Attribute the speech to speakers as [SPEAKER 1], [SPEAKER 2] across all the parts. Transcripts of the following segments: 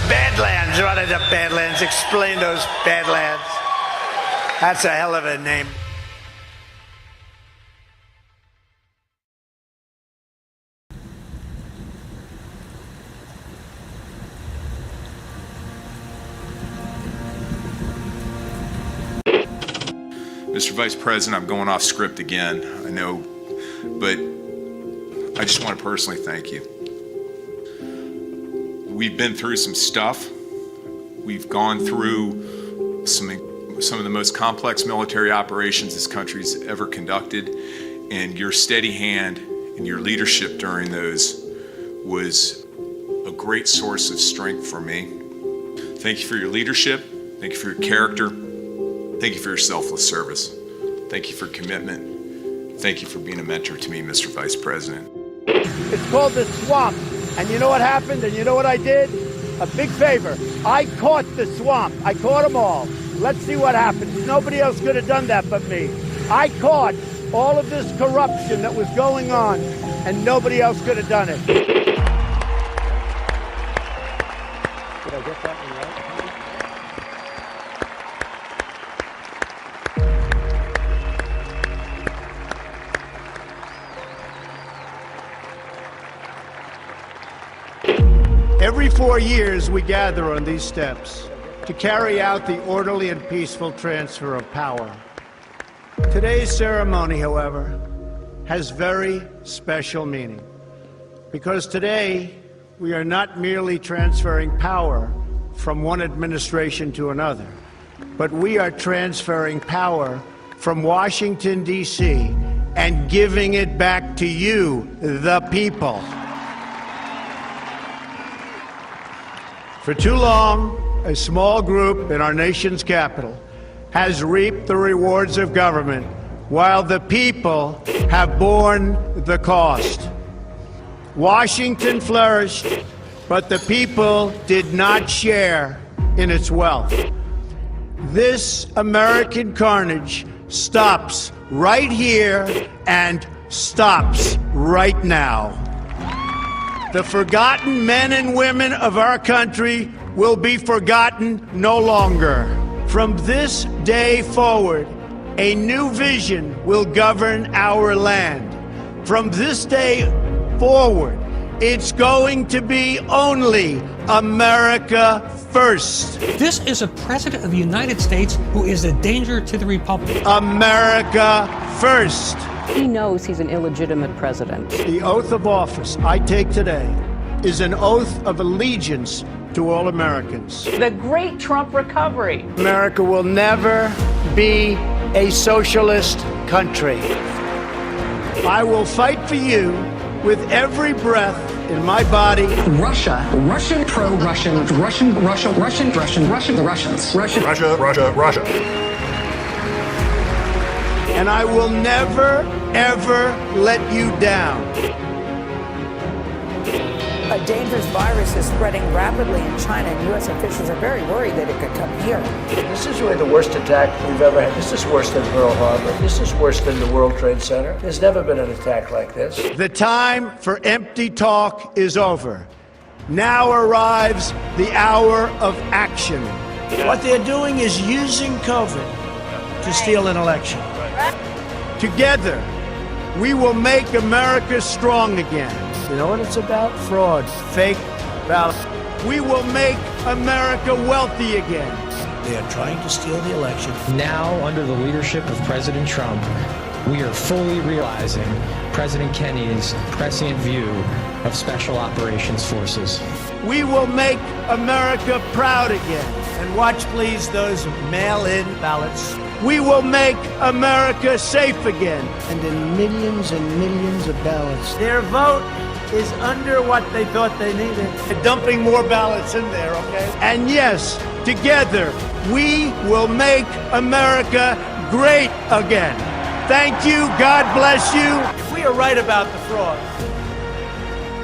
[SPEAKER 1] Badlands. What are the Badlands? Explain those Badlands. That's a hell of a name.
[SPEAKER 2] Mr. Vice President, I'm going off script again, I know, but I just want to personally thank you. We've been through some stuff. We've gone through some of the most complex military operations this country's ever conducted, and your steady hand and your leadership during those was a great source of strength for me. Thank you for your leadership. Thank you for your character. Thank you for your selfless service. Thank you for commitment. Thank you for being a mentor to me, Mr. Vice President.
[SPEAKER 3] It's called the swamp. And you know what happened? And you know what I did? A big favor. I caught the swamp. I caught them all. Let's see what happens. Nobody else could have done that but me. I caught all of this corruption that was going on, and nobody else could have done it. Did I get that one right? Every 4 years, we gather on these steps to carry out the orderly and peaceful transfer of power. Today's ceremony, however, has very special meaning, because today we are not merely transferring power from one administration to another, but we are transferring power from Washington, D.C., and giving it back to you, the people. For too long, a small group in our nation's capital has reaped the rewards of government, while the people have borne the cost. Washington flourished, but the people did not share in its wealth. This American carnage stops right here and stops right now. The forgotten men and women of our country will be forgotten no longer. From this day forward, a new vision will govern our land. From this day forward, it's going to be only America first.
[SPEAKER 4] This is a president of the United States who is a danger to the republic.
[SPEAKER 3] America first.
[SPEAKER 5] He knows he's an illegitimate president.
[SPEAKER 3] The oath of office I take today is an oath of allegiance to all Americans.
[SPEAKER 6] The great Trump recovery.
[SPEAKER 3] America will never be a socialist country. I will fight for you with every breath in my body.
[SPEAKER 7] Russia, Russian, pro-Russian, Russian, Russia, Russian, Russian, Russian, the Russians.
[SPEAKER 2] Russia.
[SPEAKER 3] And I will never, ever let you down.
[SPEAKER 8] A dangerous virus is spreading rapidly in China, and U.S. officials are very worried that it could come here.
[SPEAKER 9] This is really the worst attack we've ever had. This is worse than Pearl Harbor. This is worse than the World Trade Center. There's never been an attack like this.
[SPEAKER 3] The time for empty talk is over. Now arrives the hour of action. What they're doing is using COVID to steal an election. Together, we will make America strong again. You know what it's about? Fraud, fake ballots. We will make America wealthy again. They are trying to steal the election.
[SPEAKER 10] Now, under the leadership of President Trump, we are fully realizing President Kennedy's prescient view of Special Operations Forces.
[SPEAKER 3] We will make America proud again. And watch, please, those mail-in ballots. We will make America safe again. And in millions and millions of ballots. Their vote is under what they thought they needed. They're dumping more ballots in there, okay? And yes, together, we will make America great again. Thank you. God bless you. If we are right about the fraud,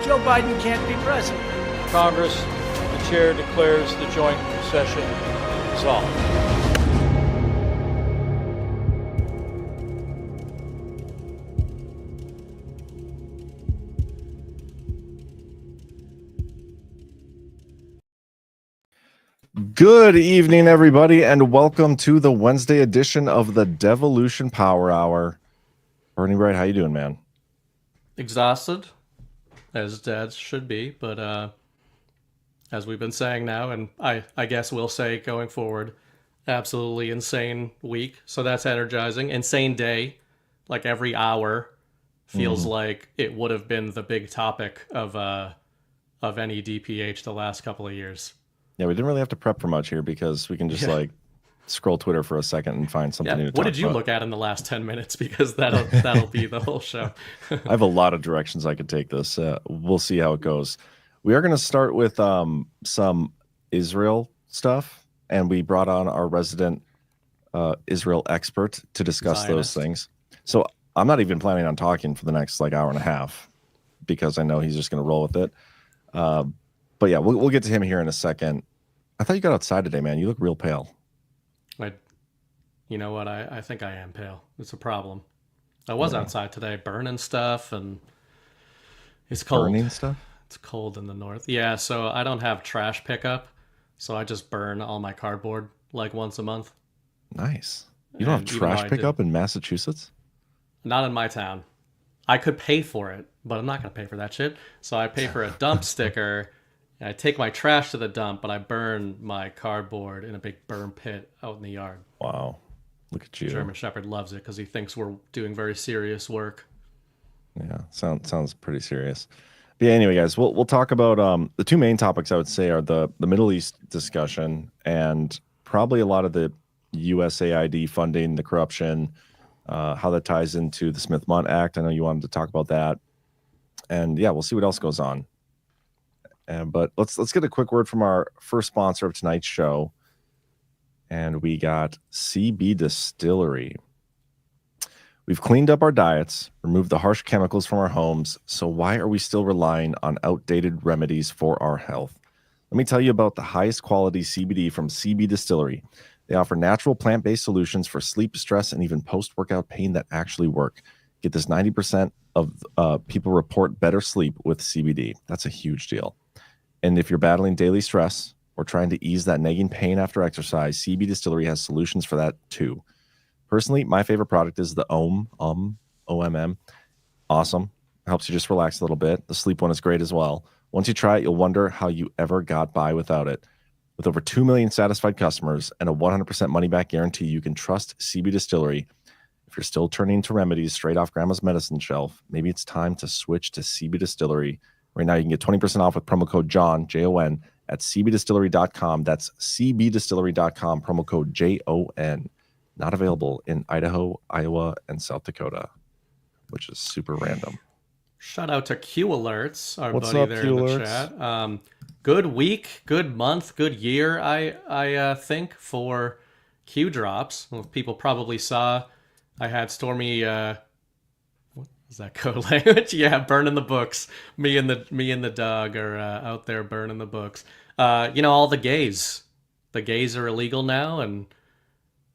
[SPEAKER 3] Joe Biden can't be president.
[SPEAKER 11] Congress, the chair declares the joint session dissolved.
[SPEAKER 12] Good evening, everybody, and welcome to the Wednesday edition of the Devolution Power Hour. Bernie Wright, how you doing, man?
[SPEAKER 13] Exhausted, as dads should be, but as we've been saying now, and I guess we'll say going forward, absolutely insane week. So that's energizing. Insane day, like every hour feels like it would have been the big topic of any DPH the last couple of years.
[SPEAKER 12] Yeah, we didn't really have to prep for much here because we can just like scroll Twitter for a second and find something new to talk about.
[SPEAKER 13] What did you look at in the last 10 minutes? Because that'll be the whole show.
[SPEAKER 12] I have a lot of directions I could take this. We'll see how it goes. We are going to start with some Israel stuff, and we brought on our resident Israel expert to discuss those things. So I'm not even planning on talking for the next hour and a half because I know he's just going to roll with it. But yeah, we'll get to him here in a second. I thought you got outside today, man. You look real pale.
[SPEAKER 13] You know what? I think I am pale. It's a problem. I was outside today burning stuff, and it's cold.
[SPEAKER 12] Burning stuff?
[SPEAKER 13] It's cold in the north. Yeah, so I don't have trash pickup, so I just burn all my cardboard once a month.
[SPEAKER 12] Nice. You don't have trash pickup in Massachusetts?
[SPEAKER 13] Not in my town. I could pay for it, but I'm not going to pay for that shit. So I pay for a dump sticker. I take my trash to the dump, but I burn my cardboard in a big burn pit out in the yard.
[SPEAKER 12] Wow. Look at you.
[SPEAKER 13] German Shepherd loves it because he thinks we're doing very serious work.
[SPEAKER 12] Yeah, sounds pretty serious. But yeah, anyway, guys, we'll talk about the two main topics I would say are the Middle East discussion and probably a lot of the USAID funding, the corruption, how that ties into the Smith-Mundt Act. I know you wanted to talk about that. And yeah, we'll see what else goes on. But let's get a quick word from our first sponsor of tonight's show. And we got CB Distillery. We've cleaned up our diets, removed the harsh chemicals from our homes, so why are we still relying on outdated remedies for our health? Let me tell you about the highest quality CBD from CB Distillery. They offer natural plant-based solutions for sleep, stress, and even post-workout pain that actually work. Get this: 90% of people report better sleep with CBD. That's a huge deal. And if you're battling daily stress or trying to ease that nagging pain after exercise, CB Distillery has solutions for that too. Personally, my favorite product is the OMM. Awesome. Helps you just relax a little bit. The sleep one is great as well. Once you try it, you'll wonder how you ever got by without it. With over 2 million satisfied customers and a 100% money-back guarantee, you can trust CB Distillery. If you're still turning to remedies straight off grandma's medicine shelf, maybe it's time to switch to CB Distillery. Right now, you can get 20% off with promo code JOHN, J-O-N, at cbdistillery.com. That's cbdistillery.com, promo code JON. Not available in Idaho, Iowa, and South Dakota, which is super random.
[SPEAKER 13] Shout out to Q Alerts, our
[SPEAKER 12] What's
[SPEAKER 13] buddy
[SPEAKER 12] up,
[SPEAKER 13] there
[SPEAKER 12] Q
[SPEAKER 13] in the
[SPEAKER 12] Alerts?
[SPEAKER 13] chat. Good week, good month, good year, I think, for Q drops. Well, people probably saw I had Stormy... what is that code language? Yeah, burning the books. Me and the dog are out there burning the books. All the gays. The gays are illegal now, and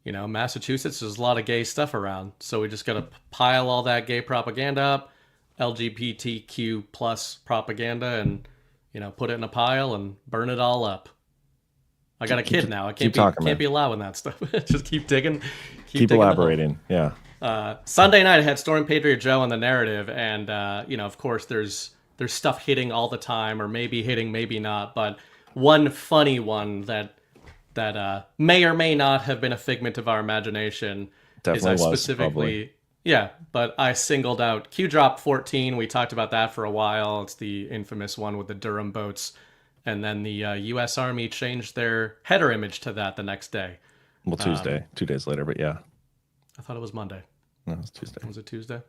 [SPEAKER 13] Massachusetts, there's a lot of gay stuff around. So we just got to pile all that gay propaganda up, LGBTQ plus propaganda, and put it in a pile and burn it all up. I got a kid now. I can't be allowing that stuff. Just keep digging.
[SPEAKER 12] Keep elaborating. Yeah.
[SPEAKER 13] Sunday night I had Storm Patriot Joe on the narrative, and of course there's stuff hitting all the time, or maybe hitting, maybe not. But one funny one that may or may not have been a figment of our imagination.
[SPEAKER 12] Definitely
[SPEAKER 13] is I
[SPEAKER 12] was,
[SPEAKER 13] specifically,
[SPEAKER 12] probably.
[SPEAKER 13] Yeah, but I singled out Q Drop 14. We talked about that for a while. It's the infamous one with the Durham boats, and then the U.S. Army changed their header image to that the next day.
[SPEAKER 12] Well, Tuesday, 2 days later, but yeah.
[SPEAKER 13] I thought it was Monday.
[SPEAKER 12] No, it was Tuesday.
[SPEAKER 13] Was it Tuesday?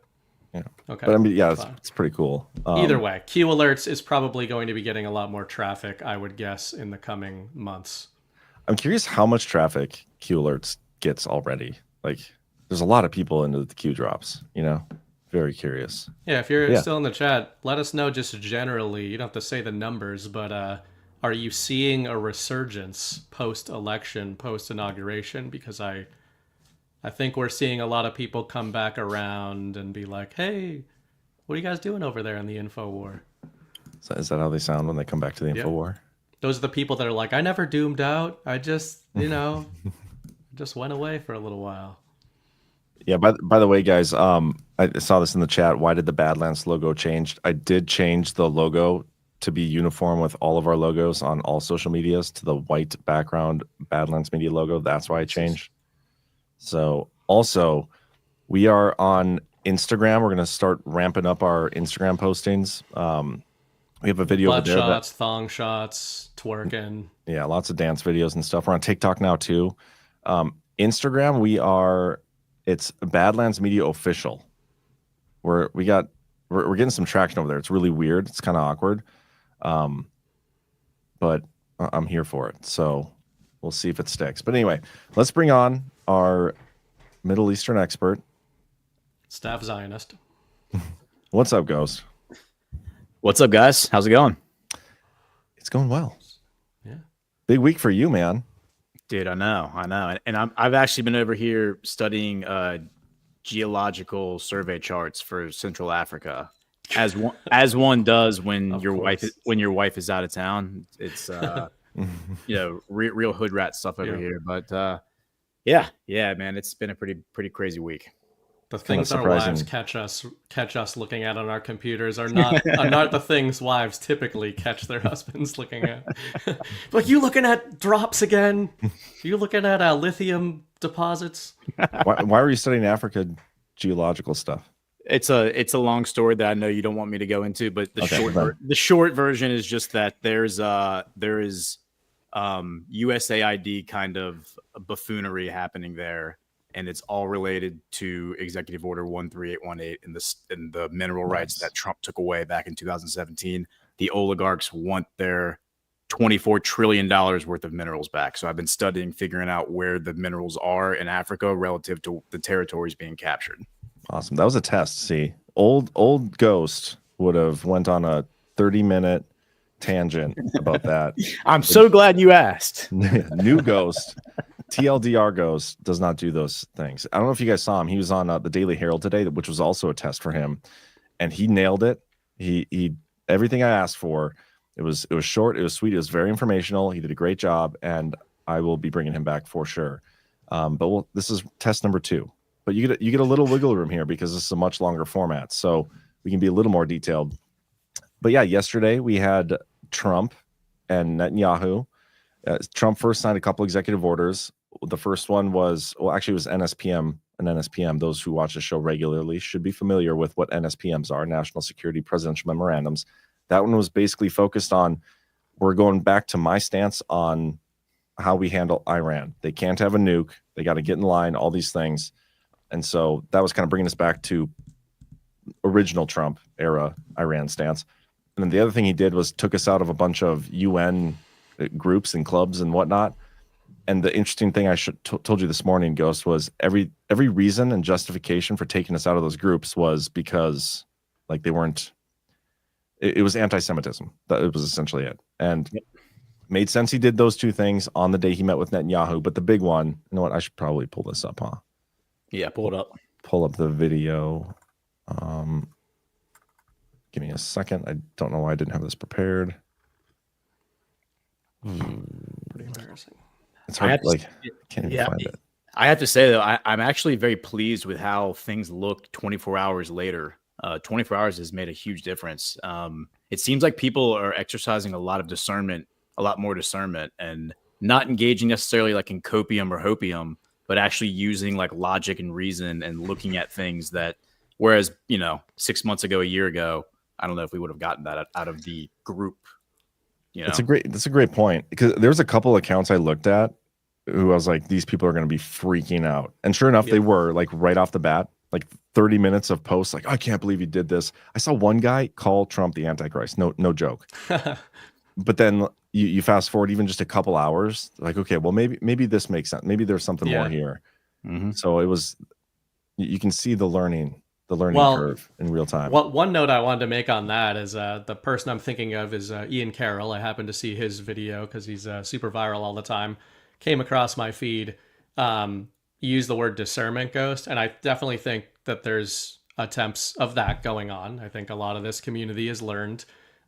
[SPEAKER 12] Yeah.
[SPEAKER 13] Okay.
[SPEAKER 12] But I mean, yeah, it's pretty cool.
[SPEAKER 13] Either way, Q Alerts is probably going to be getting a lot more traffic, I would guess, in the coming months.
[SPEAKER 12] I'm curious how much traffic Q Alerts gets already. There's a lot of people into the Q drops, Very curious.
[SPEAKER 13] Yeah, if you're still in the chat, let us know just generally. You don't have to say the numbers, but are you seeing a resurgence post-election, post-inauguration? Because I think we're seeing a lot of people come back around and be like, hey, what are you guys doing over there in the info war?
[SPEAKER 12] So is that how they sound when they come back to the info war?
[SPEAKER 13] Those are the people that are like, I never doomed out. I just, just went away for a little while.
[SPEAKER 12] Yeah, by the way, guys, I saw this in the chat. Why did the Badlands logo change? I did change the logo to be uniform with all of our logos on all social medias to the white background Badlands Media logo. That's why I changed. So also, we are on Instagram. We're going to start ramping up our Instagram postings. We have a video
[SPEAKER 13] Butt
[SPEAKER 12] over there.
[SPEAKER 13] shots, thong shots, twerking.
[SPEAKER 12] Yeah, lots of dance videos and stuff. We're on TikTok now too. Instagram, it's Badlands Media Official. We're getting some traction over there. It's really weird. It's kind of awkward. But I'm here for it. So we'll see if it sticks. But anyway, let's bring on our Middle Eastern expert.
[SPEAKER 13] Staff Zionist.
[SPEAKER 12] What's up, Ghost?
[SPEAKER 14] What's up, guys? How's it going?
[SPEAKER 12] It's going well.
[SPEAKER 13] Yeah.
[SPEAKER 12] Big week for you, man.
[SPEAKER 14] Dude, I know. And I've actually been over here studying geological survey charts for Central Africa. As one does when your wife is out of town. It's real hood rat stuff over here. But yeah, man, it's been a pretty crazy week.
[SPEAKER 13] The things our wives catch us looking at on our computers are not the things wives typically catch their husbands looking at. Like, you looking at drops again? You looking at lithium deposits?
[SPEAKER 12] Why were you studying Africa geological stuff?
[SPEAKER 14] It's a long story that I know you don't want me to go into, but the short version is just that there is USAID kind of buffoonery happening there. And it's all related to Executive Order 13818 and the mineral rights that Trump took away back in 2017. The oligarchs want their $24 trillion worth of minerals back. So I've been figuring out where the minerals are in Africa relative to the territories being captured.
[SPEAKER 12] Awesome. That was a test. See, old Ghost would have went on a 30-minute tangent about that.
[SPEAKER 14] I'm so glad you asked.
[SPEAKER 12] New Ghost. TLDR Ghost does not do those things. I don't know if you guys saw him. He was on the Daily Herald today, which was also a test for him, and he nailed it. He everything I asked for. It was short. It was sweet. It was very informational. He did a great job, and I will be bringing him back for sure. But this is test number 2. But you get a little wiggle room here because this is a much longer format, so we can be a little more detailed. But yeah, yesterday we had Trump and Netanyahu. Trump first signed a couple executive orders. The first one was, it was NSPM. And NSPM, those who watch the show regularly should be familiar with what NSPMs are, National Security Presidential Memorandums. That one was basically focused on, we're going back to my stance on how we handle Iran. They can't have a nuke. They got to get in line, all these things. And so that was kind of bringing us back to original Trump era Iran stance. And then the other thing he did was took us out of a bunch of UN groups and clubs and whatnot. And the interesting thing I told you this morning, Ghost, was every reason and justification for taking us out of those groups was because, like, they weren't. It was anti-Semitism. That was essentially it, and made sense. He did those two things on the day he met with Netanyahu. But the big one, you know what? I should probably pull this up, huh?
[SPEAKER 14] Yeah, pull it up.
[SPEAKER 12] Pull up the video. Give me a second. I don't know why I didn't have this prepared.
[SPEAKER 13] Pretty embarrassing.
[SPEAKER 12] It's hard. Can't even find it.
[SPEAKER 14] I have to say though, I'm actually very pleased with how things look 24 hours later. 24 hours has made a huge difference. It seems like people are exercising a lot more discernment, and not engaging necessarily like in copium or hopium, but actually using like logic and reason and looking at things that, whereas 6 months ago, a year ago, I don't know if we would have gotten that out of the group.
[SPEAKER 12] That's a great point, because there's a couple accounts I looked at who I was like, these people are going to be freaking out. And sure enough, they were, like, right off the bat, like 30 minutes of posts. Like, I can't believe you did this. I saw one guy call Trump the Antichrist. No joke. But then you fast forward even just a couple hours, like, okay, well, maybe this makes sense. Maybe there's something more here. Mm-hmm. So it was, you can see the learning curve in real time.
[SPEAKER 13] Well, one note I wanted to make on that is the person I'm thinking of is Ian Carroll. I happened to see his video because he's super viral all the time. Came across my feed. Used the word discernment, Ghost, and I definitely think that there's attempts of that going on. I think a lot of this community has learned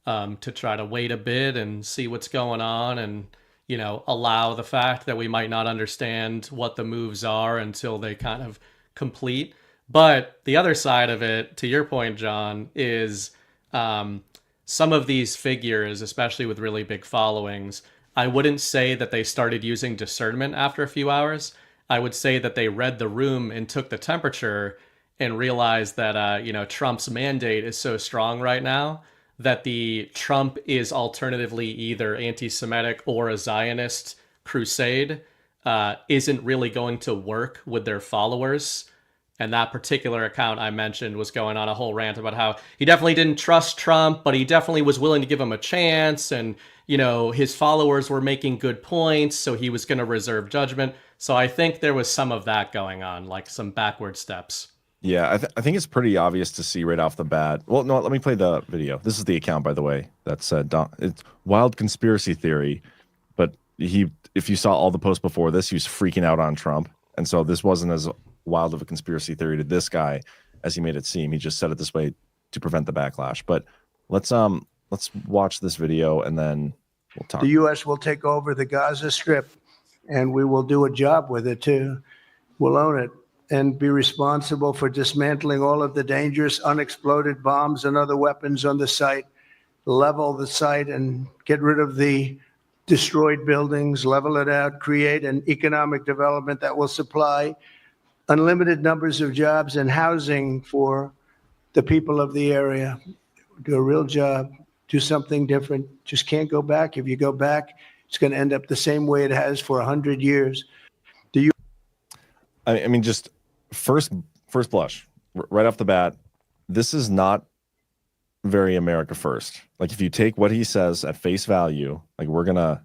[SPEAKER 13] to try to wait a bit and see what's going on and, allow the fact that we might not understand what the moves are until they kind of complete. But the other side of it, to your point, John, is some of these figures, especially with really big followings, I wouldn't say that they started using discernment after a few hours. I would say that they read the room and took the temperature and realized that, Trump's mandate is so strong right now that the Trump is alternatively either anti-Semitic or a Zionist crusade isn't really going to work with their followers. And that particular account I mentioned was going on a whole rant about how he definitely didn't trust Trump, but he definitely was willing to give him a chance. And, his followers were making good points, so he was going to reserve judgment. So I think there was some of that going on, like some backward steps.
[SPEAKER 12] Yeah, I think it's pretty obvious to see right off the bat. Well, no, let me play the video. This is the account, by the way. That's it's wild conspiracy theory. But if you saw all the posts before this, he was freaking out on Trump. And so this wasn't as wild of a conspiracy theory to this guy as he made it seem. He just said it this way to prevent the backlash. But let's watch this video and then we'll talk.
[SPEAKER 3] The U.S. will take over the Gaza Strip, and we will do a job with it too. We'll own it and be responsible for dismantling all of the dangerous unexploded bombs and other weapons on the site, level the site and get rid of the destroyed buildings, level it out, create an economic development that will supply unlimited numbers of jobs and housing for the people of the area. Do a real job, do something different. Just can't go back. If you go back, it's going to end up the same way it has for 100 years.
[SPEAKER 12] I mean, just first blush, right off the bat, this is not very America first. Like, if you take what he says at face value, like we're gonna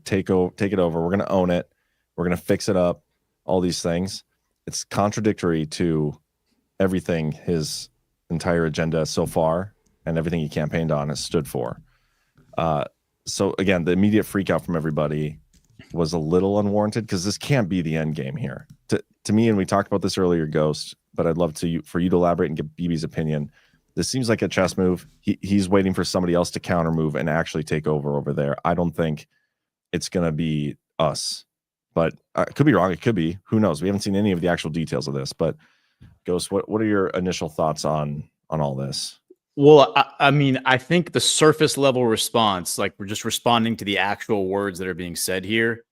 [SPEAKER 12] take it over, we're gonna own it, we're gonna fix it up, all these things. It's contradictory to everything his entire agenda so far and everything he campaigned on has stood for. So again, the immediate freak out from everybody was a little unwarranted because this can't be the end game here. To me, and we talked about this earlier, Ghost, but I'd love for you to elaborate and get BB's opinion. This seems like a chess move. He's waiting for somebody else to counter move and actually take over there. I don't think it's going to be us, but I could be wrong. It could be. Who knows? We haven't seen any of the actual details of this. But Ghost, what are your initial thoughts on all this?
[SPEAKER 14] Well, I mean, I think the surface level response, like we're just responding to the actual words that are being said here,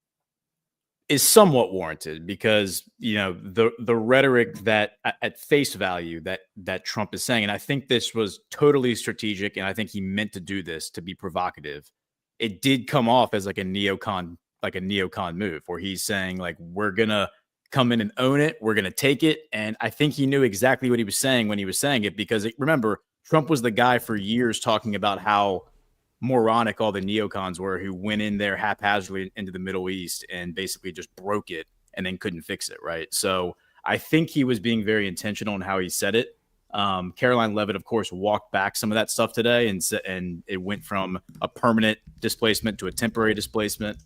[SPEAKER 14] is somewhat warranted because, the rhetoric that at face value that Trump is saying, and I think this was totally strategic, and I think he meant to do this to be provocative. It did come off as like a neocon move where he's saying like, we're going to come in and own it. We're going to take it. And I think he knew exactly what he was saying when he was saying it, because remember, Trump was the guy for years talking about how moronic all the neocons were who went in there haphazardly into the Middle East and basically just broke it and then couldn't fix it, right? So I think he was being very intentional in how he said it. Caroline Levitt, of course, walked back some of that stuff today, and it went from a permanent displacement to a temporary displacement.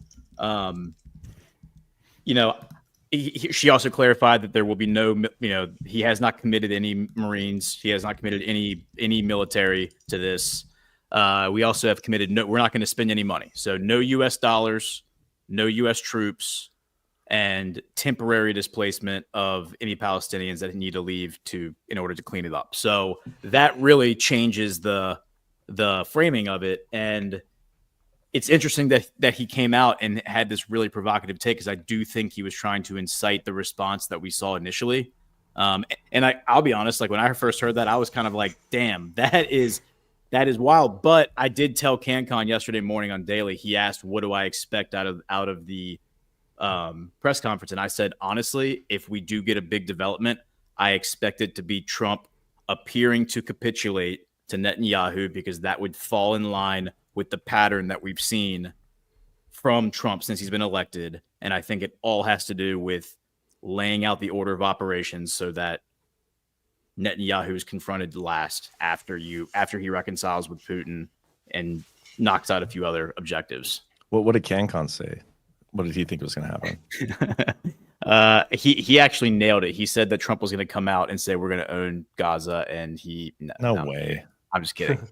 [SPEAKER 14] She also clarified that there will be no, he has not committed any Marines. He has not committed any military to this. We also have committed, we're not going to spend any money. So no U.S. dollars, no U.S. troops, and temporary displacement of any Palestinians that need to leave in order to clean it up. So that really changes the framing of it. And it's interesting that he came out and had this really provocative take, because I do think he was trying to incite the response that we saw initially. And I'll be honest, like when I first heard that, I was kind of like, damn, that is wild. But I did tell CanCon yesterday morning on Daily, he asked, what do I expect out of the press conference? And I said, honestly, if we do get a big development, I expect it to be Trump appearing to capitulate to Netanyahu, because that would fall in line with the pattern that we've seen from Trump since he's been elected. And I think it all has to do with laying out the order of operations so that Netanyahu is confronted last after he reconciles with Putin and knocks out a few other objectives.
[SPEAKER 12] What did CanCon say? What did he think was going to happen?
[SPEAKER 14] He actually nailed it. He said that Trump was going to come out and say we're going to own Gaza, and
[SPEAKER 12] no way.
[SPEAKER 14] I'm just kidding.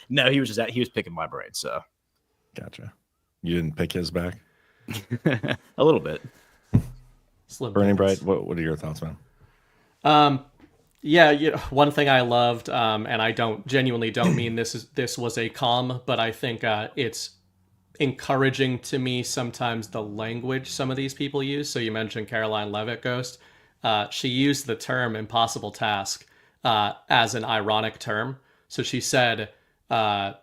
[SPEAKER 14] No, he was picking my brain. So,
[SPEAKER 12] gotcha. You didn't pick his back.
[SPEAKER 14] A little bit.
[SPEAKER 12] Bernie Bright, what are your thoughts, man?
[SPEAKER 13] Yeah, one thing I loved, and I genuinely don't mean this was a calm, but I think it's encouraging to me sometimes the language some of these people use. So you mentioned Caroline Leavitt, Ghost. She used the term impossible task as an ironic term. So she said, this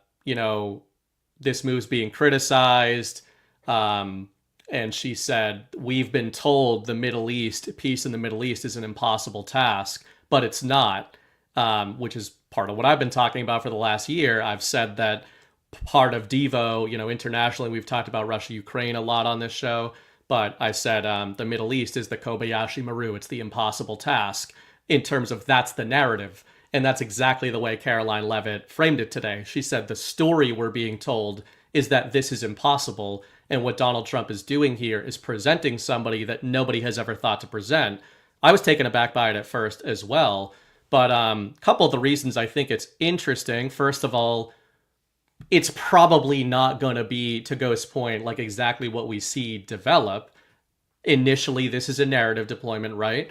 [SPEAKER 13] move's being criticized. And she said, we've been told peace in the Middle East is an impossible task, but it's not, which is part of what I've been talking about for the last year. I've said that part of Devo, internationally, we've talked about Russia, Ukraine a lot on this show, but I said the Middle East is the Kobayashi Maru. It's the impossible task in terms of that's the narrative. And that's exactly the way Caroline Leavitt framed it today. She said the story we're being told is that this is impossible. And what Donald Trump is doing here is presenting somebody that nobody has ever thought to present. I was taken aback by it at first as well. But a couple of the reasons I think it's interesting, first of all, it's probably not going to be, to Ghost's point, like exactly what we see develop. Initially, this is a narrative deployment, right?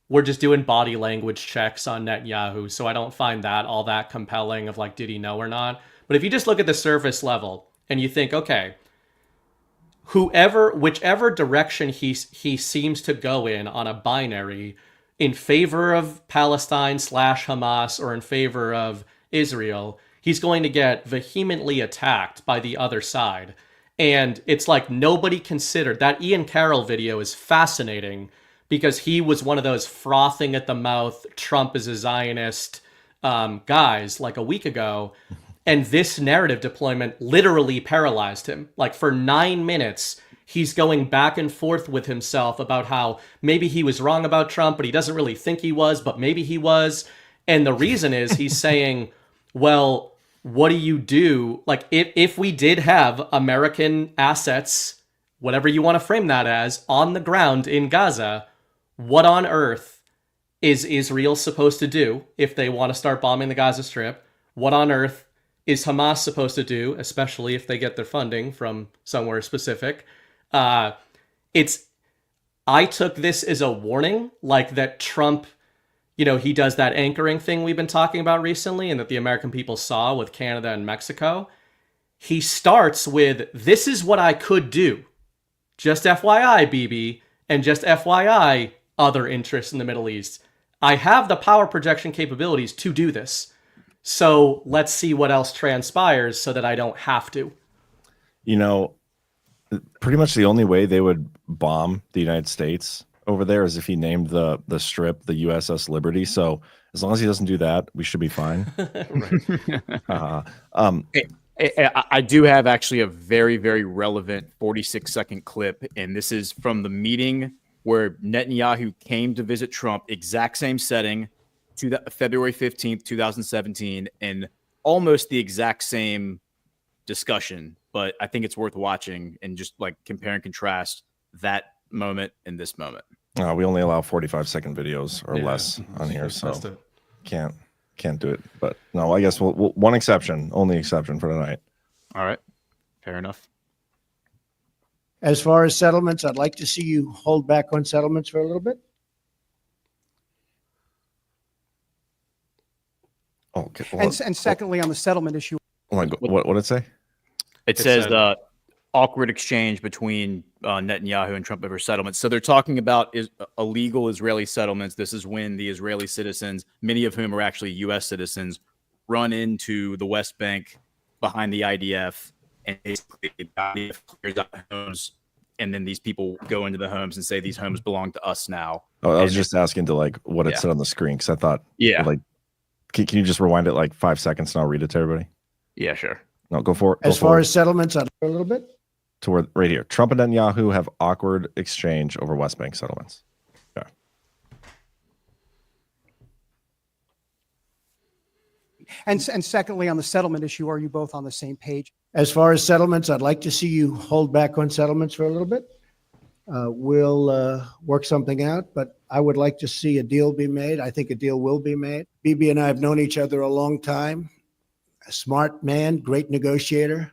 [SPEAKER 13] We're just doing body language checks on Netanyahu, so I don't find that all that compelling of like, did he know or not? But if you just look at the surface level and you think, okay, whichever direction he seems to go in on a binary in favor of Palestine / Hamas or in favor of Israel, he's going to get vehemently attacked by the other side. And it's like nobody considered that. Ian Carroll video is fascinating because he was one of those frothing at the mouth, Trump is a Zionist guys like a week ago. And this narrative deployment literally paralyzed him. Like for 9 minutes, he's going back and forth with himself about how maybe he was wrong about Trump, but he doesn't really think he was, but maybe he was. And the reason is he's saying, well, what do you do? Like if we did have American assets, whatever you want to frame that as, on the ground in Gaza, what on earth is Israel supposed to do if they want to start bombing the Gaza Strip? What on earth is Hamas supposed to do, especially if they get their funding from somewhere specific? I took this as a warning, like that Trump, he does that anchoring thing we've been talking about recently and that the American people saw with Canada and Mexico. He starts with, this is what I could do. Just FYI, BB, and just FYI, other interests in the Middle East. I have the power projection capabilities to do this. So let's see what else transpires so that I don't have to.
[SPEAKER 12] Pretty much the only way they would bomb the United States over there is if he named the strip the USS Liberty. So as long as he doesn't do that, we should be fine.
[SPEAKER 14] I do have actually a very, very relevant 46-second clip, and this is from the meeting where Netanyahu came to visit Trump, exact same setting, to February 15th, 2017, and almost the exact same discussion. But I think it's worth watching and just like compare and contrast that moment and this moment.
[SPEAKER 12] We only allow 45-second videos or less on here, so can't do it. But no, I guess we'll one exception, only exception for tonight.
[SPEAKER 14] All right, fair enough.
[SPEAKER 3] As far as settlements, I'd like to see you hold back on settlements for a little bit.
[SPEAKER 12] Okay.
[SPEAKER 15] And secondly, on the settlement issue.
[SPEAKER 12] What did it say?
[SPEAKER 14] It says awkward exchange between Netanyahu and Trump over settlements. So they're talking about illegal Israeli settlements. This is when the Israeli citizens, many of whom are actually U.S. citizens, run into the West Bank behind the IDF, and basically the IDF clears out the homes, and then these people go into the homes and say these homes belong to us now.
[SPEAKER 12] Oh, I was just asking to like what it said on the screen because I thought, like, can you just rewind it like 5 seconds and I'll read it to everybody?
[SPEAKER 14] Yeah, sure.
[SPEAKER 12] No, go for it.
[SPEAKER 3] As far as settlements, a little bit.
[SPEAKER 12] To where right here, Trump and Netanyahu have awkward exchange over West Bank settlements. Okay.
[SPEAKER 15] And secondly, on the settlement issue, are you both on the same page?
[SPEAKER 3] As far as settlements, I'd like to see you hold back on settlements for a little bit. we'll work something out. But I would like to see a deal be made. I think a deal will be made. Bibi and I have known each other a long time. A smart man, great negotiator.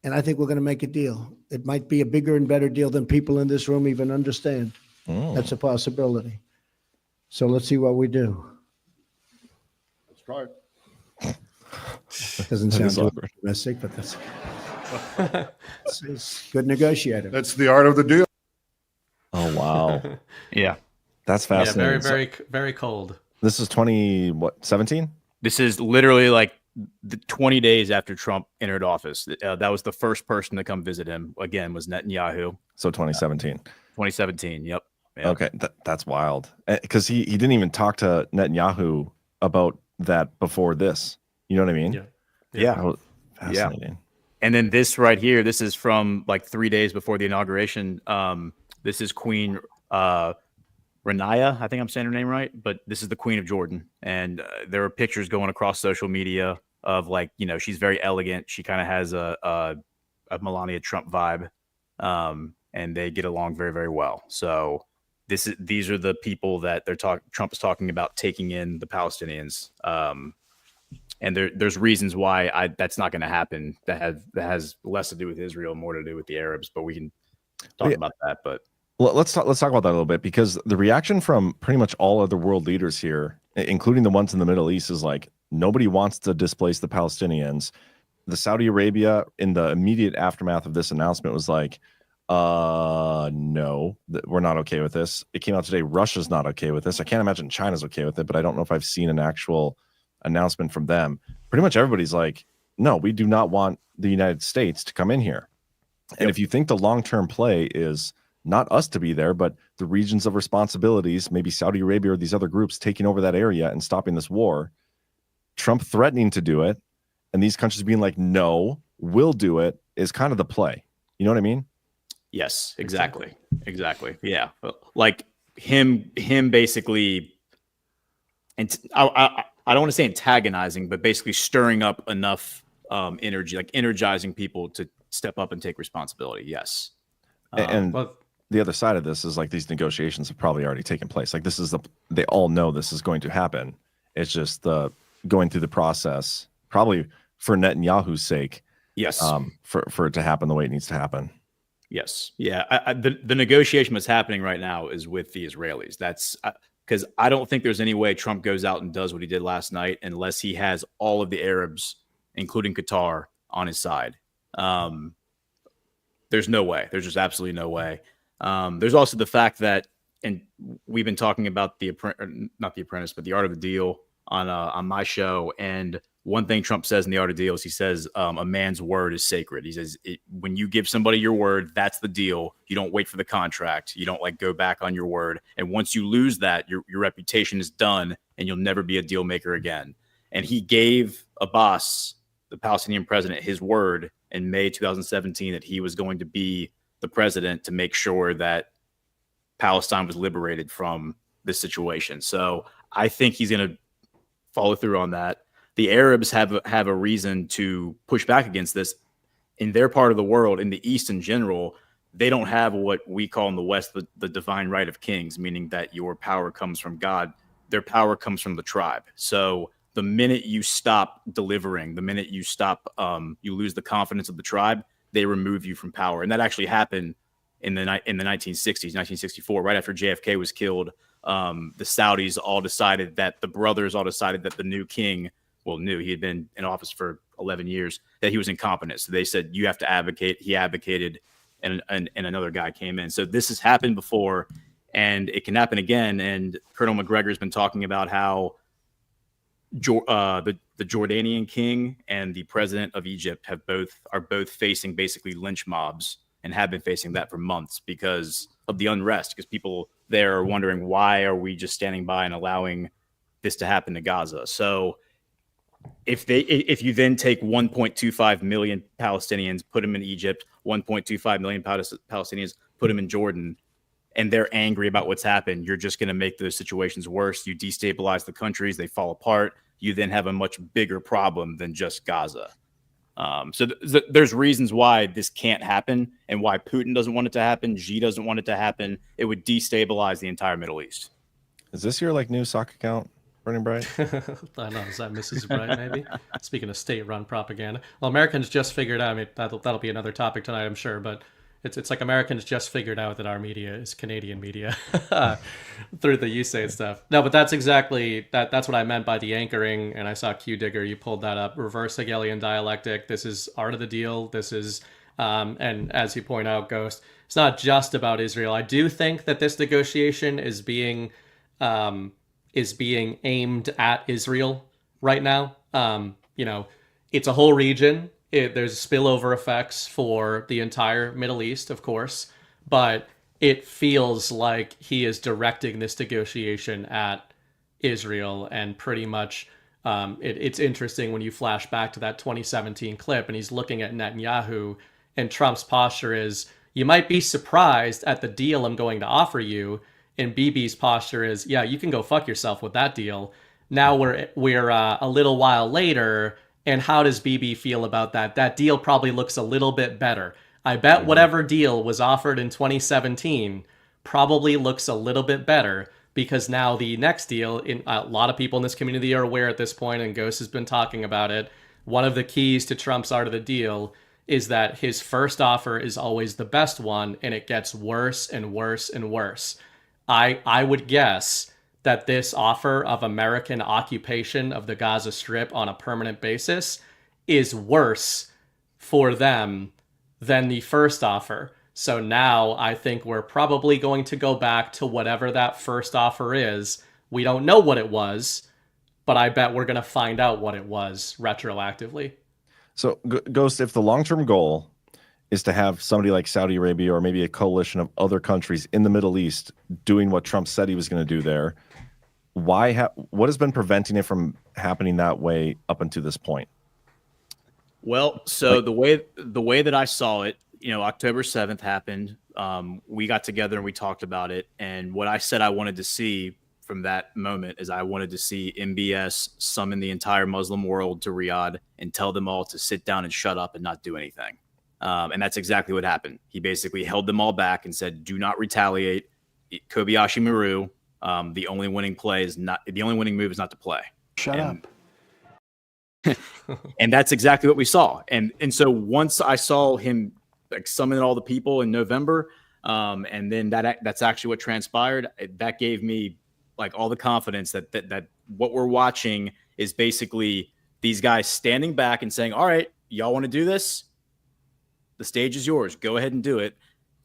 [SPEAKER 3] And I think we're going to make a deal. It might be a bigger and better deal than people in this room even understand. That's a possibility. So let's see what we do.
[SPEAKER 12] Let's try it.
[SPEAKER 3] Doesn't sound too optimistic, but that's it's good negotiator.
[SPEAKER 16] That's the art of the deal.
[SPEAKER 12] Oh, wow.
[SPEAKER 14] Yeah.
[SPEAKER 12] That's fascinating.
[SPEAKER 13] Yeah, very cold.
[SPEAKER 12] This is 17?
[SPEAKER 14] This is literally like the 20 days after Trump entered office. That was the first person to come visit him. Again, was Netanyahu.
[SPEAKER 12] So 2017.
[SPEAKER 14] 2017. Yep.
[SPEAKER 12] Okay, that's wild. Because he didn't even talk to Netanyahu about that before this. You know what I mean?
[SPEAKER 14] Yeah.
[SPEAKER 12] Fascinating.
[SPEAKER 14] Yeah. And then this right here, this is from like 3 days before the inauguration. This is Queen Rania. I think I'm saying her name right, but this is the Queen of Jordan. And there are pictures going across social media of like, she's very elegant. She kind of has a Melania Trump vibe. And they get along very, very well. So these are the people that Trump is talking about taking in the Palestinians. And there's reasons why that's not going to happen. That has less to do with Israel, more to do with the Arabs. But we can talk about that. But
[SPEAKER 12] let's talk about that a little bit, because the reaction from pretty much all other world leaders here, including the ones in the Middle East, is like nobody wants to displace the Palestinians. The Saudi Arabia, in the immediate aftermath of this announcement, was like, no, we're not okay with this. It came out today. Russia's not okay with this. I can't imagine China's okay with it, but I don't know if I've seen an actual announcement from them. Pretty much everybody's like, no, we do not want the United States to come in here. And if you think the long-term play is not us to be there, but the regions of responsibilities, maybe Saudi Arabia or these other groups taking over that area and stopping this war, Trump threatening to do it, and these countries being like, no, we'll do it, is kind of the play. You know what I mean?
[SPEAKER 14] yes, exactly. Yeah. Like him basically, and I don't want to say antagonizing, but basically stirring up enough energy, like energizing people to step up and take responsibility. Yes.
[SPEAKER 12] And the other side of this is like these negotiations have probably already taken place. Like they all know this is going to happen. It's just going through the process, probably for Netanyahu's sake.
[SPEAKER 14] Yes.
[SPEAKER 12] For it to happen the way it needs to happen.
[SPEAKER 14] Yes. Yeah. The negotiation that's happening right now is with the Israelis. That's because I don't think there's any way Trump goes out and does what he did last night unless he has all of the Arabs, including Qatar, on his side. There's no way. There's just absolutely no way. There's also the fact that, and we've been talking about not The Apprentice, but The Art of the Deal on my show. And one thing Trump says in The Art of the Deal is he says a man's word is sacred. He says when you give somebody your word, that's the deal. You don't wait for the contract. You don't like go back on your word. And once you lose that, your reputation is done and you'll never be a deal maker again. And he gave Abbas, the Palestinian president, his word in May 2017 that he was going to be the president to make sure that Palestine was liberated from this situation. So I think he's going to follow through on that. The Arabs have a reason to push back against this. In their part of the world, in the East in general, they don't have what we call in the West the divine right of kings, meaning that your power comes from God. Their power comes from the tribe. So the minute you stop delivering, the minute you stop, you lose the confidence of the tribe, they remove you from power. And that actually happened in the 1960s, 1964, right after JFK was killed. The Saudis all decided that the the new king, he had been in office for 11 years, that he was incompetent. So they said, you have to advocate. He advocated, and another guy came in. So this has happened before, and it can happen again. And Colonel McGregor has been talking about how the Jordanian king and the president of Egypt are both facing basically lynch mobs and have been facing that for months because of the unrest, because people there are wondering, why are we just standing by and allowing this to happen to Gaza? So if you then take 1.25 million Palestinians, put them in Egypt, 1.25 million Palestinians, put them in Jordan, and they're angry about what's happened, you're just going to make those situations worse. You destabilize the countries, they fall apart. You then have a much bigger problem than just Gaza. So there's reasons why this can't happen and why Putin doesn't want it to happen. Xi doesn't want it to happen. It would destabilize the entire Middle East.
[SPEAKER 12] Is this your new sock account, Burning Bright?
[SPEAKER 13] I don't know. Is that Mrs. Bright, maybe? Speaking of state-run propaganda. Well, Americans just figured out, I mean, that'll be another topic tonight, I'm sure, but it's like Americans just figured out that our media is Canadian media through the USAID stuff. No, but that's exactly, that's what I meant by the anchoring, and I saw Q Digger, you pulled that up. Reverse Hegelian dialectic. This is art of the deal. This is, and as you point out, Ghost, it's not just about Israel. I do think that this negotiation is being aimed at Israel right now. It's a whole region. There's spillover effects for the entire Middle East, of course, but it feels like he is directing this negotiation at Israel, and pretty much it's interesting when you flash back to that 2017 clip and he's looking at Netanyahu, and Trump's posture is, you might be surprised at the deal I'm going to offer you, and Bibi's posture is, yeah, you can go fuck yourself with that deal. Now we're a little while later, and how does Bibi feel about that? That deal probably looks a little bit better. I bet whatever deal was offered in 2017 probably looks a little bit better, because now the next deal, a lot of people in this community are aware at this point, and Ghost has been talking about it. One of the keys to Trump's art of the deal is that his first offer is always the best one, and it gets worse and worse and worse. I would guess that this offer of American occupation of the Gaza Strip on a permanent basis is worse for them than the first offer. So now I think we're probably going to go back to whatever that first offer is. We don't know what it was, but I bet we're going to find out what it was retroactively.
[SPEAKER 12] So, Ghost, if the long-term goal is to have somebody like Saudi Arabia or maybe a coalition of other countries in the Middle East doing what Trump said he was going to do there, what has been preventing it from happening that way up until this point?
[SPEAKER 14] Well, so the way that I saw it, October 7th happened. We got together and we talked about it. And what I said I wanted to see from that moment is I wanted to see MBS summon the entire Muslim world to Riyadh and tell them all to sit down and shut up and not do anything. And that's exactly what happened. He basically held them all back and said, do not retaliate. Kobayashi Maru. The only winning move is not to play.
[SPEAKER 15] Shut up.
[SPEAKER 14] And that's exactly what we saw. And so once I saw him summon all the people in November, and then that's actually what transpired. That gave me all the confidence that what we're watching is basically these guys standing back and saying, all right, y'all want to do this? The stage is yours. Go ahead and do it.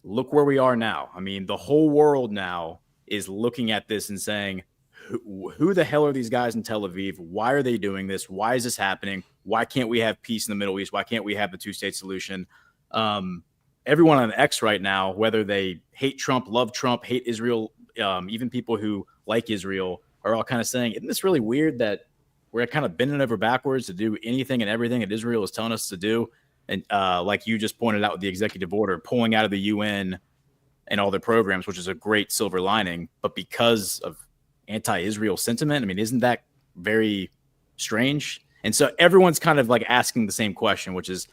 [SPEAKER 14] Look where we are now. I mean, the whole world now is looking at this and saying, who the hell are these guys in Tel Aviv? Why are they doing this? Why is this happening? Why can't we have peace in the Middle East? Why can't we have the two-state solution? Everyone on X right now, whether they hate Trump, love Trump, hate Israel, even people who like Israel, are all kind of saying, isn't this really weird that we're kind of bending over backwards to do anything and everything that Israel is telling us to do? And like you just pointed out with the executive order, pulling out of the UN and all their programs, which is a great silver lining, but because of anti-Israel sentiment, I mean, isn't that very strange? And so everyone's kind of asking the same question, which is,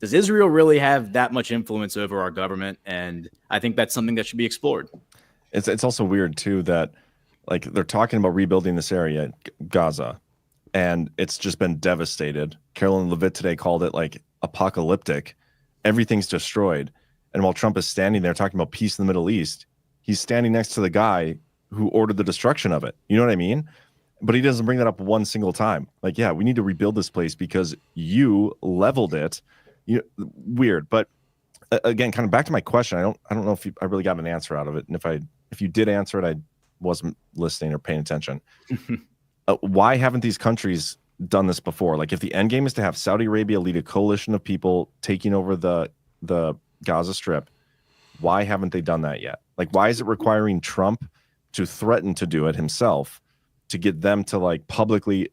[SPEAKER 14] does Israel really have that much influence over our government? And I think that's something that should be explored.
[SPEAKER 12] It's also weird too that they're talking about rebuilding this area, Gaza, and it's just been devastated. Carolyn Levitt today called it apocalyptic. Everything's destroyed. And while Trump is standing there talking about peace in the Middle East, he's standing next to the guy who ordered the destruction of it. You know what I mean? But he doesn't bring that up one single time. Yeah, we need to rebuild this place because you leveled it. Weird. But again, kind of back to my question. I don't know if I really got an answer out of it. And if you did answer it, I wasn't listening or paying attention. Why haven't these countries done this before? If the end game is to have Saudi Arabia lead a coalition of people taking over the Gaza Strip, why haven't they done that yet? Why is it requiring Trump to threaten to do it himself to get them to publicly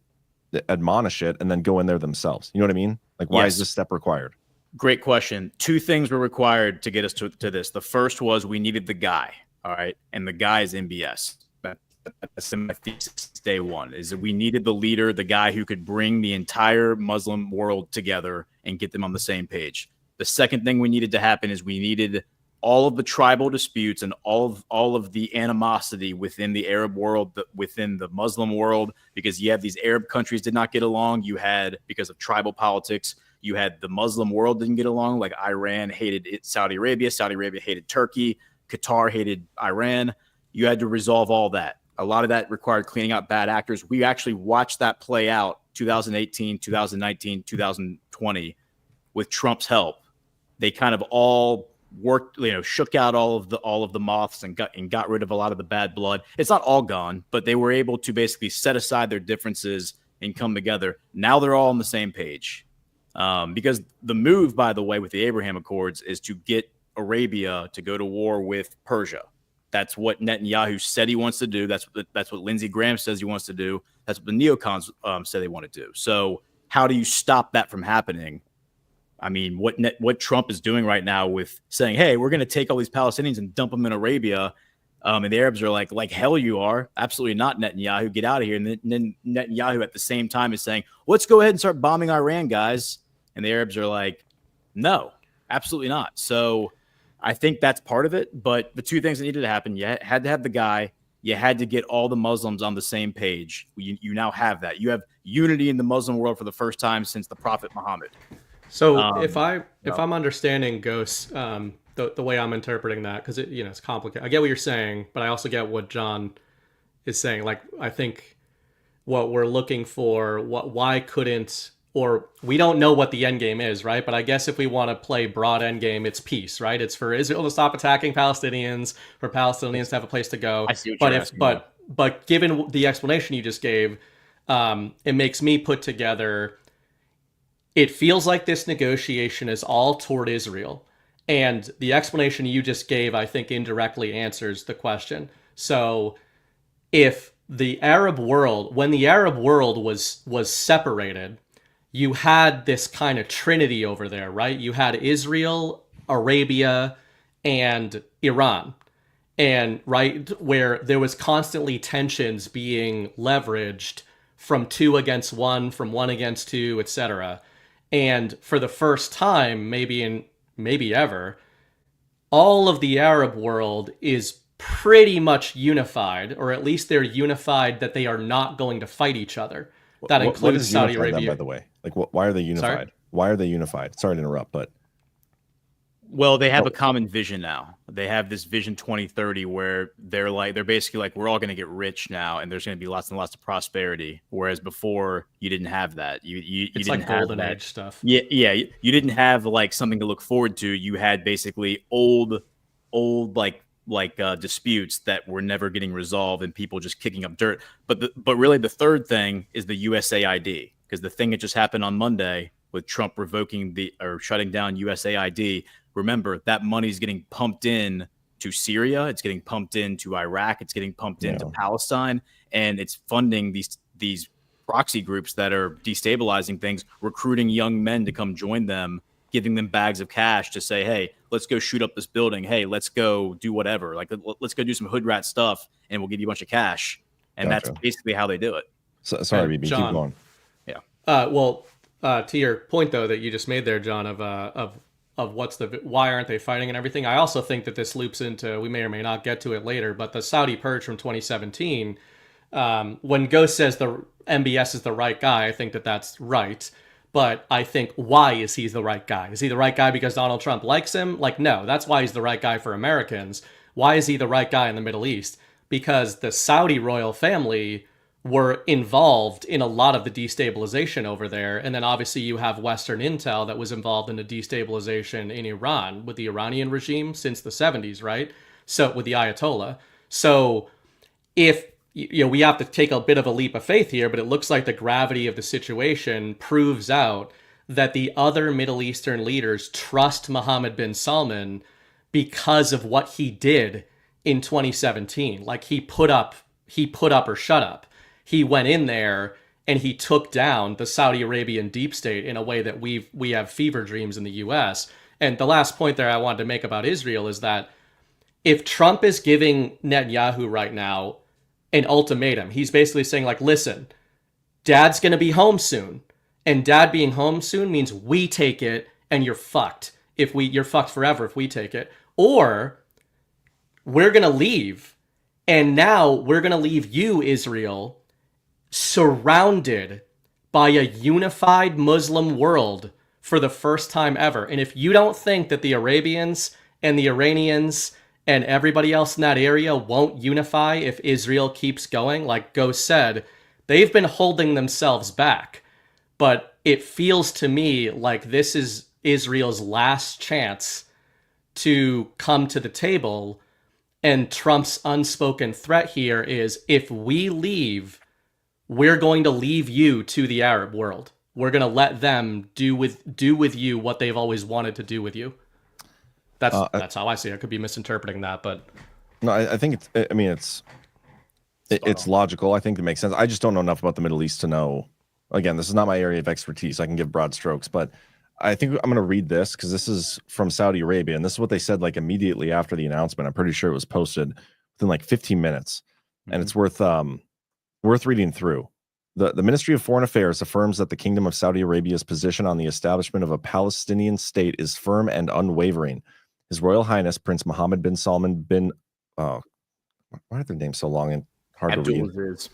[SPEAKER 12] admonish it and then go in there themselves? You know what I mean? Why is this step required?
[SPEAKER 14] Great question. Two things were required to get us to this. The first was we needed the guy. All right. And the guy is MBS. That's my thesis day one, is that we needed the leader, the guy who could bring the entire Muslim world together and get them on the same page. The second thing we needed to happen is we needed all of the tribal disputes and all of the animosity within the Arab world, within the Muslim world, because you have these Arab countries did not get along. You had, because of tribal politics, you had the Muslim world didn't get along. Like Iran hated Saudi Arabia hated Turkey, Qatar hated Iran. You had to resolve all that. A lot of that required cleaning out bad actors. We actually watched that play out 2018, 2019, 2020 with Trump's help. They kind of all worked, shook out all of the moths and got rid of a lot of the bad blood. It's not all gone, but they were able to basically set aside their differences and come together. Now they're all on the same page. Because the move, by the way, with the Abraham Accords is to get Arabia to go to war with Persia. That's what Netanyahu said he wants to do. That's what Lindsey Graham says he wants to do. That's what the neocons say they want to do. So how do you stop that from happening? I mean, what Trump is doing right now with saying, hey, we're going to take all these Palestinians and dump them in Arabia. And the Arabs are like hell you are. Absolutely not, Netanyahu. Get out of here. And then Netanyahu at the same time is saying, let's go ahead and start bombing Iran, guys. And the Arabs are like, no, absolutely not. So I think that's part of it. But the two things that needed to happen, you had to have the guy. You had to get all the Muslims on the same page. You now have that. You have unity in the Muslim world for the first time since the Prophet Muhammad.
[SPEAKER 13] So if I'm understanding Ghosts, the way I'm interpreting that, because it's complicated. I get what you're saying, but I also get what John is saying. Like, I think what we're looking for, why couldn't, or we don't know what the end game is, right? But I guess if we want to play broad end game, it's peace, right? It's for Israel to stop attacking Palestinians, for Palestinians to have a place to go.
[SPEAKER 14] I see what you're asking,
[SPEAKER 13] but given the explanation you just gave, it makes me put together. It feels like this negotiation is all toward Israel. And the explanation you just gave, I think, indirectly answers the question. So if the Arab world, when the Arab world was separated, you had this kind of trinity over there, right? You had Israel, Arabia, and Iran. And right where there was constantly tensions being leveraged from 2 against 1, from 1 against 2, etc. And for the first time, maybe ever, all of the Arab world is pretty much unified, or at least they're unified that they are not going to fight each other. That includes Saudi Arabia.
[SPEAKER 12] Them, by the way, like, why are they unified?
[SPEAKER 13] Sorry?
[SPEAKER 12] Why are they unified? Sorry to interrupt, but
[SPEAKER 14] well, they have a common vision now. They have this Vision 2030 where they're basically like, we're all going to get rich now, and there's going to be lots and lots of prosperity. Whereas before, you didn't have that. You
[SPEAKER 13] it's
[SPEAKER 14] didn't
[SPEAKER 13] like
[SPEAKER 14] have
[SPEAKER 13] golden
[SPEAKER 14] that.
[SPEAKER 13] age stuff.
[SPEAKER 14] Yeah. You didn't have like something to look forward to. You had basically old disputes that were never getting resolved, and people just kicking up dirt. But really, the third thing is the USAID, because the thing that just happened on Monday with Trump revoking or shutting down USAID. Remember, that money is getting pumped in to Syria. It's getting pumped into Iraq. It's getting pumped into Palestine, and it's funding these proxy groups that are destabilizing things, recruiting young men to come join them, giving them bags of cash to say, hey, let's go shoot up this building. Hey, let's go do whatever. Like, let's go do some hood rat stuff, and we'll give you a bunch of cash. And That's basically how they do it.
[SPEAKER 12] So, sorry, BB, keep going.
[SPEAKER 13] Yeah. To your point, though, that you just made there, John, of why aren't they fighting and everything. I also think that this loops into, we may or may not get to it later, but the Saudi purge from 2017, when Ghost says the MBS is the right guy, I think that that's right. But I think, why is he the right guy? Is he the right guy because Donald Trump likes him? Like, no, that's why he's the right guy for Americans. Why is he the right guy in the Middle East? Because the Saudi royal family were involved in a lot of the destabilization over there. And then obviously you have Western intel that was involved in the destabilization in Iran with the Iranian regime since the 70s, right? So with the Ayatollah. So if, we have to take a bit of a leap of faith here, but it looks like the gravity of the situation proves out that the other Middle Eastern leaders trust Mohammed bin Salman because of what he did in 2017. Like, he put up or shut up. He went in there and he took down the Saudi Arabian deep state in a way that we have fever dreams in the US. And the last point there I wanted to make about Israel is that if Trump is giving Netanyahu right now an ultimatum, he's basically saying, like, listen, Dad's going to be home soon. And dad being home soon means we take it and you're fucked. You're fucked forever if we take it. Or we're going to leave. And now we're going to leave you, Israel, surrounded by a unified Muslim world for the first time ever. And if you don't think that the Arabians and the Iranians and everybody else in that area won't unify if Israel keeps going, like Ghost said, they've been holding themselves back. But it feels to me like this is Israel's last chance to come to the table. And Trump's unspoken threat here is, if we leave, we're going to leave you to the Arab world. We're going to let them do with you what they've always wanted to do with you. That's how I see it. I could be misinterpreting that, but
[SPEAKER 12] no, I think it's logical. I think it makes sense. I just don't know enough about the Middle East to know. Again, this is not my area of expertise. I can give broad strokes, but I think I'm going to read this because this is from Saudi Arabia, and this is what they said like immediately after the announcement. I'm pretty sure it was posted within like 15 minutes, and it's worth reading through. The Ministry of Foreign Affairs affirms that the Kingdom of Saudi Arabia's position on the establishment of a Palestinian state is firm and unwavering. His Royal Highness Prince Mohammed bin Salman bin why are their names so long and hard to read?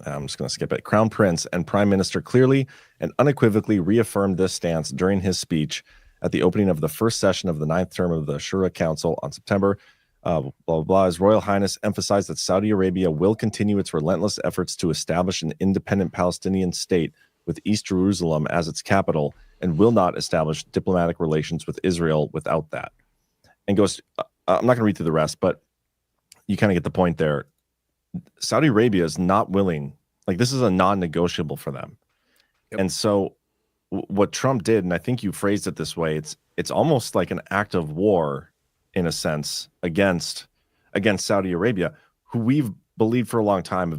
[SPEAKER 12] I'm just going to skip it. Crown Prince and Prime Minister clearly and unequivocally reaffirmed this stance during his speech at the opening of the first session of the 9th term of the Shura Council on September. Blah, blah, blah. His Royal Highness emphasized that Saudi Arabia will continue its relentless efforts to establish an independent Palestinian state with East Jerusalem as its capital and will not establish diplomatic relations with Israel without that. And goes, I'm not going to read through the rest, but you kind of get the point there. Saudi Arabia is not willing, like this is a non-negotiable for them. Yep. And so what Trump did, and I think you phrased it this way, it's almost like an act of war in a sense against Saudi Arabia, who we've believed for a long time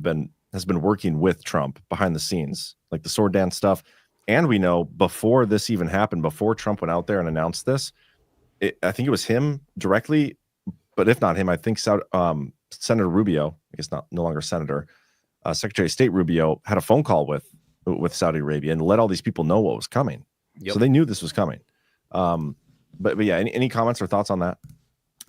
[SPEAKER 12] has been working with Trump behind the scenes, like the sword dance stuff. And we know before this even happened, before Trump went out there and announced this, I think it was him directly, but if not him, I think Senator Rubio, I guess no longer Senator, Secretary of State Rubio had a phone call with Saudi Arabia and let all these people know what was coming. Yep. So they knew this was coming. But yeah, any comments or thoughts on that?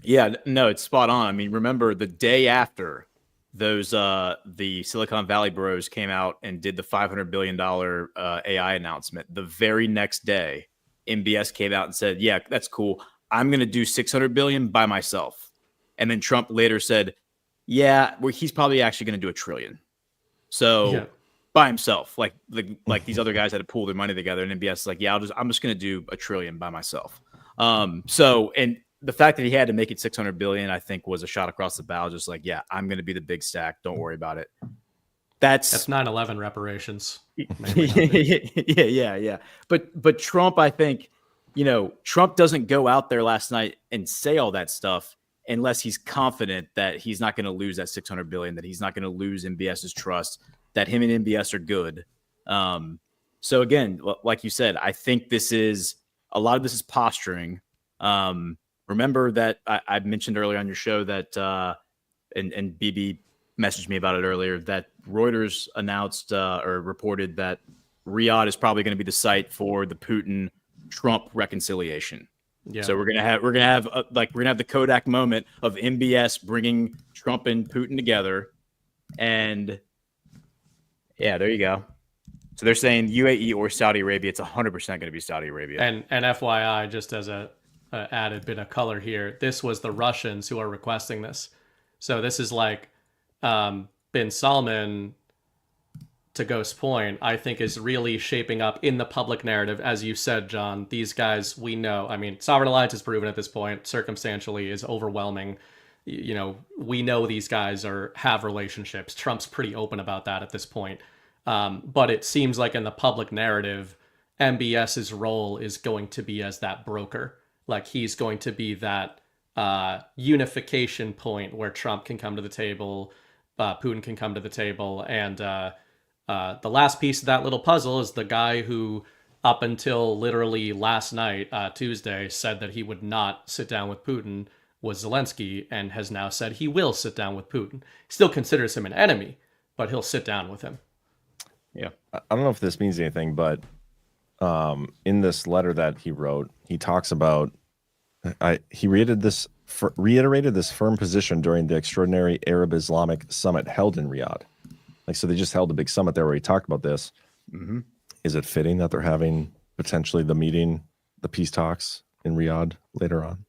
[SPEAKER 14] Yeah, no, it's spot on. I mean, remember the day after those the Silicon Valley bros came out and did the $500 billion AI announcement. The very next day, MBS came out and said, "Yeah, that's cool. I'm going to do $600 billion by myself." And then Trump later said, "Yeah, he's probably actually going to do $1 trillion." So by himself, like these other guys had to pool their money together, and MBS is like, "Yeah, I'm just going to do $1 trillion by myself." And the fact that he had to make it $600 billion, I think, was a shot across the bow. Just like, yeah, I'm going to be the big stack. Don't worry about it. That's
[SPEAKER 13] 9/11 reparations.
[SPEAKER 14] Yeah. But Trump, I think, Trump doesn't go out there last night and say all that stuff unless he's confident that he's not going to lose that $600 billion, that he's not going to lose MBS's trust, that him and MBS are good. So again, like you said, I think a lot of this is posturing. Remember that I mentioned earlier on your show that, and BB messaged me about it earlier, that Reuters announced or reported that Riyadh is probably going to be the site for the Putin-Trump reconciliation. Yeah. So we're gonna have the Kodak moment of MBS bringing Trump and Putin together, and yeah, there you go. So they're saying UAE or Saudi Arabia. It's 100% going to be Saudi Arabia.
[SPEAKER 13] And FYI, just as a added bit of color here, this was the Russians who are requesting this. So this is like bin Salman, to Ghost's point, I think is really shaping up in the public narrative. As you said, John, these guys, we know, I mean, Sovereign Alliance is proven at this point, circumstantially is overwhelming. We know these guys have relationships. Trump's pretty open about that at this point. But it seems like in the public narrative, MBS's role is going to be as that broker. Like he's going to be that unification point where Trump can come to the table, Putin can come to the table, and the last piece of that little puzzle is the guy who, up until literally last night, Tuesday, said that he would not sit down with Putin was Zelensky, and has now said he will sit down with Putin. Still considers him an enemy, but he'll sit down with him.
[SPEAKER 14] Yeah.
[SPEAKER 12] I don't know if this means anything, but in this letter that he wrote, he talks about he reiterated this firm position during the extraordinary Arab Islamic summit held in Riyadh. Like, so they just held a big summit there where he talked about this.
[SPEAKER 14] Mm-hmm.
[SPEAKER 12] Is it fitting that they're having potentially the peace talks in Riyadh later on?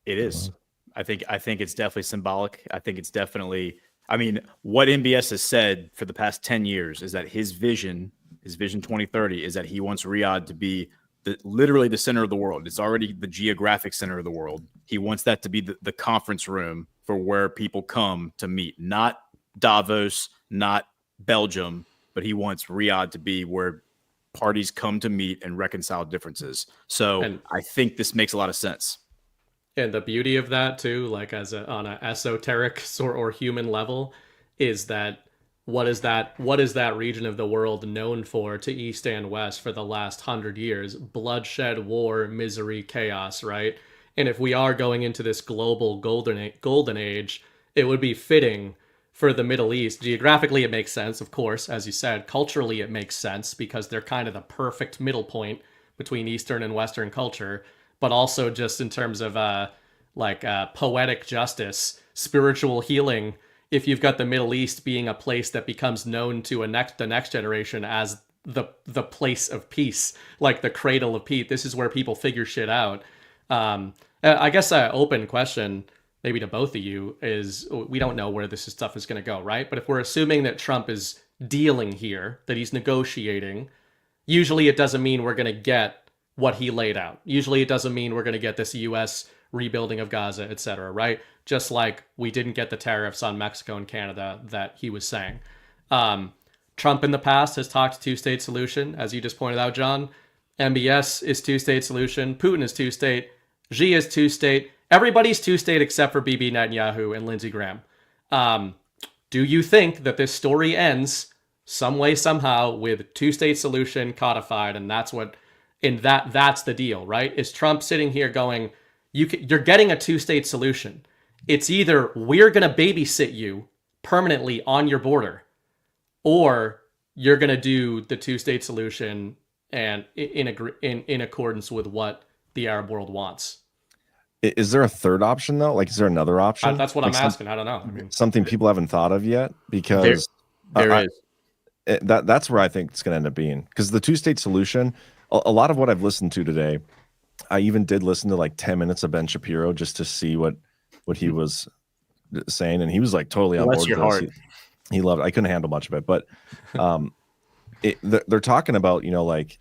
[SPEAKER 14] It is. I think it's definitely symbolic. I think it's definitely, I mean, what MBS has said for the past 10 years is that his vision 2030 is that he wants Riyadh to be literally the center of the world. It's already the geographic center of the world. He wants that to be the conference room for where people come to meet, not Davos, not Belgium, but he wants Riyadh to be where parties come to meet and reconcile differences. So I think this makes a lot of sense.
[SPEAKER 13] And the beauty of that too, like on an esoteric or human level, is that what is that region of the world known for to East and West for the last 100 years? Bloodshed, war, misery, chaos, right? And if we are going into this global golden age, it would be fitting for the Middle East. Geographically, it makes sense, of course, as you said. Culturally, it makes sense because they're kind of the perfect middle point between Eastern and Western culture. But also just in terms of poetic justice, spiritual healing. If you've got the Middle East being a place that becomes known to the next generation as the place of peace, like the cradle of peace, this is where people figure shit out. I guess an open question, maybe to both of you, is we don't know where this stuff is going to go, right? But if we're assuming that Trump is dealing here, that he's negotiating, usually it doesn't mean we're going to get what he laid out. Usually it doesn't mean we're going to get this U.S. rebuilding of Gaza, etc., right? Just like we didn't get the tariffs on Mexico and Canada that he was saying. Trump in the past has talked two-state solution, as you just pointed out, John. MBS is two-state solution. Putin is two-state. Xi is two-state. Everybody's two-state except for Bibi Netanyahu and Lindsey Graham. Do you think that this story ends some way, somehow, with two-state solution codified, and that's the deal, right? Is Trump sitting here going, you're getting a two-state solution. It's either we're going to babysit you permanently on your border, or you're going to do the two-state solution and in accordance with what the Arab world wants.
[SPEAKER 12] Is there a third option though? Like, is there another option?
[SPEAKER 13] That's what I'm asking. I don't know. I mean,
[SPEAKER 12] something people haven't thought of yet, because
[SPEAKER 14] there is.
[SPEAKER 12] That's where I think it's going to end up being, because the two-state solution, a lot of what I've listened to today, I even did listen to like 10 minutes of Ben Shapiro just to see what he was saying, and he was like totally on board with this. He loved it. I couldn't handle much of it, but they're talking about, like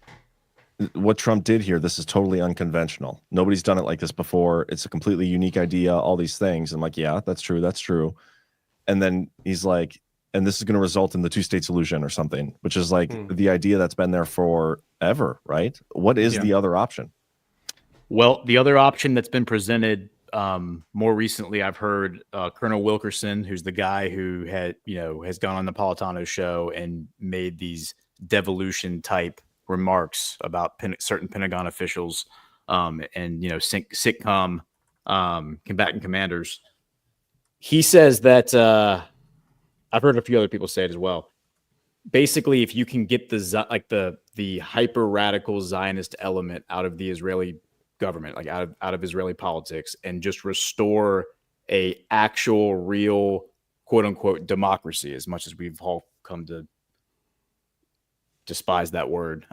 [SPEAKER 12] what Trump did here. This is totally unconventional. Nobody's done it like this before. It's a completely unique idea, all these things. I'm like, yeah, that's true. And then he's like, and this is going to result in the two-state solution or something, which is like the idea that's been there forever, right? What is the other option?
[SPEAKER 14] Well, the other option that's been presented more recently, I've heard Colonel Wilkerson, who's the guy who has gone on the Napolitano show and made these devolution type remarks about certain Pentagon officials and sitcom combatant commanders. He says that I've heard a few other people say it as well. Basically, if you can get the hyper radical Zionist element out of the Israeli government, like out of Israeli politics, and just restore a actual real quote unquote democracy, as much as we've all come to despise that word,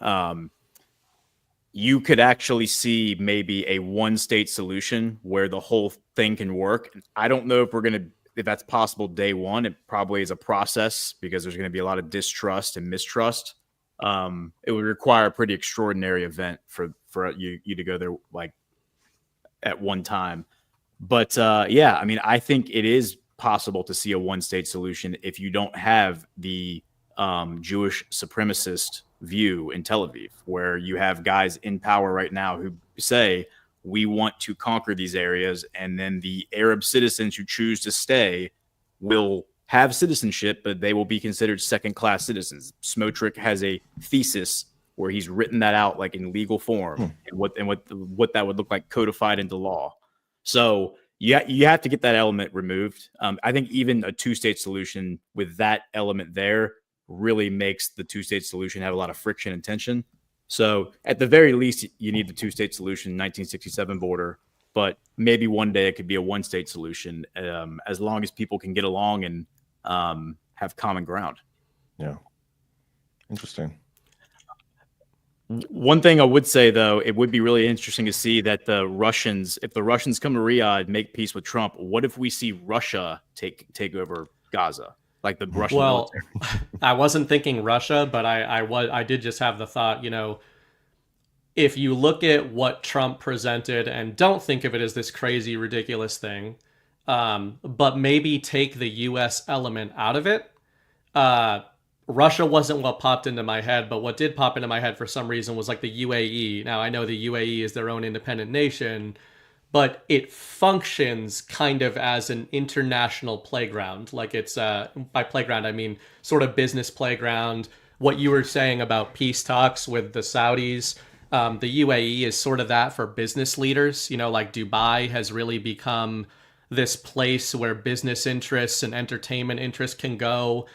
[SPEAKER 14] you could actually see maybe a one-state solution where the whole thing can work. I don't know if that's possible day one. It probably is a process, because there's going to be a lot of distrust and mistrust. It would require a pretty extraordinary event for you to go there like at one time. But I mean, I think it is possible to see a one-state solution if you don't have the Jewish supremacist view in Tel Aviv, where you have guys in power right now who say, we want to conquer these areas, and then the Arab citizens who choose to stay will have citizenship, but they will be considered second-class citizens. Smotrich has a thesis where he's written that out like in legal form, and what that would look like codified into law. So you have to get that element removed. I think even a two-state solution with that element there really makes the two-state solution have a lot of friction and tension. So at the very least, you need the two-state solution, 1967 border. But maybe one day it could be a one-state solution, as long as people can get along and have common ground.
[SPEAKER 12] Yeah. Interesting.
[SPEAKER 14] One thing I would say, though, it would be really interesting to see that if the Russians come to Riyadh, make peace with Trump, what if we see Russia take over Gaza, like the Russian military?
[SPEAKER 13] I wasn't thinking Russia, but I did just have the thought, if you look at what Trump presented and don't think of it as this crazy, ridiculous thing, but maybe take the U.S. element out of it, Russia wasn't what popped into my head, but what did pop into my head for some reason was like the UAE. Now, I know the UAE is their own independent nation, but it functions kind of as an international playground. Like it's, by playground, I mean sort of business playground. What you were saying about peace talks with the Saudis, the UAE is sort of that for business leaders. Like Dubai has really become this place where business interests and entertainment interests can go.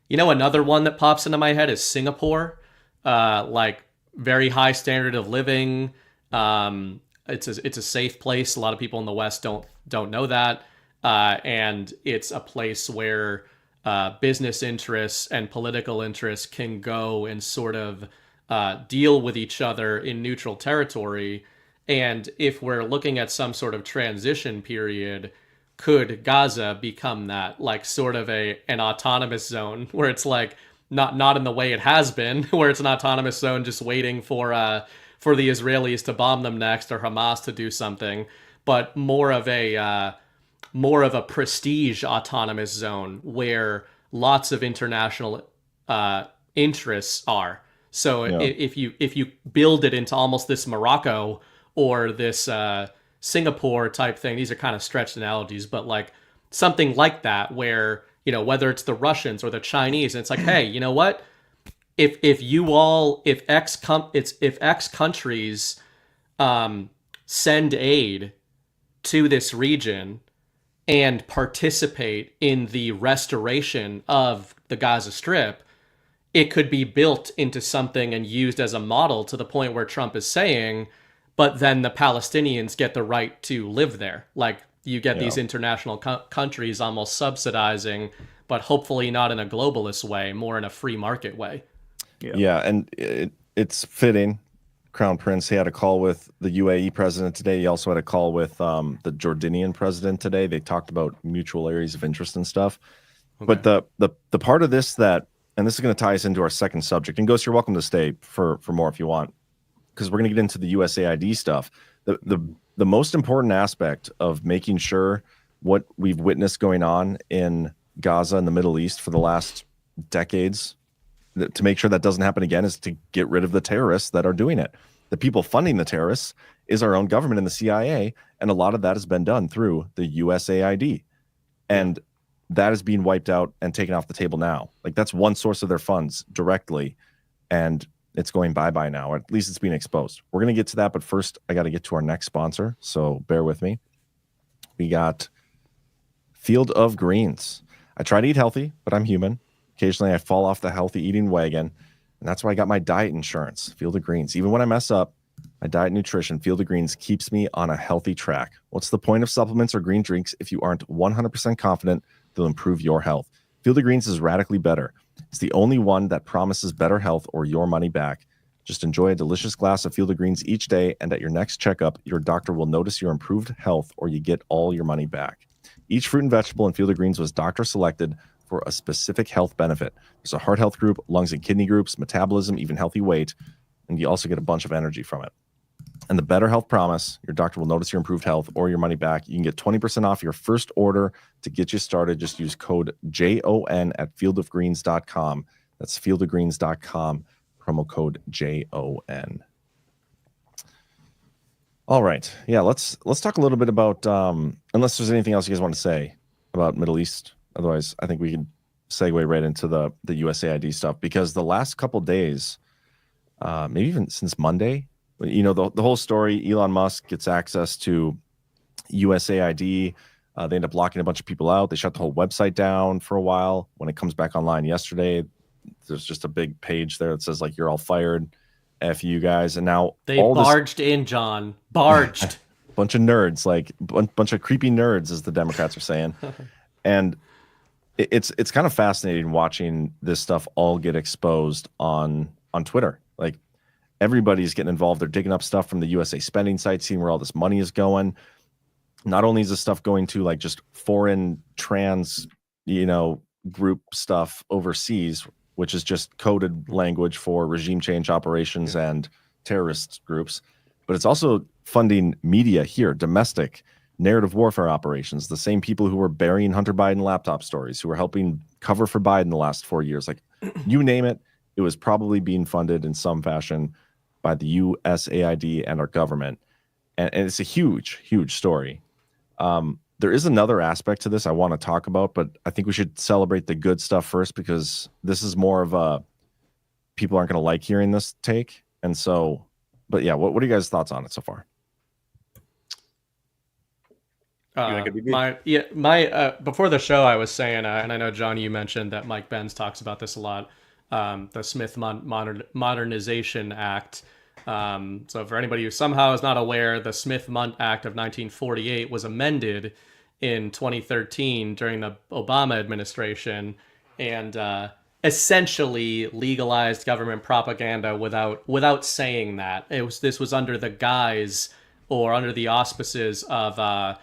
[SPEAKER 13] Another one that pops into my head is Singapore. Like very high standard of living. It's a safe place. A lot of people in the West don't know that. And it's a place where business interests and political interests can go and sort of deal with each other in neutral territory. And if we're looking at some sort of transition period, could Gaza become that, like sort of an autonomous zone where it's like not in the way it has been, where it's an autonomous zone just waiting for the Israelis to bomb them next or Hamas to do something, but more of a prestige autonomous zone where lots of international interests are. So if you build it into almost this Morocco or this Singapore type thing, these are kind of stretched analogies, but like something like that where, whether it's the Russians or the Chinese, and it's like, hey, you know what? If X countries send aid to this region and participate in the restoration of the Gaza Strip, it could be built into something and used as a model to the point where Trump is saying, but then the Palestinians get the right to live there. Like you get these international countries almost subsidizing, but hopefully not in a globalist way, more in a free market way.
[SPEAKER 12] Yeah, and it's fitting. Crown Prince, he had a call with the UAE president today. He also had a call with the Jordanian president today. They talked about mutual areas of interest and stuff. Okay. But the part of this that, and this is going to tie us into our second subject, and Ghost, you're welcome to stay for more if you want, because we're going to get into the USAID stuff. The most important aspect of making sure what we've witnessed going on in Gaza and the Middle East for the last decades, to make sure that doesn't happen again, is to get rid of the terrorists that are doing it. The people funding the terrorists is our own government and the CIA, and a lot of that has been done through the USAID. And that is being wiped out and taken off the table now. Like that's one source of their funds directly, and it's going bye-bye now, or at least it's being exposed. We're going to get to that, but first I got to get to our next sponsor, so bear with me. We got Field of Greens. I try to eat healthy, but I'm human. Occasionally I fall off the healthy eating wagon, and that's why I got my diet insurance, Field of Greens. Even when I mess up, my diet nutrition, Field of Greens, keeps me on a healthy track. What's the point of supplements or green drinks if you aren't 100% confident they'll improve your health? Field of Greens is radically better. It's the only one that promises better health or your money back. Just enjoy a delicious glass of Field of Greens each day, and at your next checkup, your doctor will notice your improved health or you get all your money back. Each fruit and vegetable in Field of Greens was doctor selected for a specific health benefit. There's a heart health group, lungs and kidney groups, metabolism, even healthy weight, and you also get a bunch of energy from it. And the better health promise, your doctor will notice your improved health or your money back. You can get 20% off your first order. To get you started, just use code JON at fieldofgreens.com. That's fieldofgreens.com, promo code JON. All right. Yeah, let's talk a little bit about, unless there's anything else you guys want to say about Middle East. Otherwise, I think we can segue right into the USAID stuff, because the last couple days, maybe even since Monday, the whole story, Elon Musk gets access to USAID. They end up locking a bunch of people out. They shut the whole website down for a while. When it comes back online yesterday, there's just a big page there that says, like, you're all fired. F you guys. And now
[SPEAKER 13] they barged in, John. Barged.
[SPEAKER 12] Bunch of nerds, like bunch of creepy nerds, as the Democrats are saying. And it's kind of fascinating watching this stuff all get exposed on Twitter. Like, everybody's getting involved. They're digging up stuff from the USA spending site, seeing where all this money is going. Not only is this stuff going to like just foreign trans, group stuff overseas, which is just coded language for regime change operations and terrorist groups, but it's also funding media here, domestic narrative warfare operations. The same people who were burying Hunter Biden laptop stories, who were helping cover for Biden the last 4 years, like you name it, it was probably being funded in some fashion by the USAID and our government. And it's a huge, huge story. There is another aspect to this I want to talk about, but I think we should celebrate the good stuff first, because this is more of a, people aren't going to like hearing this take. And so, but yeah, what are you guys' thoughts on it so far?
[SPEAKER 13] Before the show, I was saying, and I know, John, you mentioned that Mike Benz talks about this a lot, the Smith Modernization Act. So for anybody who somehow is not aware, the Smith-Mundt Act of 1948 was amended in 2013 during the Obama administration, and essentially legalized government propaganda without saying that. This was under the guise, or under the auspices of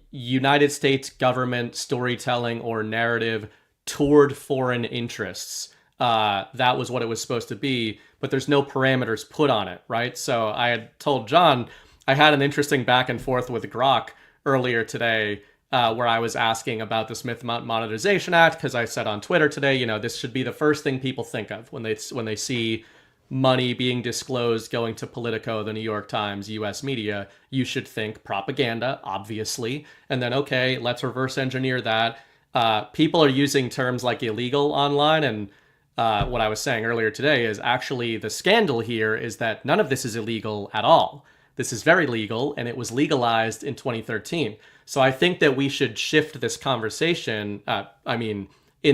[SPEAKER 13] United States government storytelling or narrative toward foreign interests. That was what it was supposed to be, but there's no parameters put on it, right? So I had told John, I had an interesting back and forth with Grok earlier today, where I was asking about the Smith-Mundt Modernization Act, because I said on Twitter today, this should be the first thing people think of when they see money being disclosed going to Politico, the New York Times, US media. You should think propaganda, obviously, and then, okay, let's reverse engineer that. People are using terms like illegal online, and what I was saying earlier today is actually the scandal here is that none of this is illegal at all. This is very legal, and it was legalized in 2013. So I think that we should shift this conversation. In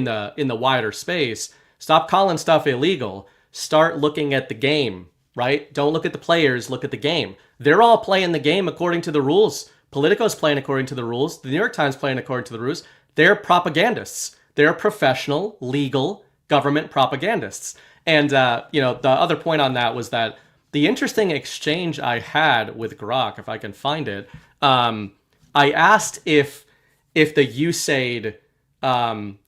[SPEAKER 13] the wider space, stop calling stuff illegal. Start looking at the game, right? Don't look at the players, look at the game. They're all playing the game according to the rules. Politico's playing according to the rules. The New York Times playing according to the rules. They're propagandists. They're professional, legal government propagandists. And, the other point on that was that the interesting exchange I had with Grok, if I can find it, I asked if the USAID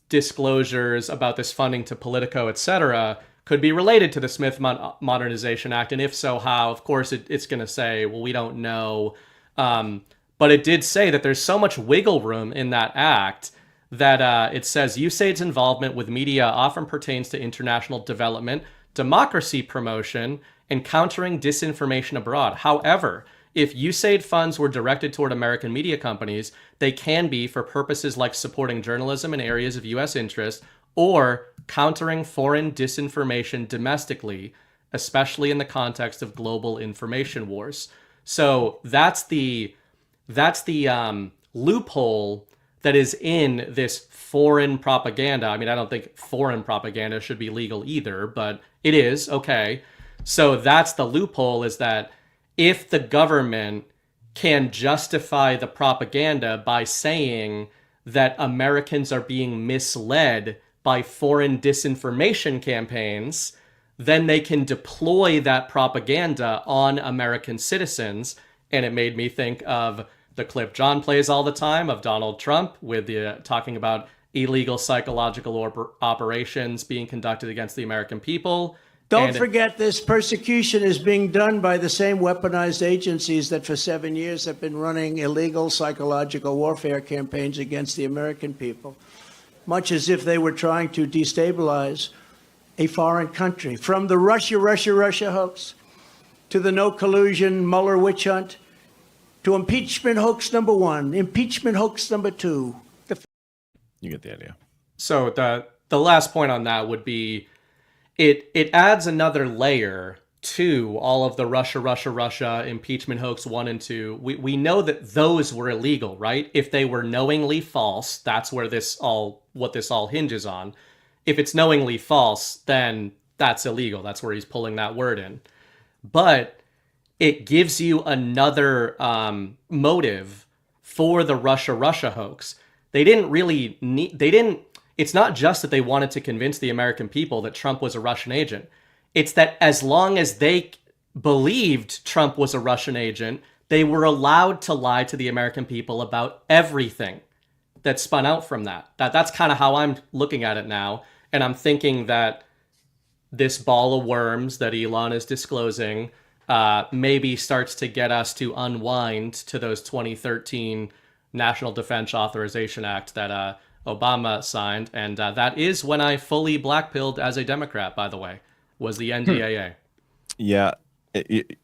[SPEAKER 13] disclosures about this funding to Politico, etc., could be related to the Smith Modernization Act, and if so, how? Of course, it's going to say, well, we don't know. But it did say that there's so much wiggle room in that act that it says USAID's involvement with media often pertains to international development, democracy promotion, and countering disinformation abroad. However, if USAID funds were directed toward American media companies, they can be for purposes like supporting journalism in areas of U.S. interest or countering foreign disinformation domestically, especially in the context of global information wars. So that's the loophole that is in this foreign propaganda. I mean, I don't think foreign propaganda should be legal either, but it is, okay. So that's the loophole, is that if the government can justify the propaganda by saying that Americans are being misled by foreign disinformation campaigns, then they can deploy that propaganda on American citizens. And it made me think of the clip John plays all the time of Donald Trump with talking about illegal psychological operations being conducted against the American people.
[SPEAKER 3] Don't forget, this persecution is being done by the same weaponized agencies that for 7 years have been running illegal psychological warfare campaigns against the American people, much as if they were trying to destabilize a foreign country. From the Russia hoax to the no collusion Mueller witch hunt to impeachment hoax number 1, impeachment hoax number 2.
[SPEAKER 12] You get the idea.
[SPEAKER 13] So the last point on that would be, it adds another layer to all of the Russia impeachment hoax 1 and 2. We know that those were illegal, right? If they were knowingly false, that's where what this all hinges on. If it's knowingly false, then that's illegal. That's where he's pulling that word in. but it gives you another motive for the Russia hoax. They didn't really need, it's not just that they wanted to convince the American people that Trump was a Russian agent. It's that as long as they believed Trump was a Russian agent, they were allowed to lie to the American people about everything that spun out from that. That's kind of how I'm looking at it now. And I'm thinking that this ball of worms that Elon is disclosing maybe starts to get us to unwind to those 2013 National Defense Authorization Act that Obama signed. And that is when I fully blackpilled as a Democrat, by the way, was the NDAA.
[SPEAKER 12] Yeah,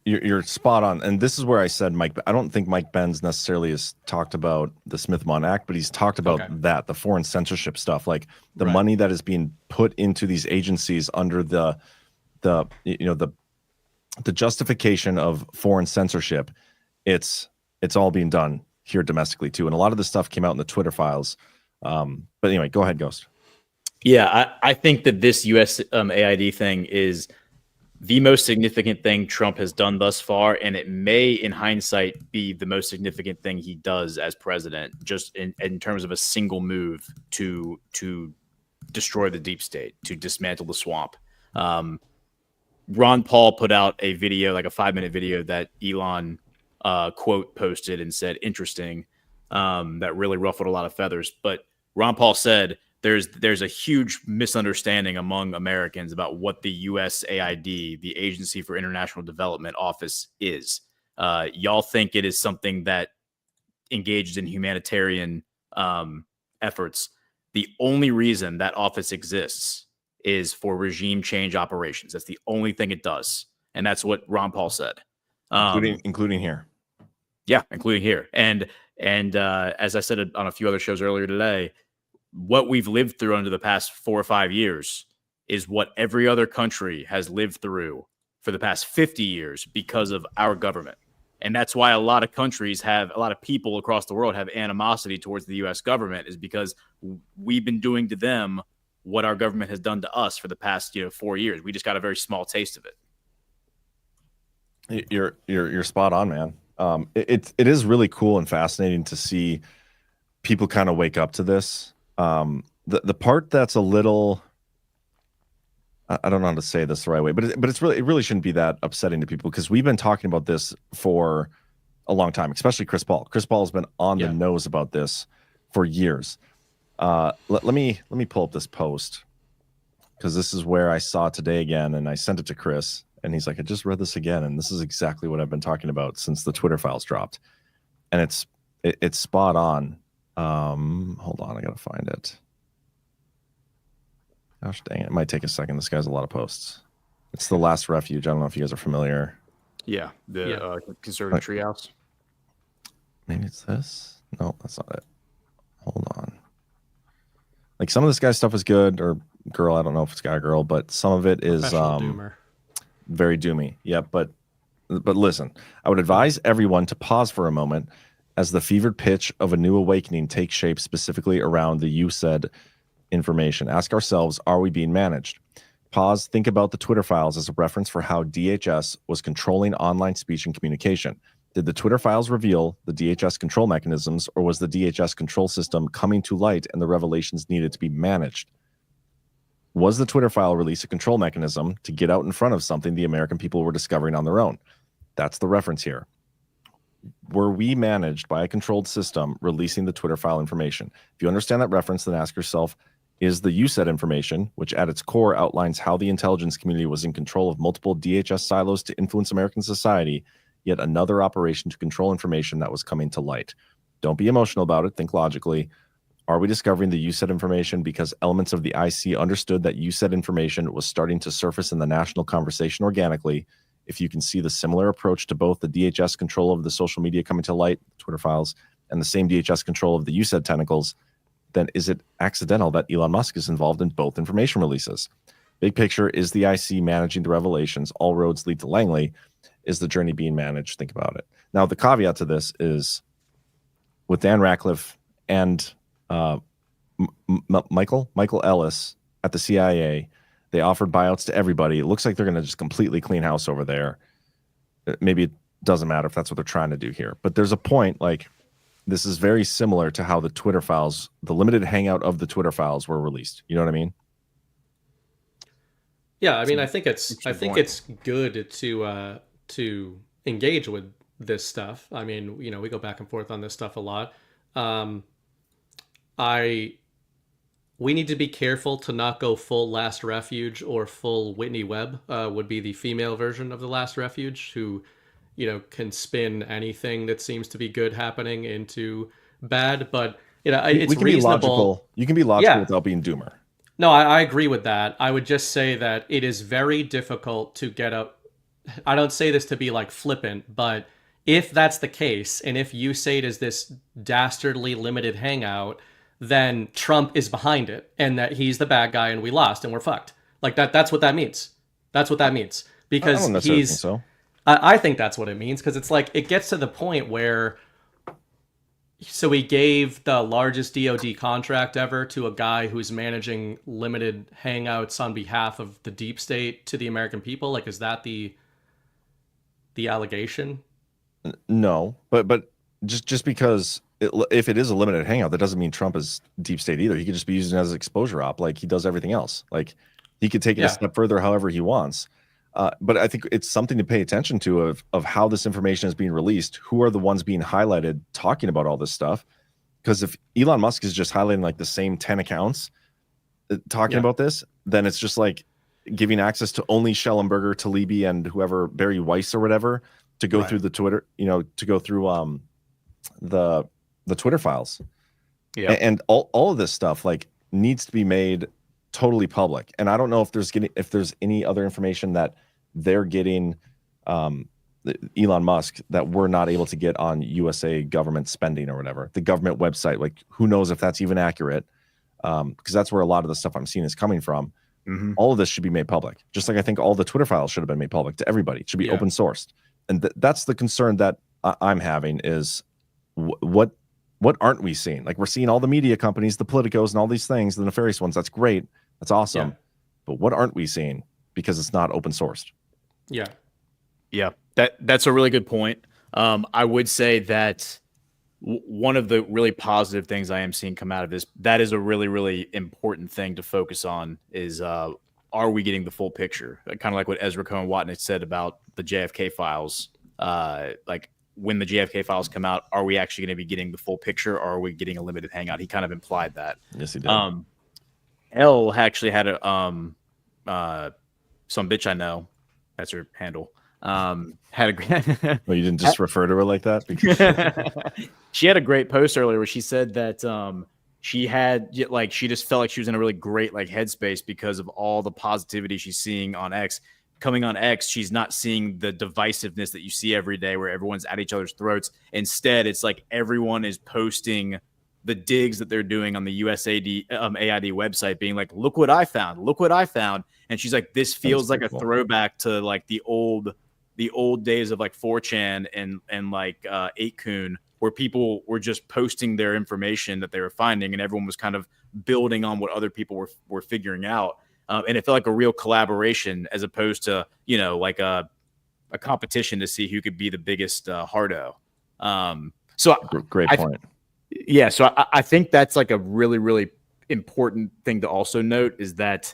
[SPEAKER 12] you're spot on. And this is where I said, Mike, I don't think Mike Benz necessarily has talked about the Smith-Munn Act, but he's talked about that, the foreign censorship stuff, like the money that is being put into these agencies under the justification of foreign censorship. It's all being done here domestically too. And a lot of this stuff came out in the Twitter files. But anyway, go ahead, Ghost.
[SPEAKER 14] Yeah, I think that this US AID thing is the most significant thing Trump has done thus far, and it may, in hindsight, be the most significant thing he does as president, just in terms of a single move to destroy the deep state, to dismantle the swamp. Ron Paul put out a video, like a 5-minute video that Elon quote posted and said, interesting, that really ruffled a lot of feathers. But Ron Paul said, there's a huge misunderstanding among Americans about what the USAID, the Agency for International Development Office, is. Y'all think it is something that engages in humanitarian efforts. The only reason that office exists is for regime change operations. That's the only thing it does. And that's what Ron Paul said.
[SPEAKER 12] Including here.
[SPEAKER 14] Yeah, including here. And as I said on a few other shows earlier today, what we've lived through under the past 4 or 5 years is what every other country has lived through for the past 50 years because of our government. And that's why a lot of countries have, a lot of people across the world have animosity towards the U.S. government, is because we've been doing to them what our government has done to us for the past 4 years. We just got a very small taste of it.
[SPEAKER 12] You're spot on, man. It is really cool and fascinating to see people kind of wake up to this. The part that's a little, I don't know how to say this the right way, but it really shouldn't be that upsetting to people, because we've been talking about this for a long time, especially Chris Paul. Chris Paul has been on the nose about this for years. Let me pull up this post, because this is where I saw it today again, and I sent it to Chris, and he's like, I just read this again, and this is exactly what I've been talking about since the Twitter files dropped, and it's spot on. Hold on, I gotta find it. Gosh dang it, it might take a second. This guy's a lot of posts. It's The Last Refuge. I don't know if you guys are familiar.
[SPEAKER 14] Yeah, the conservative treehouse.
[SPEAKER 12] Maybe it's this. No, that's not it. Hold on. Like, some of this guy's stuff is good, or girl. I don't know if it's guy or girl, but some of it is very doomy. Yeah, but listen, I would advise everyone to pause for a moment as the fevered pitch of a new awakening takes shape, specifically around the USAID information. Ask ourselves, are we being managed? Pause, think about the Twitter files as a reference for how DHS was controlling online speech and communication. Did the Twitter files reveal the DHS control mechanisms, or was the DHS control system coming to light and the revelations needed to be managed? Was the Twitter file release a control mechanism to get out in front of something the American people were discovering on their own? That's the reference here. Were we managed by a controlled system releasing the Twitter file information? If you understand that reference, then ask yourself, is the USAID information, which at its core outlines how the intelligence community was in control of multiple DHS silos to influence American society, yet another operation to control information that was coming to light? Don't be emotional about it. Think logically. Are we discovering the USAID information because elements of the IC understood that USAID information was starting to surface in the national conversation organically? If you can see the similar approach to both the DHS control of the social media coming to light, Twitter files, and the same DHS control of the USAID tentacles, then is it accidental that Elon Musk is involved in both information releases? Big picture, is the IC managing the revelations? All roads lead to Langley. Is the journey being managed? Think about it. Now, the caveat to this is with Dan Ratcliffe and Michael Ellis at the CIA, they offered buyouts to everybody. It looks like they're going to just completely clean house over there. maybe it doesn't matter if that's what they're trying to do here, but there's a point, like, this is very similar to how the Twitter files, the limited hangout of the Twitter files, were released. You know what I mean?
[SPEAKER 13] Yeah, I mean, I think it's good to engage with this stuff. I mean, we go back and forth on this stuff a lot. We need to be careful to not go full Last Refuge or full Whitney Webb, would be the female version of the Last Refuge, who, can spin anything that seems to be good happening into bad. But, it's
[SPEAKER 12] we can
[SPEAKER 13] reasonable.
[SPEAKER 12] Be logical. You can be logical without being doomer.
[SPEAKER 13] No, I agree with that. I would just say that it is very difficult to get up. I don't say this to be like flippant, but if that's the case, and if you say it is this dastardly limited hangout, then Trump is behind it, and that he's the bad guy, and we lost, and we're fucked. Like that's what that means. That's what that means. Because
[SPEAKER 12] I don't necessarily think so.
[SPEAKER 13] I think that's what it means, because it's like, it gets to the point where, so he gave the largest DoD contract ever to a guy who's managing limited hangouts on behalf of the deep state to the American people. Like, is that the allegation?
[SPEAKER 12] No, but just because if it is a limited hangout, that doesn't mean Trump is deep state either. He could just be using it as an exposure op, like he does everything else. Like, he could take it a step further however he wants. But I think it's something to pay attention to of how this information is being released. Who are the ones being highlighted talking about all this stuff? Because if Elon Musk is just highlighting like the same 10 accounts talking about this, then it's just like giving access to only Schellenberger, Talibi, and whoever, Barry Weiss or whatever, to go through the Twitter, to go through the Twitter files. Yeah. And all of this stuff like needs to be made totally public. And I don't know if there's any other information that they're getting, Elon Musk, that we're not able to get on USA government spending or whatever, the government website. Like, who knows if that's even accurate? Because that's where a lot of the stuff I'm seeing is coming from. Mm-hmm. All of this should be made public, just like I think all the Twitter files should have been made public to everybody. It should be open sourced. And that's the concern that I'm having is what aren't we seeing? Like, we're seeing all the media companies, the politicos, and all these things, the nefarious ones. That's great. That's awesome. Yeah. But what aren't we seeing? Because it's not open sourced.
[SPEAKER 13] Yeah.
[SPEAKER 14] Yeah. That's a really good point. I would say that one of the really positive things I am seeing come out of this, that is a really, really important thing to focus on, is are we getting the full picture? Kind of like what Ezra Cohen-Watnick said about the JFK files. Like, when the JFK files come out, are we actually going to be getting the full picture, or are we getting a limited hangout? He kind of implied that.
[SPEAKER 12] Yes, he did.
[SPEAKER 14] Elle actually had a some bitch I know, that's her handle. Had a
[SPEAKER 12] well, you didn't just refer to her like that? Because
[SPEAKER 14] she had a great post earlier where she said that she just felt like she was in a really great like headspace because of all the positivity she's seeing on X. Coming on X, she's not seeing the divisiveness that you see every day where everyone's at each other's throats. Instead, it's like everyone is posting the digs that they're doing on the USAID AID website, being like, look what I found. Look what I found. And she's like, this feels like a throwback to like the old days of like 4chan and like 8kun, where people were just posting their information that they were finding, and everyone was kind of building on what other people were figuring out. And it felt like a real collaboration as opposed to, like a competition to see who could be the biggest hardo. So
[SPEAKER 12] great point.
[SPEAKER 14] So I think that's like a really, really important thing to also note, is that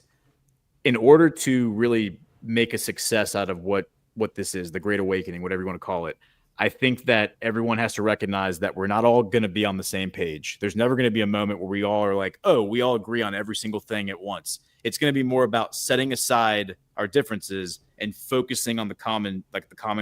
[SPEAKER 14] in order to really make a success out of what this is, the Great Awakening, whatever you want to call it, I think that everyone has to recognize that we're not all going to be on the same page. There's never going to be a moment where we all are like, oh, we all agree on every single thing at once. It's going to be more about setting aside our differences and focusing on the common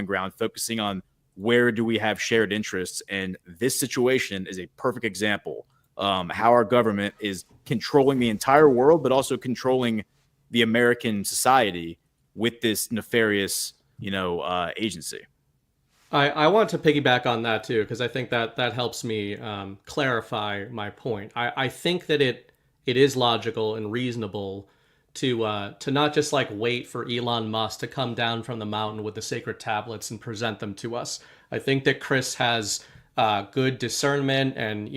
[SPEAKER 14] ground, focusing on where do we have shared interests. And this situation is a perfect example how our government is controlling the entire world, but also controlling the American society with this nefarious, agency.
[SPEAKER 13] I want to piggyback on that too, because I think that helps me clarify my point. I think that it is logical and reasonable to not just like wait for Elon Musk to come down from the mountain with the sacred tablets and present them to us. I think that Chris has good discernment and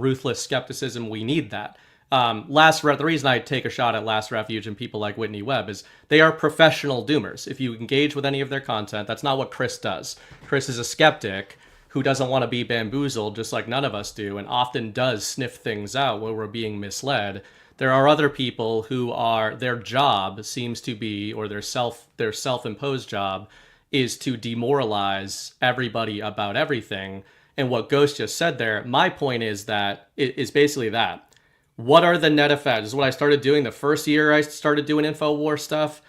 [SPEAKER 13] ruthless skepticism. We need that. The reason I take a shot at Last Refuge and people like Whitney Webb is they are professional doomers. If you engage with any of their content, that's not what Chris does. Chris is a skeptic who doesn't want to be bamboozled, just like none of us do, and often does sniff things out where we're being misled. There are other people who their job seems to be, or their self-imposed job is to demoralize everybody about everything. And what Ghost just said there, my point is basically that. What are the net effects? This is what I started doing the first year I started doing InfoWars stuff.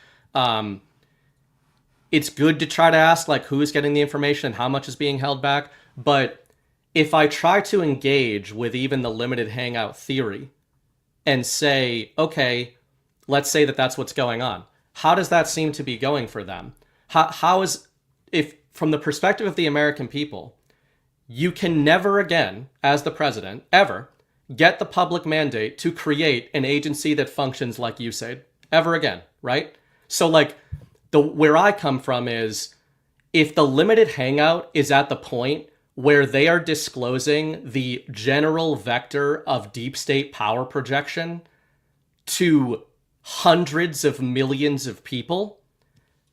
[SPEAKER 13] It's good to try to ask like who's getting the information and how much is being held back. But if I try to engage with even the limited hangout theory and say, okay, let's say that that's what's going on. How does that seem to be going for them? How is, if from the perspective of the American people, you can never again, as the president, ever get the public mandate to create an agency that functions like USAID ever again, right? So like where I come from is if the limited hangout is at the point where they are disclosing the general vector of deep state power projection to hundreds of millions of people,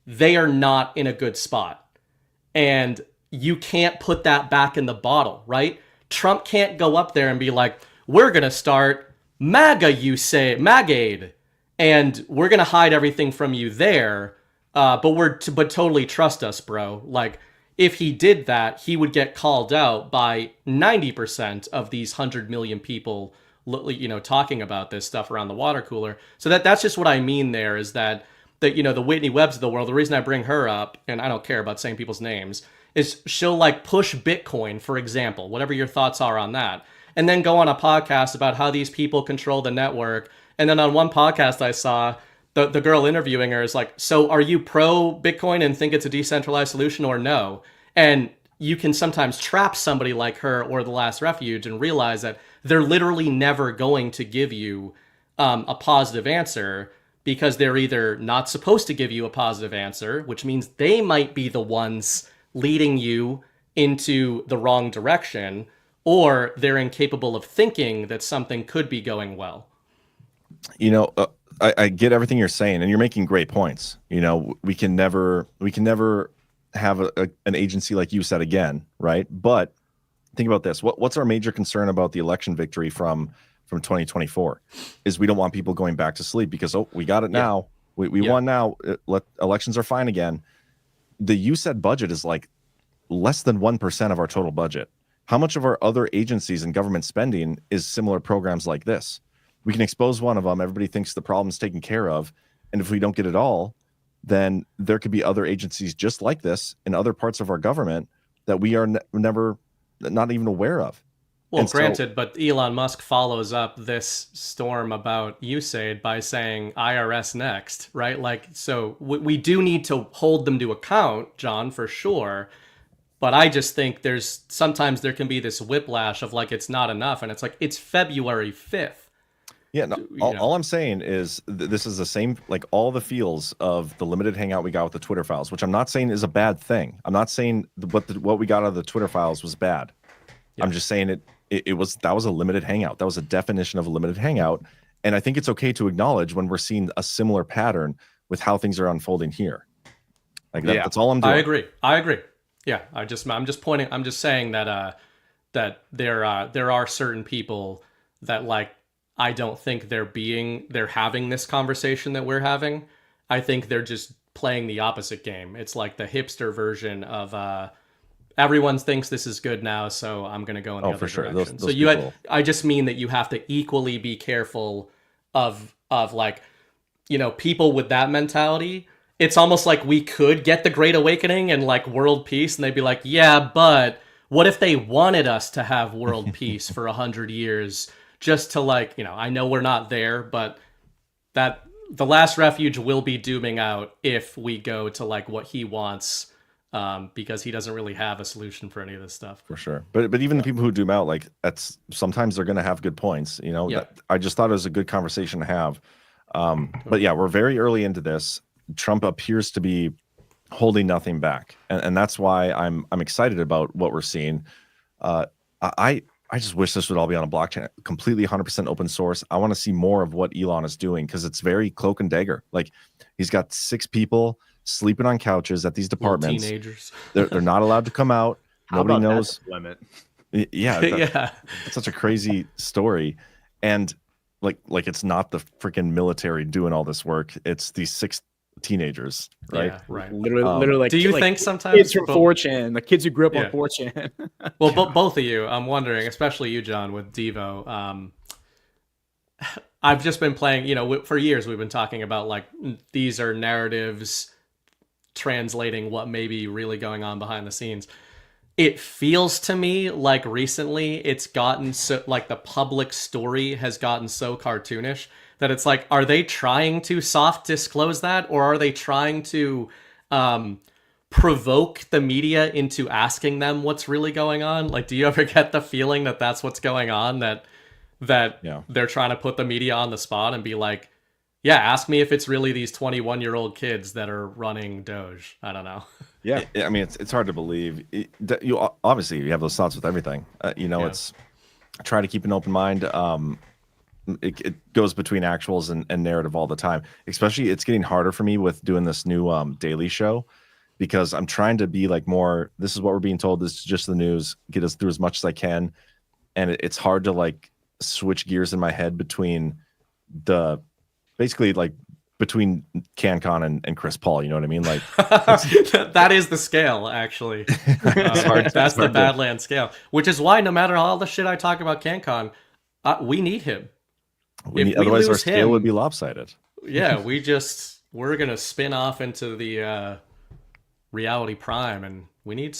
[SPEAKER 13] they are not in a good spot. And you can't put that back in the bottle, right? Trump can't go up there and be like, we're going to start MAGAID, and we're going to hide everything from you there, but totally trust us, bro. Like, if he did that, he would get called out by 90% of these 100 million people, talking about this stuff around the water cooler. So that's just what I mean there is that the Whitney Webbs of the world, the reason I bring her up, and I don't care about saying people's names, is she'll like push Bitcoin, for example, whatever your thoughts are on that, and then go on a podcast about how these people control the network. And then on one podcast I saw, the girl interviewing her is like, so are you pro Bitcoin and think it's a decentralized solution or no? And you can sometimes trap somebody like her or the Last Refuge and realize that they're literally never going to give you a positive answer because they're either not supposed to give you a positive answer, which means they might be the ones leading you into the wrong direction, or they're incapable of thinking that something could be going well.
[SPEAKER 12] I get everything you're saying, and you're making great points. We can never have an agency like you said again, right? But think about this: what's our major concern about the election victory from 2024? Is we don't want people going back to sleep because we got it now, we won now. Elections are fine again. The USAID budget is like less than 1% of our total budget. How much of our other agencies and government spending is similar programs like this? We can expose one of them. Everybody thinks the problem's taken care of. And if we don't get it all, then there could be other agencies just like this in other parts of our government that we are not even aware of.
[SPEAKER 13] Well, granted, but Elon Musk follows up this storm about USAID by saying IRS next, right? Like, so we do need to hold them to account, John, for sure. But I just think sometimes there can be this whiplash of like, it's not enough. And it's like, it's February 5th.
[SPEAKER 12] Yeah, no, all I'm saying is this is the same, like all the feels of the limited hangout we got with the Twitter files, which I'm not saying is a bad thing. I'm not saying what we got out of the Twitter files was bad. Yeah. I'm just saying that was a limited hangout. That was a definition of a limited hangout. And I think it's okay to acknowledge when we're seeing a similar pattern with how things are unfolding here. Like that's all I'm doing.
[SPEAKER 13] I agree. Yeah, I'm just saying that there are certain people that like, I don't think they're having this conversation that we're having. I think they're just playing the opposite game. It's like the hipster version of everyone thinks this is good now, so I'm going to go in the other direction. Those I just mean that you have to equally be careful of like, people with that mentality. It's almost like we could get the Great Awakening and like world peace, and they'd be like, yeah, but what if they wanted us to have world peace for 100 years? Just to like, I know we're not there, but that the Last Refuge will be dooming out if we go to like what he wants, because he doesn't really have a solution for any of this stuff.
[SPEAKER 12] For sure. But even the people who doom out, like sometimes they're going to have good points, I just thought it was a good conversation to have. But yeah, we're very early into this. Trump appears to be holding nothing back. And that's why I'm excited about what we're seeing. I just wish this would all be on a blockchain, completely 100% open source. I want to see more of what Elon is doing because it's very cloak and dagger. Like he's got 6 people sleeping on couches at these departments.
[SPEAKER 13] Teenagers.
[SPEAKER 12] They're not allowed to come out. Nobody knows.
[SPEAKER 14] Limit.
[SPEAKER 12] Yeah,
[SPEAKER 13] yeah.
[SPEAKER 12] It's such a crazy story, and like it's not the freaking military doing all this work. It's these 6 teenagers, right?
[SPEAKER 13] Yeah, right.
[SPEAKER 14] Literally. Like,
[SPEAKER 13] do you
[SPEAKER 14] like
[SPEAKER 13] think sometimes
[SPEAKER 14] kids from 4chan, the kids who grew up on
[SPEAKER 13] Yeah.
[SPEAKER 14] 4chan?
[SPEAKER 13] Well, both of you, I'm wondering, especially you, John, with Devo. I've just been playing, for years we've been talking about like these are narratives translating what may be really going on behind the scenes. It feels to me like recently it's gotten so, like the public story has gotten so cartoonish that it's like, are they trying to soft disclose that, or are they trying to provoke the media into asking them what's really going on? Like, do you ever get the feeling that that's what's going on, that they're trying to put the media on the spot and be like, yeah, ask me if it's really these 21-year-old kids that are running Doge. I don't know.
[SPEAKER 12] Yeah, I mean, it's hard to believe. You obviously you have those thoughts with everything. It's try to keep an open mind. It goes between actuals and narrative all the time. Especially, it's getting harder for me with doing this new daily show because I'm trying to be like more. This is what we're being told. This is just the news. Get us through as much as I can, and it's hard to like switch gears in my head between between CanCon and Chris Paul, you know what I mean? Like
[SPEAKER 13] that is the scale, actually. That's the Badland scale, which is why no matter all the shit I talk about CanCon, we need him.
[SPEAKER 12] Otherwise, our scale would be lopsided.
[SPEAKER 13] Yeah, we're gonna spin off into the reality prime, and we need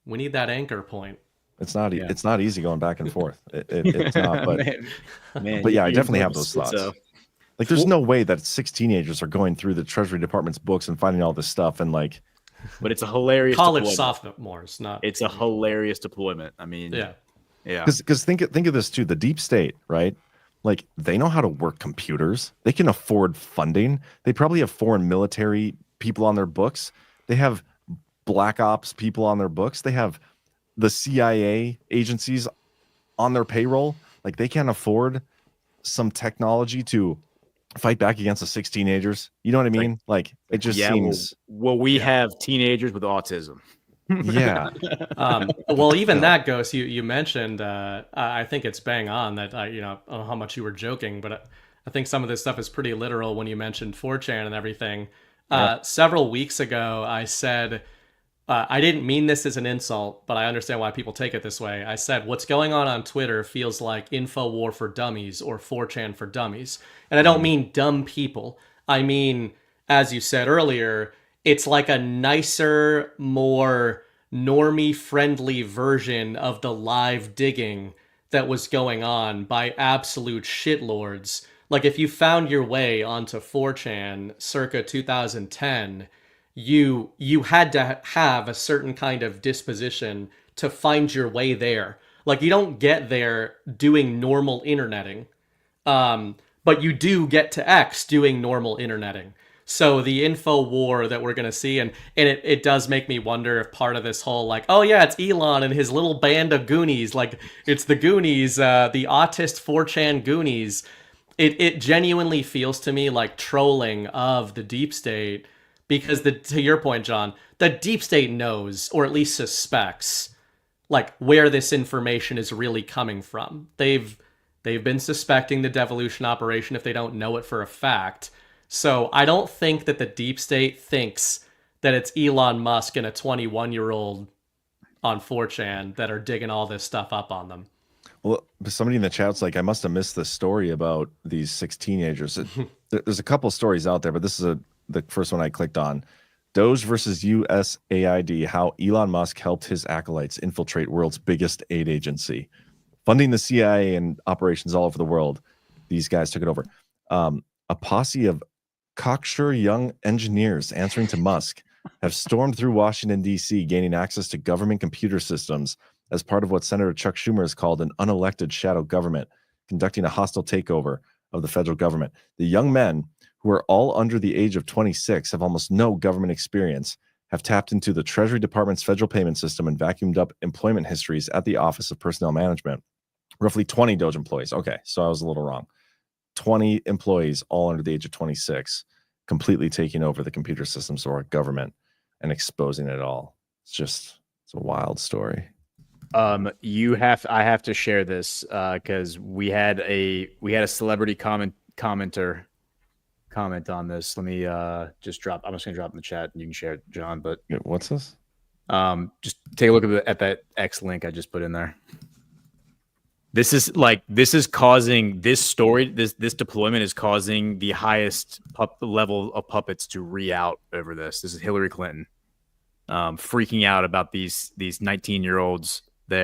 [SPEAKER 13] we need that anchor point.
[SPEAKER 12] It's not it's not easy going back and forth. It's not, but but yeah, I definitely have those thoughts. Like, there's no way that 6 teenagers are going through the Treasury Department's books and finding all this stuff and like.
[SPEAKER 14] But it's a hilarious
[SPEAKER 13] college
[SPEAKER 14] deployment.
[SPEAKER 13] sophomores, not.
[SPEAKER 14] It's a hilarious deployment. I mean, yeah.
[SPEAKER 12] Because think of this too. The deep state, right? Like they know how to work computers. They can afford funding. They probably have foreign military people on their books. They have black ops people on their books. They have the CIA agencies on their payroll. Like they can't afford some technology to fight back against the 6 teenagers. You know what I mean? Like it just seems.
[SPEAKER 14] Well, we have teenagers with autism.
[SPEAKER 12] Yeah.
[SPEAKER 13] Well, even that goes. You mentioned. I think it's bang on that. I don't know how much you were joking, but I think some of this stuff is pretty literal when you mentioned 4chan and everything. Several weeks ago, I said. I didn't mean this as an insult, but I understand why people take it this way. I said, what's going on Twitter feels like InfoWar for Dummies or 4chan for Dummies. And I don't mean dumb people. I mean, as you said earlier, it's like a nicer, more normie-friendly version of the live digging that was going on by absolute shitlords. Like, if you found your way onto 4chan circa 2010... you had to have a certain kind of disposition to find your way there. Like, you don't get there doing normal interneting, but you do get to X doing normal interneting. So the info war that we're going to see, and it does make me wonder if part of this whole, like, oh yeah, it's Elon and his little band of Goonies, like, it's the Goonies, the autist 4chan Goonies. It genuinely feels to me like trolling of the deep state. Because to your point, John, the deep state knows, or at least suspects, like where this information is really coming from. They've been suspecting the devolution operation if they don't know it for a fact. So I don't think that the deep state thinks that it's Elon Musk and a 21-year-old on 4chan that are digging all this stuff up on them.
[SPEAKER 12] Well, somebody in the chat's like, I must have missed the story about these 6 teenagers. There's a couple stories out there, but this is the first one I clicked on. Doge versus USAID, how Elon Musk helped his acolytes infiltrate world's biggest aid agency. Funding the CIA and operations all over the world. These guys took it over. A posse of cocksure young engineers answering to Musk have stormed through Washington, D.C., gaining access to government computer systems as part of what Senator Chuck Schumer has called an unelected shadow government, conducting a hostile takeover of the federal government. The young men, who are all under the age of 26, have almost no government experience, have tapped into the Treasury Department's federal payment system and vacuumed up employment histories at the Office of Personnel Management. roughly 20 Doge employees. Okay, so I was a little wrong. 20 employees, all under the age of 26, completely taking over the computer systems of our government and exposing it all. It's a wild story.
[SPEAKER 14] I have to share this because we had a celebrity commenter comment on this. Let me I'm just gonna drop in the chat and you can share it, John. But
[SPEAKER 12] what's this?
[SPEAKER 14] Just take a look at that X link I just put in there. This is causing this deployment is causing the highest level of puppets to re-out over this. This is Hillary Clinton freaking out about these 19-year-olds. They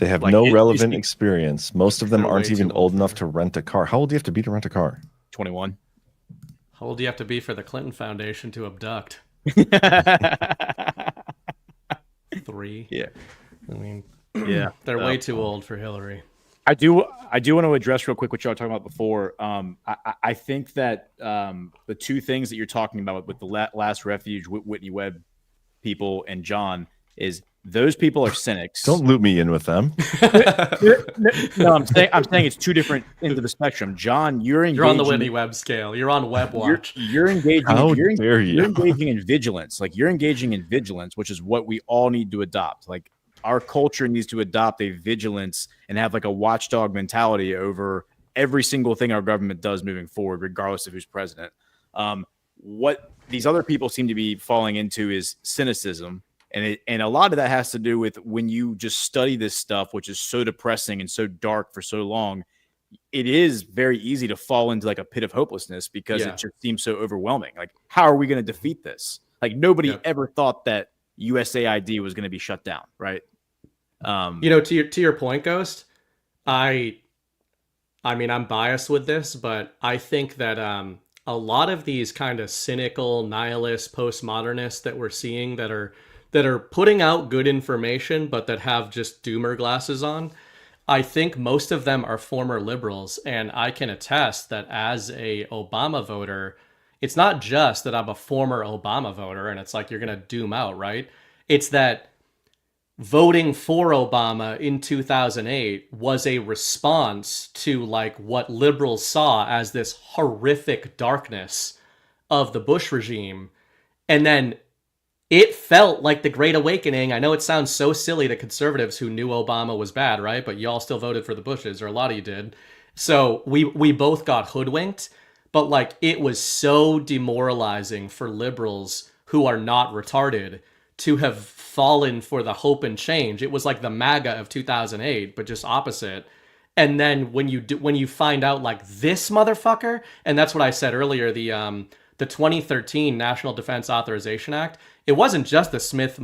[SPEAKER 14] have
[SPEAKER 12] no relevant experience. Most of them aren't even old enough to rent a car. How old do you have to be to rent a car?
[SPEAKER 14] 21.
[SPEAKER 13] How old do you have to be for the Clinton Foundation to abduct? 3.
[SPEAKER 14] Yeah.
[SPEAKER 13] I mean,
[SPEAKER 14] yeah,
[SPEAKER 13] they're way too old for Hillary.
[SPEAKER 14] I do want to address real quick what y'all were talking about before. I think that the two things that you're talking about with the last refuge, Whitney Webb people and John, is those people are cynics.
[SPEAKER 12] Don't loop me in with them.
[SPEAKER 14] No, I'm saying it's two different ends of the spectrum. John, you're
[SPEAKER 13] on the Whitney Webb scale. You're on Web Watch.
[SPEAKER 14] You're engaging.
[SPEAKER 12] How dare you?
[SPEAKER 14] You're engaging in vigilance. Like you're engaging in vigilance, which is what we all need to adopt. Like our culture needs to adopt a vigilance and have like a watchdog mentality over every single thing our government does moving forward, regardless of who's president. What these other people seem to be falling into is cynicism. And a lot of that has to do with when you just study this stuff, which is so depressing and so dark for so long, it is very easy to fall into like a pit of hopelessness because it just seems so overwhelming. Like, how are we going to defeat this? Like nobody ever thought that USAID was going to be shut down, right?
[SPEAKER 13] To your point, Ghost, I mean, I'm biased with this, but I think that a lot of these kind of cynical, nihilist, postmodernists that we're seeing that are putting out good information, but that have just doomer glasses on, I think most of them are former liberals. And I can attest that as a Obama voter, it's not just that I'm a former Obama voter and it's like you're going to doom out, right? It's that voting for Obama in 2008 was a response to like what liberals saw as this horrific darkness of the Bush regime. And then it felt like the Great Awakening. I know it sounds so silly to conservatives who knew Obama was bad, right? But y'all still voted for the Bushes, or a lot of you did. So we both got hoodwinked, but like it was so demoralizing for liberals who are not retarded to have fallen for the hope and change. It was like the MAGA of 2008, but just opposite. And then when you find out like this motherfucker, and that's what I said earlier, the 2013 National Defense Authorization Act, it wasn't just the Smith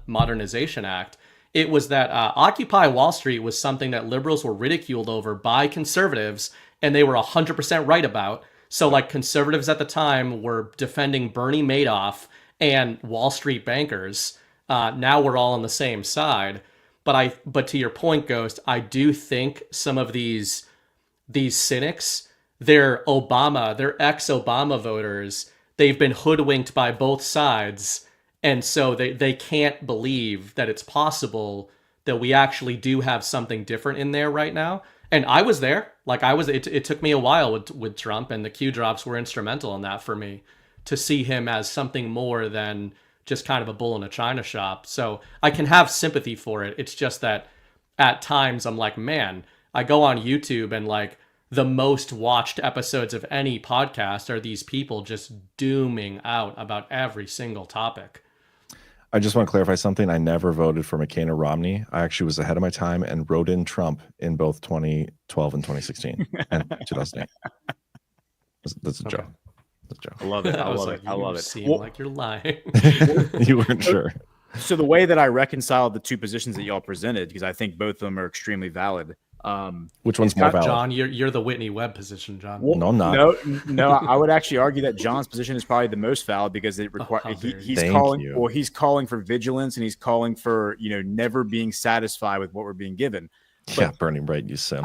[SPEAKER 13] Modernization Act. It was that Occupy Wall Street was something that liberals were ridiculed over by conservatives, and they were 100% right about. So like conservatives at the time were defending Bernie Madoff and Wall Street bankers. Now we're all on the same side. But to your point, Ghost, I do think some of these cynics, they're ex-Obama voters. They've been hoodwinked by both sides. And so they can't believe that it's possible that we actually do have something different in there right now. And I was there. Like it took me a while with Trump, and the Q drops were instrumental in that for me, to see him as something more than just kind of a bull in a china shop. So I can have sympathy for it. It's just that at times I'm like, man, I go on YouTube and like, the most watched episodes of any podcast are these people just dooming out about every single topic.
[SPEAKER 12] I just want to clarify something. I never voted for McCain or Romney. I actually was ahead of my time and wrote in Trump in both 2012 and 2016 and 2008. That's a joke. That's a joke.
[SPEAKER 14] I love it. I love it.
[SPEAKER 13] Seem like you're lying.
[SPEAKER 12] You weren't sure.
[SPEAKER 14] So the way that I reconciled the two positions that y'all presented, because I think both of them are extremely valid.
[SPEAKER 12] Which one's more valid?
[SPEAKER 13] John, you're the Whitney Webb position, John.
[SPEAKER 12] Well, no, I'm not.
[SPEAKER 14] No, I would actually argue that John's position is probably the most valid because it requires he's calling for vigilance, and he's calling for never being satisfied with what we're being given.
[SPEAKER 12] But burning bright, you sim.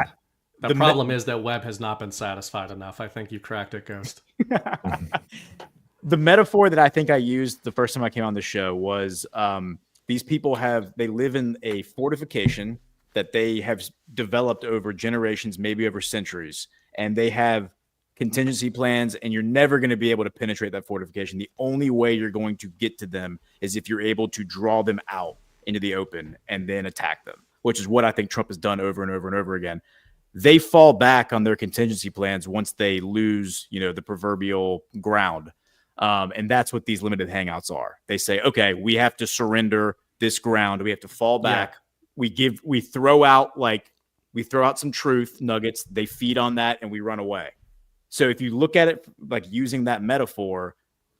[SPEAKER 13] The problem is that Webb has not been satisfied enough. I think you cracked it, Ghost.
[SPEAKER 14] The metaphor that I think I used the first time I came on the show was these people they live in a fortification that they have developed over generations, maybe over centuries, and they have contingency plans, and you're never going to be able to penetrate that fortification. The only way you're going to get to them is if you're able to draw them out into the open and then attack them, which is what I think Trump has done over and over and over again. They fall back on their contingency plans once they lose, the proverbial ground. And that's what these limited hangouts are. They say, okay, we have to surrender this ground. We have to fall back. Yeah. We throw out some truth nuggets. They feed on that and we run away. So if you look at it like using that metaphor,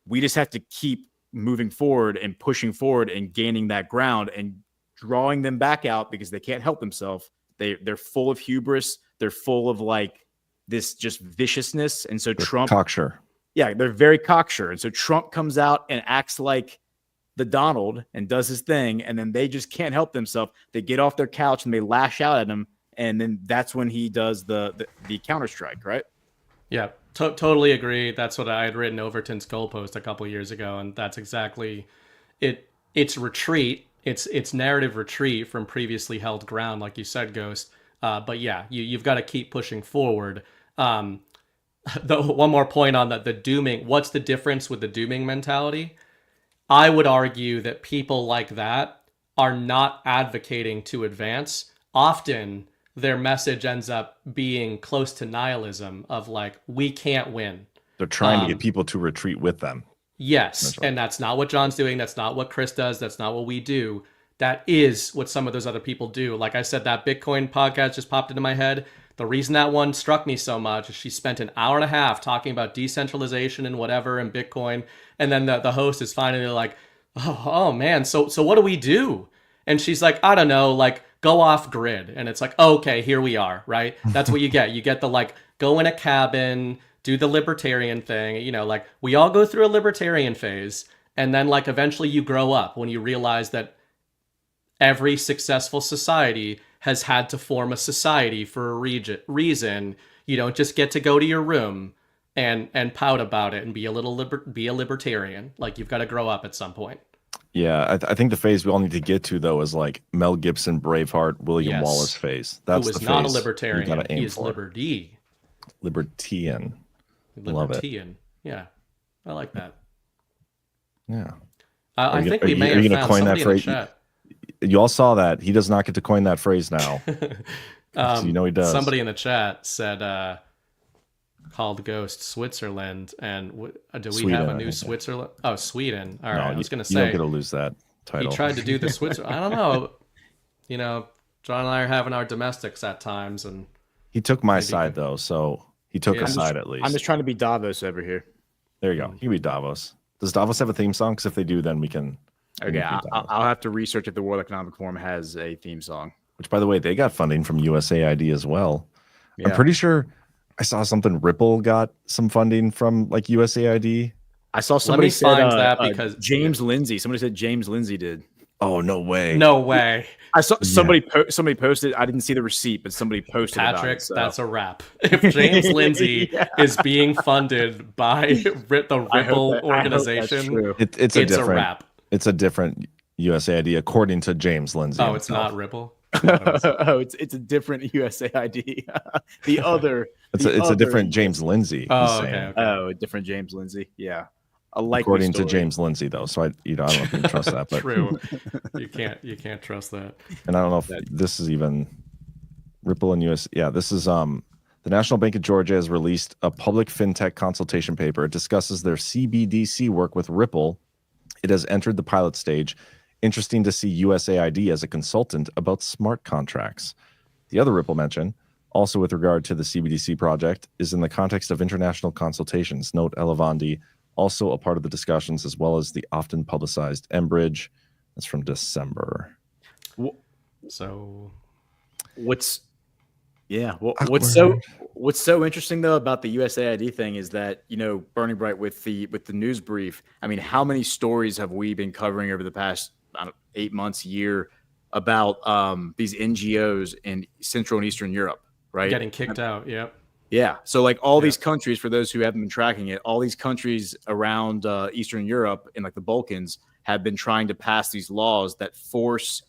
[SPEAKER 14] we just have to keep moving forward and pushing forward and gaining that ground and drawing them back out because they can't help themselves. They're full of hubris. They're full of this just viciousness. And so Trump
[SPEAKER 12] cocksure.
[SPEAKER 14] Yeah, they're very cocksure. And so Trump comes out and acts like the Donald and does his thing. And then they just can't help themselves. They get off their couch and they lash out at him. And then that's when he does the counter strike, right?
[SPEAKER 13] Yeah, totally agree. That's what I had written Overton's goalpost a couple years ago, and that's exactly it. It's retreat. It's narrative retreat from previously held ground, like you said, Ghost. But yeah, you've got to keep pushing forward. One more point on the dooming. What's the difference with the dooming mentality? I would argue that people like that are not advocating to advance. Often their message ends up being close to nihilism of we can't win.
[SPEAKER 12] They're trying to get people to retreat with them.
[SPEAKER 13] Yes. And that's not what John's doing. That's not what Chris does. That's not what we do. That is what some of those other people do. Like I said, that Bitcoin podcast just popped into my head. The reason that one struck me so much is she spent an hour and a half talking about decentralization and whatever and Bitcoin. And then the host is finally like, oh man, so what do we do? And she's like, I don't know, go off grid. And it's like, okay, here we are, right? That's what you get. You get the go in a cabin, do the libertarian thing. We all go through a libertarian phase. And then eventually you grow up when you realize that every successful society has had to form a society for a reason. You don't just get to go to your room and pout about it and be a libertarian. You've got to grow up at some point.
[SPEAKER 12] Yeah, I think the phase we all need to get to, though, is Mel Gibson, Braveheart, William Wallace phase. That's the phase. Who is not a
[SPEAKER 13] libertarian. He is libertarian.
[SPEAKER 12] Love it.
[SPEAKER 13] Yeah, I like that.
[SPEAKER 12] Yeah.
[SPEAKER 13] I think we may have found somebody in the chat.
[SPEAKER 12] You all saw that. He does not get to coin that phrase now. So he does.
[SPEAKER 13] Somebody in the chat said, called Ghost Switzerland, and do we
[SPEAKER 12] Sweden,
[SPEAKER 13] have a new Switzerland? Oh, Sweden. All right, I was going to say.
[SPEAKER 12] You don't get to lose that title.
[SPEAKER 13] He tried to do the Switzerland. I don't know. John and I are having our domestics at times, and
[SPEAKER 12] he took my side though, so he took a side at least.
[SPEAKER 14] I'm just trying to be Davos over here.
[SPEAKER 12] There you go. You can be Davos. Does Davos have a theme song? Because if they do, then we can.
[SPEAKER 14] Okay, I'll have to research if the World Economic Forum has a theme song.
[SPEAKER 12] Which, by the way, they got funding from USAID as well.
[SPEAKER 14] Yeah.
[SPEAKER 12] I'm pretty sure I saw something. Ripple got some funding from USAID.
[SPEAKER 14] I saw somebody said
[SPEAKER 13] that because
[SPEAKER 14] James Lindsay. Somebody said James Lindsay did.
[SPEAKER 12] Oh, no way!
[SPEAKER 13] No way!
[SPEAKER 14] I saw somebody posted. I didn't see the receipt, but somebody posted.
[SPEAKER 13] Patrick,
[SPEAKER 14] about it, so.
[SPEAKER 13] That's a wrap. If James Lindsay is being funded by the Ripple organization,
[SPEAKER 12] it's a wrap. It's a different USAID, according to James Lindsay.
[SPEAKER 13] Oh, it's not Ripple.
[SPEAKER 14] It's a different USAID. The other.
[SPEAKER 12] It's a different James Lindsay.
[SPEAKER 13] Oh, okay.
[SPEAKER 14] Oh, a different James Lindsay. Yeah.
[SPEAKER 12] According to James Lindsay, though, so I don't know if you can trust that. But
[SPEAKER 13] true, you can't trust that.
[SPEAKER 12] And I don't know if this is even Ripple and US. Yeah, this is the National Bank of Georgia has released a public fintech consultation paper. It discusses their CBDC work with Ripple. It has entered the pilot stage. Interesting to see USAID as a consultant about smart contracts. The other Ripple mention, also with regard to the CBDC project, is in the context of international consultations. Note Elevandi, also a part of the discussions, as well as the often publicized Enbridge. That's from December.
[SPEAKER 13] So
[SPEAKER 14] what's so interesting though about the USAID thing is that, Burning Bright with the news brief, I mean, how many stories have we been covering over the past 8 months, year about these NGOs in Central and Eastern Europe, right?
[SPEAKER 13] Getting kicked out. Yep.
[SPEAKER 14] Yeah. So these countries, for those who haven't been tracking it, all these countries around Eastern Europe and the Balkans have been trying to pass these laws that force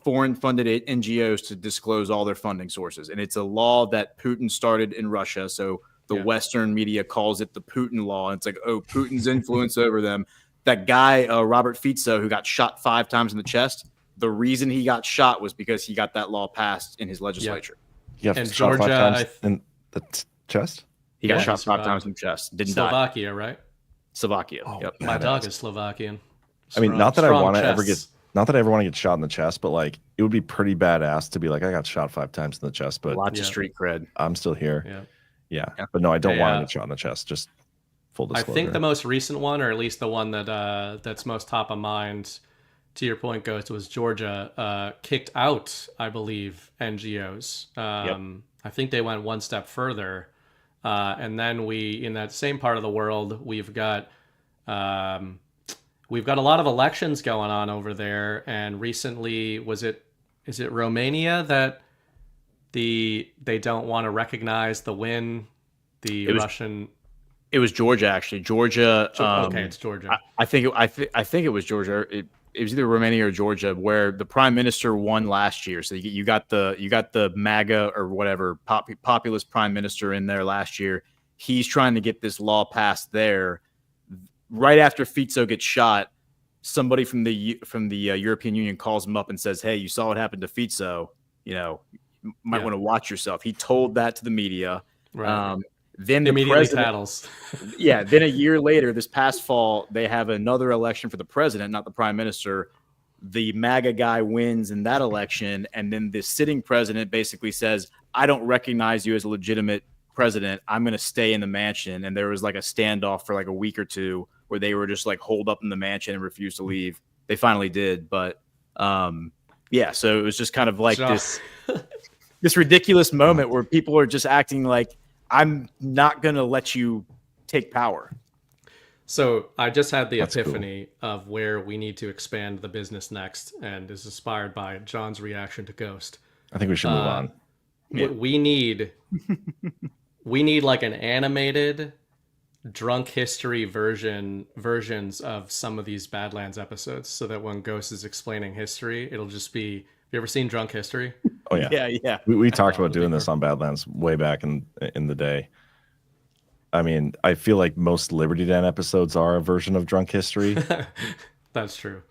[SPEAKER 14] foreign-funded NGOs to disclose all their funding sources. And it's a law that Putin started in Russia. So the Western media calls it the Putin law. And it's like, oh, Putin's influence over them. That guy, Robert Fico, who got shot 5 times in the chest, the reason he got shot was because he got that law passed in his legislature.
[SPEAKER 12] Yeah, and shot Georgia, 5 times in the chest?
[SPEAKER 14] He got shot 5 times in the chest. Didn't
[SPEAKER 13] Slovakia,
[SPEAKER 14] die.
[SPEAKER 13] right?
[SPEAKER 14] Slovakia.
[SPEAKER 12] Oh,
[SPEAKER 14] yep.
[SPEAKER 13] My dog is Slovakian.
[SPEAKER 12] I mean, not that I want to ever get, not that I ever want to get shot in the chest, but like it would be pretty badass to be like, I got shot 5 times in the chest, but
[SPEAKER 14] lots of street cred.
[SPEAKER 12] I'm still here.
[SPEAKER 14] Yeah.
[SPEAKER 12] But no, I don't want to get shot in the chest. Just full disclosure.
[SPEAKER 13] I think the most recent one, or at least the one that that's most top of mind, to your point, Ghost, was Georgia kicked out, I believe, NGOs. I think they went one step further. And then in that same part of the world, we've got a lot of elections going on over there. And recently, is it Romania that they don't want to recognize the win? Russian.
[SPEAKER 14] It was Georgia, actually. Georgia.
[SPEAKER 13] Okay, it's Georgia.
[SPEAKER 14] I think it was Georgia. It was either Romania or Georgia, where the prime minister won last year. So you got the MAGA or whatever populist prime minister in there last year. He's trying to get this law passed there. Right after Fico gets shot, somebody from the European Union calls him up and says, "Hey, you saw what happened to Fico. You might want to watch yourself." He told that to the media.
[SPEAKER 13] Right.
[SPEAKER 14] Then the
[SPEAKER 13] immediately
[SPEAKER 14] president,
[SPEAKER 13] tattles.
[SPEAKER 14] Then a year later, this past fall, they have another election for the president, not the prime minister. The MAGA guy wins in that election, and then the sitting president basically says, "I don't recognize you as a legitimate president. I'm going to stay in the mansion." And there was like a standoff for like a week or two where they were just like holed up in the mansion and refused to leave. They finally did, but so it was just kind of like this ridiculous moment where people are just acting like, I'm not going to let you take power.
[SPEAKER 13] So I just had the epiphany of where we need to expand the business next, and is inspired by John's reaction to Ghost.
[SPEAKER 12] I think we should move on.
[SPEAKER 13] We need like an animated drunk history versions of some of these Badlands episodes, so that when Ghost is explaining history, it'll just be, have you ever seen Drunk History?
[SPEAKER 12] Oh yeah. We talked about doing this on Badlands way back in the day. I mean, I feel like most Liberty Den episodes are a version of Drunk History.
[SPEAKER 13] That's true.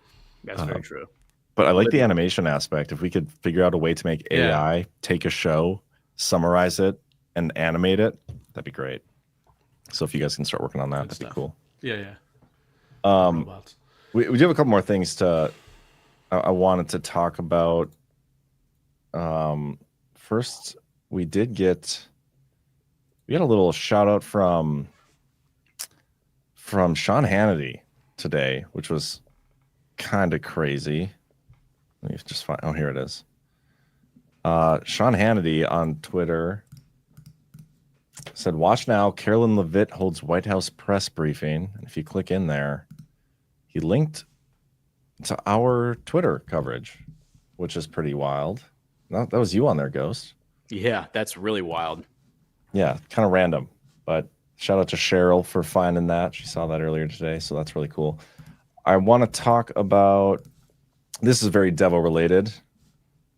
[SPEAKER 14] That's very true.
[SPEAKER 12] But I like the animation aspect. If we could figure out a way to make AI take a show, summarize it, and animate it, that'd be great. So if you guys can start working on that, that'd be cool.
[SPEAKER 13] Yeah.
[SPEAKER 12] We do have a couple more things I wanted to talk about. First, we had a little shout out from Sean Hannity today, which was kind of crazy. Let me just find. Oh, here it is. Sean Hannity on Twitter said, "Watch now. Carolyn Levitt holds White House press briefing." And if you click in there, he linked to our Twitter coverage, which is pretty wild. That was you on there, Ghost.
[SPEAKER 14] Yeah, that's really wild.
[SPEAKER 12] Yeah, kind of random, but shout out to Cheryl for finding that. She saw that earlier today, so that's really cool. I want to talk about, this is very Devo related,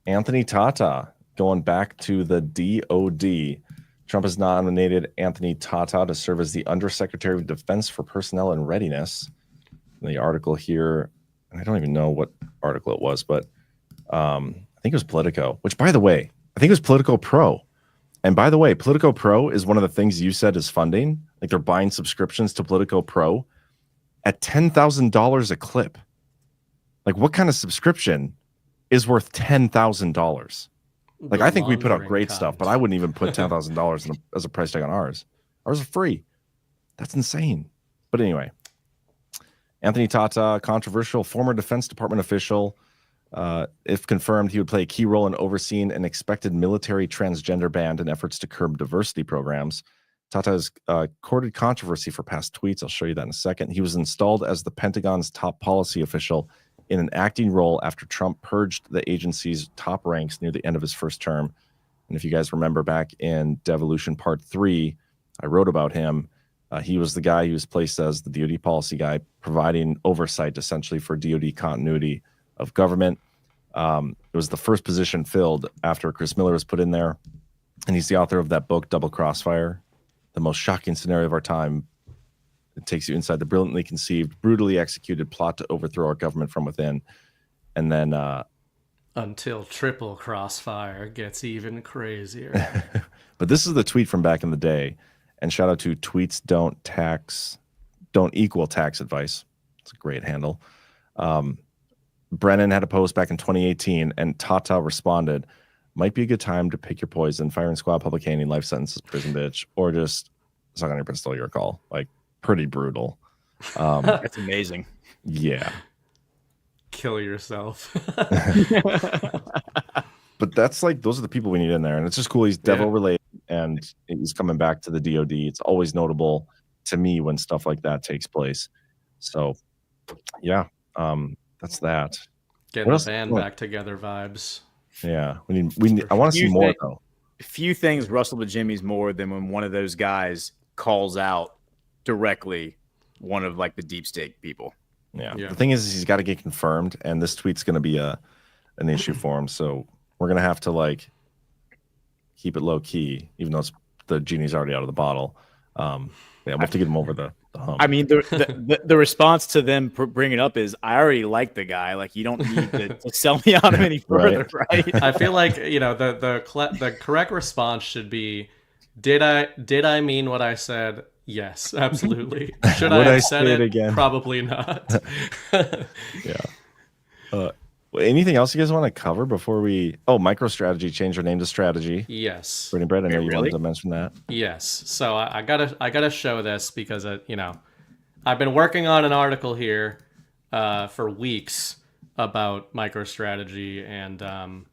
[SPEAKER 12] Anthony Tata going back to the DOD. Trump has nominated Anthony Tata to serve as the Undersecretary of Defense for Personnel and Readiness. The article here, and I don't even know what article it was, but I think it was Politico, which, by the way, I think it was Politico Pro. And by the way, Politico Pro is one of the things you said is funding. Like they're buying subscriptions to Politico Pro at $10,000 a clip. Like what kind of subscription is worth $10,000? Like I think we put out great stuff, but I wouldn't even put $10,000 as a price tag on ours. Ours are free. That's insane. But anyway, Anthony Tata, controversial former Defense Department official. If confirmed, he would play a key role in overseeing an expected military transgender ban and efforts to curb diversity programs. Tata has courted controversy for past tweets. I'll show you that in a second. He was installed as the Pentagon's top policy official in an acting role after Trump purged the agency's top ranks near the end of his first term. And if you guys remember back in Devolution Part 3, I wrote about him. He was the guy who was placed as the DoD policy guy, providing oversight essentially for DoD continuity of government. It was the first position filled after Chris Miller was put in there. And he's the author of that book, Double Crossfire, the most shocking scenario of our time. It takes you inside the brilliantly conceived, brutally executed plot to overthrow our government from within. And then
[SPEAKER 13] until Triple Crossfire gets even crazier.
[SPEAKER 12] But this is the tweet from back in the day. And shout out to Tweets Don't Equal Tax Advice. It's a great handle. Brennan had a post back in 2018, and Tata responded, might be a good time to pick your poison, firing squad, public caning, life sentences, prison bitch, or just suck on your pistol, your call. Like, pretty brutal.
[SPEAKER 14] That's amazing.
[SPEAKER 12] Yeah.
[SPEAKER 13] Kill yourself.
[SPEAKER 12] But that's like, those are the people we need in there. And it's just cool. He's devil related and he's coming back to the DOD. It's always notable to me when stuff like that takes place. So yeah, that's that.
[SPEAKER 13] Getting the band back together vibes.
[SPEAKER 12] Yeah. We need I want to see more though.
[SPEAKER 14] Few things rustle the jimmies more than when one of those guys calls out directly one of like the deep state people.
[SPEAKER 12] Yeah. The thing is he's got to get confirmed, and this tweet's going to be an issue for him. So we're going to have to like keep it low key, even though the genie's already out of the bottle. We'll have to get him over the hump.
[SPEAKER 14] I mean, the response to them bringing it up is, I already like the guy. Like, you don't need to sell me on him any further, right?
[SPEAKER 13] I feel like, you know, the correct response should be, did I mean what I said? Yes, absolutely. Should I have said it again? Probably not.
[SPEAKER 12] Yeah. Anything else you guys want to cover before we? Oh, MicroStrategy changed their name to Strategy.
[SPEAKER 13] Yes.
[SPEAKER 12] Brittany Brett, I know you wanted to mention that.
[SPEAKER 13] Yes. So I gotta show this because you know, I've been working on an article here for weeks about MicroStrategy, and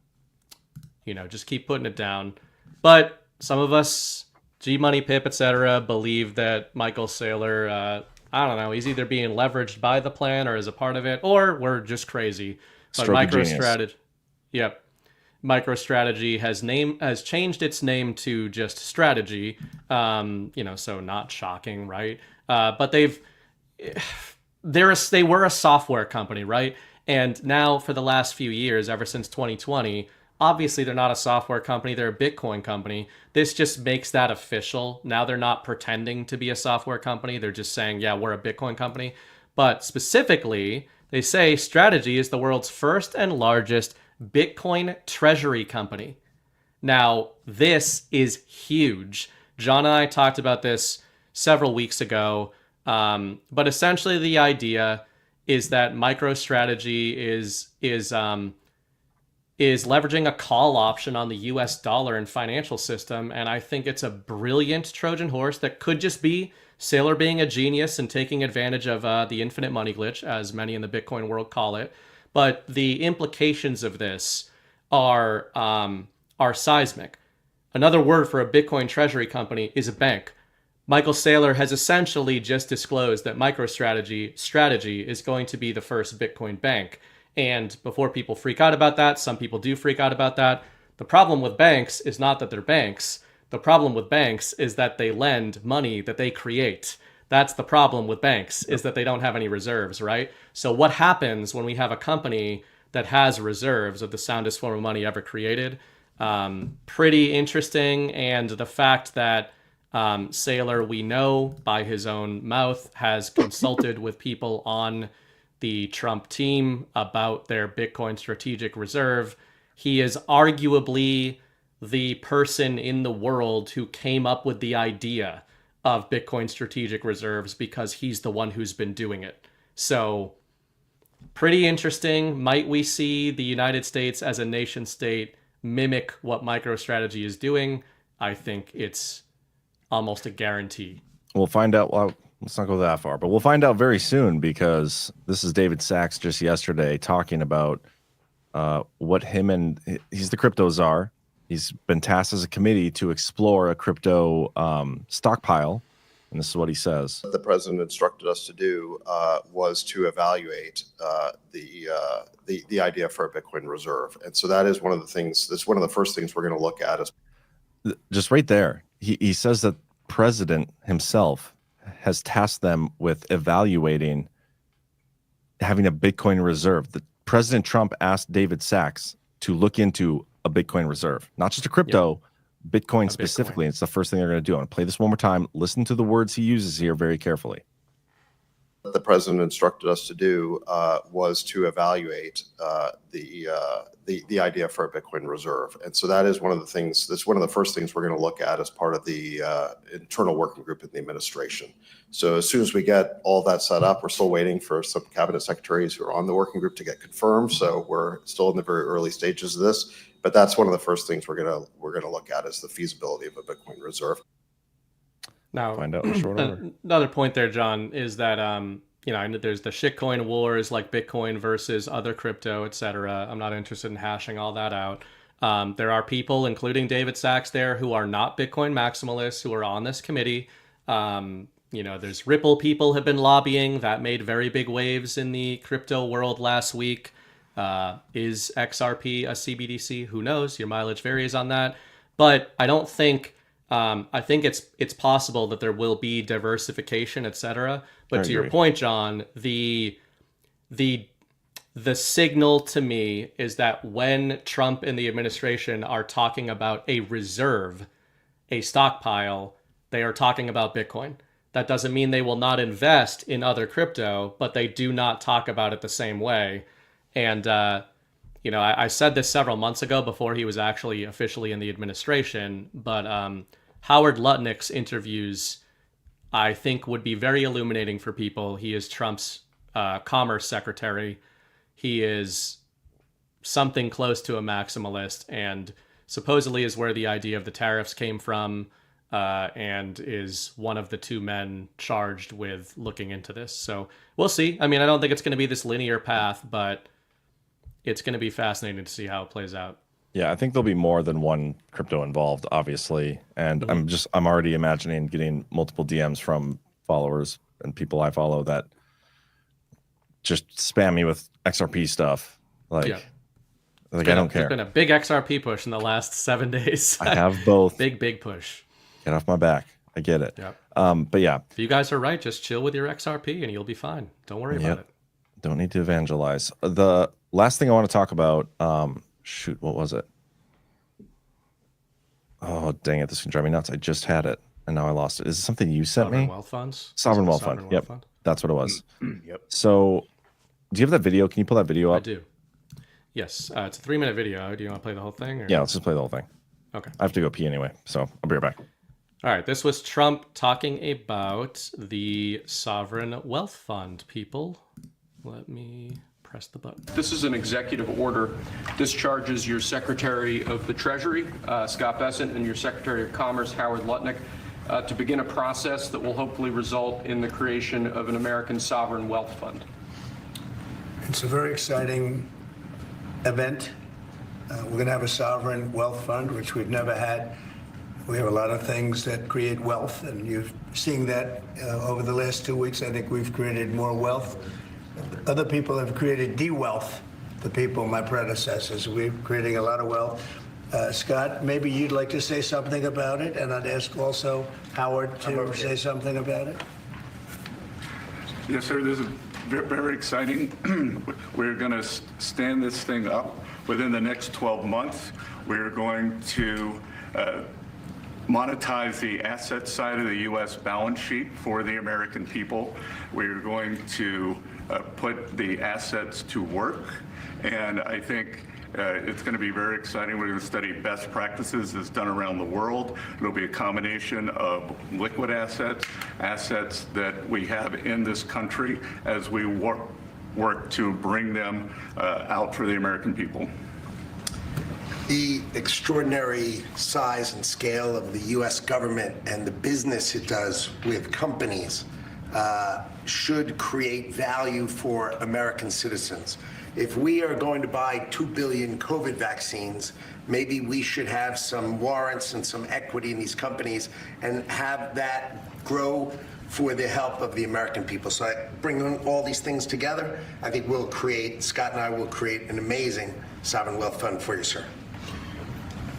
[SPEAKER 13] you know, just keep putting it down. But some of us, G Money, Pip, etc., believe that Michael Saylor, I don't know, he's either being leveraged by the plan or is a part of it, or we're just crazy. But MicroStrategy, MicroStrategy has changed its name to just Strategy. You know, so not shocking, right? But they were a software company, right? And now for the last few years, ever since 2020, obviously they're not a software company; they're a Bitcoin company. This just makes that official. Now they're not pretending to be a software company; they're just saying, "Yeah, we're a Bitcoin company." But specifically, they say Strategy is the world's first and largest Bitcoin treasury company. Now, this is huge. John and I talked about this several weeks ago, but essentially the idea is that MicroStrategy is leveraging a call option on the US dollar and financial system, and I think it's a brilliant Trojan horse that could just be Saylor being a genius and taking advantage of the infinite money glitch, as many in the Bitcoin world call it. But the implications of this are seismic. Another word for a Bitcoin treasury company is a bank. Michael Saylor has essentially just disclosed that MicroStrategy is going to be the first Bitcoin bank. And before people freak out about that, some people do freak out about that. The problem with banks is not that they're banks. The problem with banks is that they lend money that they create. That's the problem with banks, is that they don't have any reserves, right? So what happens when we have a company that has reserves of the soundest form of money ever created? Pretty interesting. And the fact that Saylor, we know by his own mouth, has consulted with people on the Trump team about their Bitcoin strategic reserve. He is arguably the person in the world who came up with the idea of Bitcoin strategic reserves because he's the one who's been doing it. So pretty interesting. Might we see the United States as a nation state mimic what MicroStrategy is doing? I think it's almost a guarantee.
[SPEAKER 12] We'll find out. Well, let's not go that far, but we'll find out very soon, because this is David Sachs just yesterday talking about what him and he's the crypto czar. He's been tasked as a committee to explore a crypto stockpile, and this is what he says.
[SPEAKER 16] What the president instructed us to do was to evaluate the idea for a Bitcoin reserve, and so that is one of the things. That's one of the first things we're going to look at. Is
[SPEAKER 12] just right there. He says that president himself has tasked them with evaluating having a Bitcoin reserve. The President Trump asked David Sachs to look into a Bitcoin reserve, not just a crypto, Bitcoin specifically. It's the first thing they're going to do. I'm going to play this one more time. Listen to the words he uses here very carefully.
[SPEAKER 16] What the president instructed us to do was to evaluate the idea for a Bitcoin reserve, and so that is one of the things. That's one of the first things we're going to look at as part of the internal working group in the administration. So as soon as we get all that set up, we're still waiting for some cabinet secretaries who are on the working group to get confirmed. So we're still in the very early stages of this, but that's one of the first things we're going to look at is the feasibility of a Bitcoin reserve.
[SPEAKER 13] Now,
[SPEAKER 12] find out in short order.
[SPEAKER 13] Another point there, John, is that you know, there's the shitcoin wars, like Bitcoin versus other crypto, etc. I'm not interested in hashing all that out. There are people, including David Sachs, there who are not Bitcoin maximalists who are on this committee. You know, there's Ripple people have been lobbying that made very big waves in the crypto world last week. Is XRP a CBDC? Who knows? Your mileage varies on that, but I don't think. I think it's possible that there will be diversification, etc. But to your point, John, the signal to me is that when Trump and the administration are talking about a reserve, a stockpile, they are talking about Bitcoin. That doesn't mean they will not invest in other crypto, but they do not talk about it the same way. And you know, I said this several months ago before he was actually officially in the administration, but Howard Lutnick's interviews, I think, would be very illuminating for people. He is Trump's commerce secretary. He is something close to a maximalist and supposedly is where the idea of the tariffs came from, and is one of the two men charged with looking into this. So we'll see. I mean, I don't think it's going to be this linear path, but it's going to be fascinating to see how it plays out.
[SPEAKER 12] Yeah, I think there'll be more than one crypto involved, obviously. And I'm already imagining getting multiple DMs from followers and people I follow that just spam me with XRP stuff. Like I don't care.
[SPEAKER 13] There's been a big XRP push in the last 7 days.
[SPEAKER 12] I have both.
[SPEAKER 13] Big push.
[SPEAKER 12] Get off my back. I get it.
[SPEAKER 13] Yep.
[SPEAKER 12] But yeah.
[SPEAKER 13] If you guys are right, just chill with your XRP and you'll be fine. Don't worry about it.
[SPEAKER 12] Don't need to evangelize. The last thing I want to talk about, shoot, what was it? Oh, dang it. This can drive me nuts. I just had it, and now I lost it. Is it something you sent
[SPEAKER 13] Sovereign
[SPEAKER 12] me?
[SPEAKER 13] Wealth Funds?
[SPEAKER 12] Sovereign Wealth Fund. Yep. That's what it was. Yep. So, do you have that video? Can you pull that video up?
[SPEAKER 13] I do. Yes. It's a 3-minute video. Do you want to play the whole thing? Or?
[SPEAKER 12] Yeah, let's just play the whole thing.
[SPEAKER 13] Okay.
[SPEAKER 12] I have to go pee anyway, so I'll be right back.
[SPEAKER 13] All right. This was Trump talking about the Sovereign Wealth Fund, people. Let me press the button.
[SPEAKER 17] This is an executive order. Discharges your Secretary of the Treasury, Scott Bessent, and your Secretary of Commerce, Howard Lutnick, to begin a process that will hopefully result in the creation of an American sovereign wealth fund.
[SPEAKER 3] It's a very exciting event. We're going to have a sovereign wealth fund, which we've never had. We have a lot of things that create wealth, and you're seeing that over the last 2 weeks. I think we've created more wealth. Other people have created de-wealth, the people, my predecessors. We're creating a lot of wealth. Scott, maybe you'd like to say something about it, and I'd ask also Howard to say something about it.
[SPEAKER 18] Yes, sir. This is very exciting. We're going to stand this thing up within the next 12 months. We're going to monetize the asset side of the U.S. balance sheet for the American people. We're going to put the assets to work, and I think it's going to be very exciting. We're going to study best practices as done around the world. It'll be a combination of liquid assets, assets that we have in this country as we work to bring them out for the American people.
[SPEAKER 19] The extraordinary size and scale of the U.S. government and the business it does with companies should create value for American citizens. If we are going to buy 2 billion COVID vaccines, maybe we should have some warrants and some equity in these companies and have that grow for the help of the American people. So I bring all these things together, I think we'll create, Scott and I will create an amazing sovereign wealth fund for you, sir.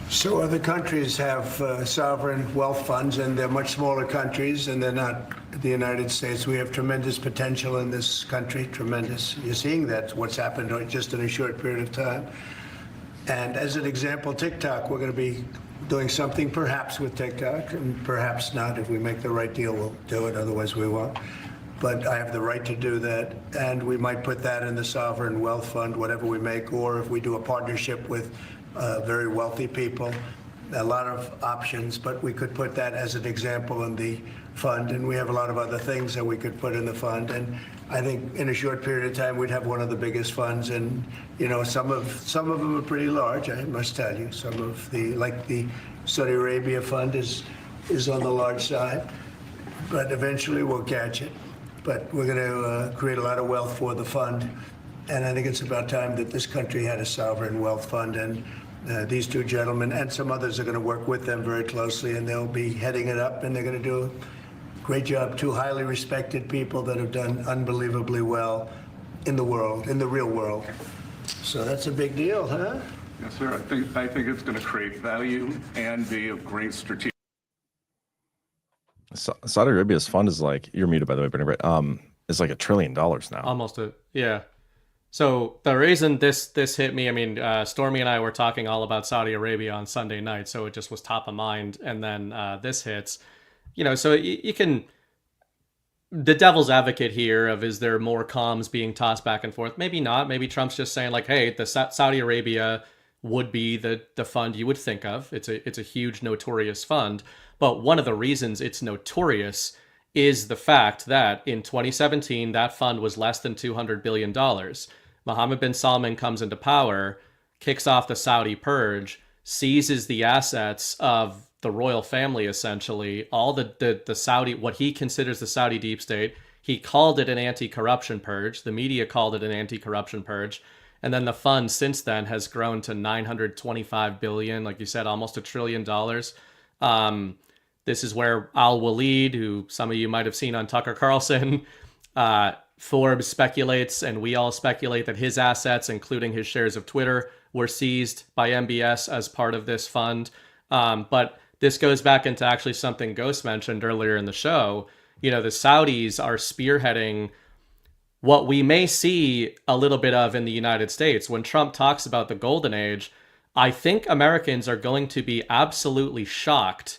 [SPEAKER 3] So other countries have sovereign wealth funds, and they're much smaller countries, and they're not the United States. We have tremendous potential in this country, tremendous. You're seeing that, what's happened just in a short period of time. And as an example, TikTok, we're going to be doing something perhaps with TikTok, and perhaps not. If we make the right deal, we'll do it. Otherwise, we won't. But I have the right to do that. And we might put that in the sovereign wealth fund, whatever we make, or if we do a partnership with very wealthy people, a lot of options, but we could put that as an example in the fund. And we have a lot of other things that we could put in the fund. And I think in a short period of time, we'd have one of the biggest funds. And, you know, some of them are pretty large, I must tell you. Some of like the Saudi Arabia fund is on the large side, but eventually we'll catch it. But we're going to create a lot of wealth for the fund. And I think it's about time that this country had a sovereign wealth fund. And these two gentlemen and some others are going to work with them very closely, and they'll be heading it up, and they're going to do a great job. Two highly respected people that have done unbelievably well in the world, in the real world. So that's a big deal, huh?
[SPEAKER 18] Yes, sir. I think it's going to create value and be a great strategic.
[SPEAKER 12] Saudi Arabia's fund is like, you're muted by the way, Bernie, is like $1 trillion now.
[SPEAKER 13] Almost yeah. So the reason this hit me, I mean, Stormy and I were talking all about Saudi Arabia on Sunday night, so it just was top of mind, and then this hits. You know, so you can, the devil's advocate here of, is there more comms being tossed back and forth? Maybe not. Maybe Trump's just saying like, hey, the Saudi Arabia would be the fund you would think of. It's a huge notorious fund, but one of the reasons it's notorious is the fact that in 2017 that fund was less than $200 billion. Mohammed bin Salman comes into power, kicks off the Saudi purge, seizes the assets of the royal family, essentially, all the Saudi, what he considers the Saudi deep state. He called it an anti-corruption purge. The media called it an anti-corruption purge. And then the fund since then has grown to $925 billion, like you said, almost $1 trillion. This is where Al-Walid, who some of you might have seen on Tucker Carlson, Forbes speculates, and we all speculate, that his assets, including his shares of Twitter, were seized by MBS as part of this fund. But this goes back into actually something Ghost mentioned earlier in the show. You know, the Saudis are spearheading what we may see a little bit of in the United States. When Trump talks about the golden age, I think Americans are going to be absolutely shocked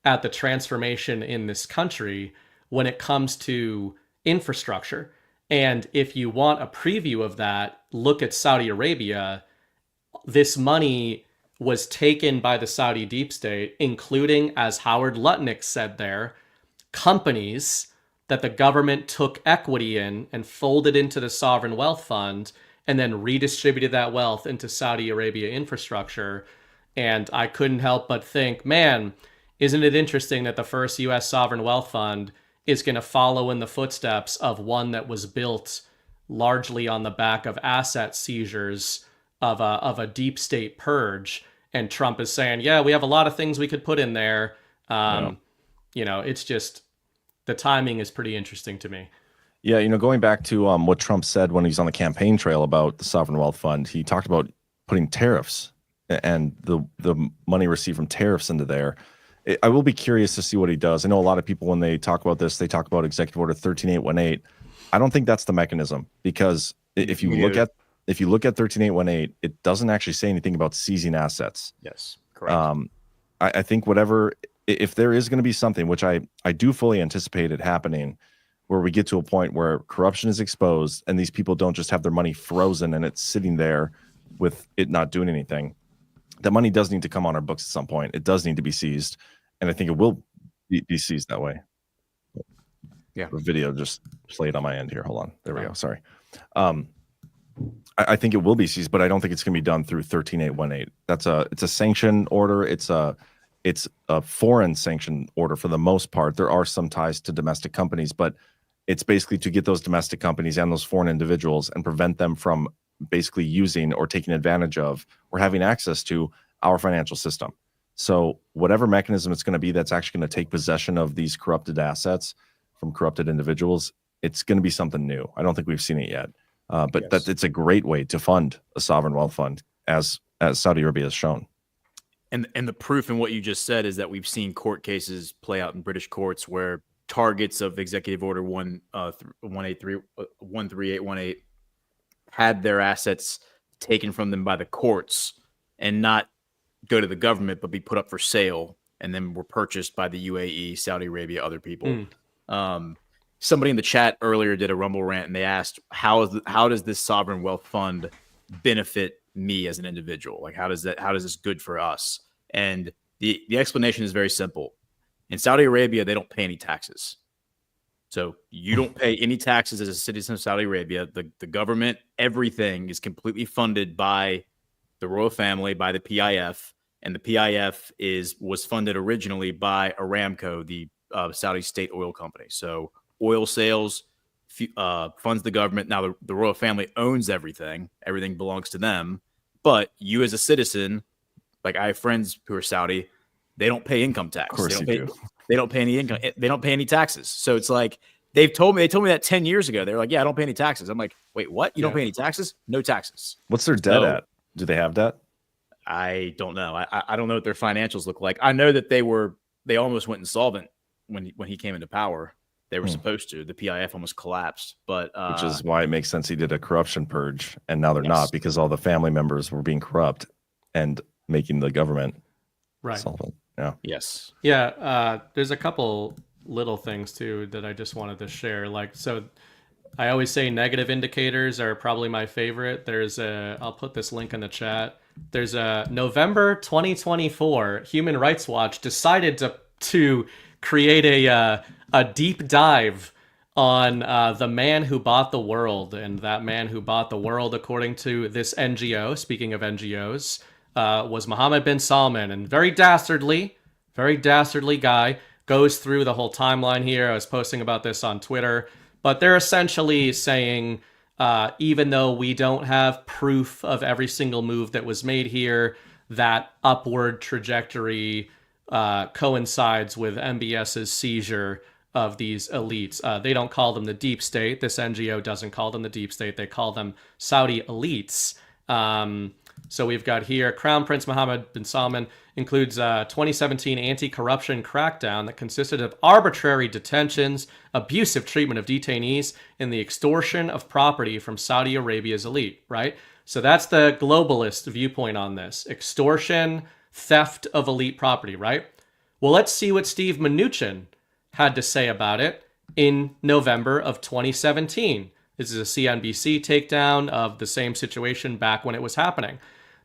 [SPEAKER 13] at the transformation in this country when it comes to infrastructure. And if you want a preview of that, look at Saudi Arabia. This money was taken by the Saudi deep state, including, as Howard Lutnick said there, companies that the government took equity in and folded into the sovereign wealth fund and then redistributed that wealth into Saudi Arabia infrastructure. And I couldn't help but think, man, isn't it interesting that the first U.S. sovereign wealth fund is going to follow in the footsteps of one that was built largely on the back of asset seizures of a deep state purge. And Trump is saying, yeah, we have a lot of things we could put in there. You know, it's just, the timing is pretty interesting to me.
[SPEAKER 12] Yeah, you know, going back to what Trump said when he's on the campaign trail about the sovereign wealth fund, he talked about putting tariffs and the money received from tariffs into there. I will be curious to see what he does. I know a lot of people, when they talk about this, they talk about Executive Order 13818. I don't think that's the mechanism, because if you look at 13818, it doesn't actually say anything about seizing assets.
[SPEAKER 14] Yes, correct.
[SPEAKER 12] I think whatever, if there is going to be something, which I do fully anticipate it happening, where we get to a point where corruption is exposed and these people don't just have their money frozen and it's sitting there with it not doing anything, that money does need to come on our books at some point. It does need to be seized. And I think it will be seized that way.
[SPEAKER 14] Yeah.
[SPEAKER 12] The video just played on my end here. Hold on. There we go. Sorry. I think it will be seized, but I don't think it's going to be done through 13818. It's a sanction order. It's a foreign sanction order for the most part. There are some ties to domestic companies, but it's basically to get those domestic companies and those foreign individuals and prevent them from basically using or taking advantage of or having access to our financial system. So whatever mechanism it's going to be that's actually going to take possession of these corrupted assets from corrupted individuals, it's going to be something new. I don't think we've seen it yet. But yes, it's a great way to fund a sovereign wealth fund, as Saudi Arabia has shown.
[SPEAKER 14] And the proof in what you just said is that we've seen court cases play out in British courts where targets of Executive Order 13818 had their assets taken from them by the courts and not go to the government, but be put up for sale, and then were purchased by the UAE, Saudi Arabia, other people. Somebody in the chat earlier did a Rumble rant, and they asked, how does this sovereign wealth fund benefit me as an individual? Like, how does this good for us? And the explanation is very simple. In Saudi Arabia, they don't pay any taxes. So you don't pay any taxes as a citizen of Saudi Arabia. The government, everything is completely funded by the royal family, by the PIF, and the PIF was funded originally by Aramco, the Saudi state oil company. So oil sales funds the government. Now the royal family owns everything. Everything belongs to them. But you as a citizen, like I have friends who are Saudi, they don't pay income tax.
[SPEAKER 12] Of course
[SPEAKER 14] They don't pay any income. They don't pay any taxes. So it's like they told me that 10 years ago. They're like, yeah, I don't pay any taxes. I'm like, wait, what? You don't pay any taxes? No taxes.
[SPEAKER 12] What's their debt at? Do they have debt?
[SPEAKER 14] I don't know. I don't know what their financials look like. I know that they almost went insolvent when he came into power. They were supposed to. The PIF almost collapsed, but
[SPEAKER 12] which is why it makes sense he did a corruption purge, and now they're not, because all the family members were being corrupt and making the government solvent. Yeah.
[SPEAKER 14] Yes.
[SPEAKER 13] Yeah. There's a couple little things too that I just wanted to share. Like, so I always say negative indicators are probably my favorite. I'll put this link in the chat. There's a November 2024 Human Rights Watch decided to create a deep dive on the man who bought the world. And that man who bought the world, according to this NGO, speaking of NGOs, was Mohammed bin Salman. And very dastardly guy, goes through the whole timeline here. I was posting about this on Twitter. But they're essentially saying, even though we don't have proof of every single move that was made here, that upward trajectory coincides with MBS's seizure of these elites. They don't call them the deep state. This NGO doesn't call them the deep state. They call them Saudi elites. So we've got here, Crown Prince Mohammed bin Salman includes 2017 anti-corruption crackdown that consisted of arbitrary detentions, abusive treatment of detainees, and the extortion of property from Saudi Arabia's elite, right? So that's the globalist viewpoint on this. Extortion, theft of elite property, right? Well, let's see what Steve Mnuchin had to say about it in November of 2017. This is a CNBC takedown of the same situation back when it was happening.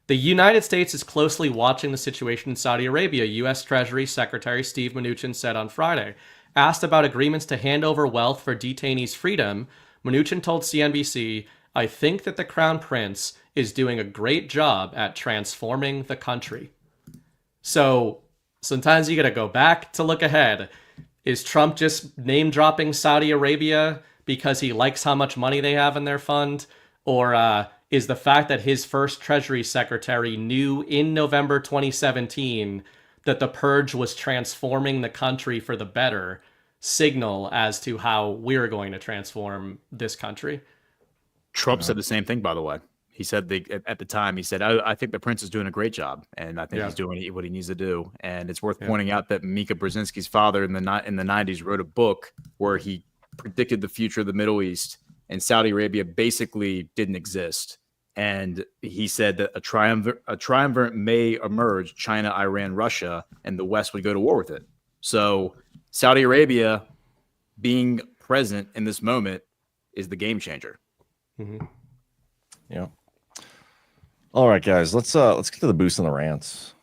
[SPEAKER 13] The United States is closely watching the situation in Saudi Arabia, U.S. Treasury Secretary Steve Mnuchin said on Friday. Asked about agreements to hand over wealth for detainees' freedom, Mnuchin told CNBC, "I think that the Crown Prince is doing a great job at transforming the country." So sometimes you got to go back to look ahead. Is Trump just name-dropping Saudi Arabia because he likes how much money they have in their fund? Or is the fact that his first Treasury Secretary knew in November 2017 that the purge was transforming the country for the better signal as to how we're going to transform this country?
[SPEAKER 14] Trump said the same thing, by the way. He said at the time, he said, I think the prince is doing a great job, and I think he's doing what he needs to do. And it's worth pointing out that Mika Brzezinski's father in the 90s wrote a book where he predicted the future of the Middle East, and Saudi Arabia basically didn't exist. And he said that a triumvirate may emerge, China, Iran, Russia, and the West would go to war with it. So Saudi Arabia being present in this moment is the game changer.
[SPEAKER 13] Mm-hmm.
[SPEAKER 12] Yeah. All right, guys, let's get to the boost and the rants.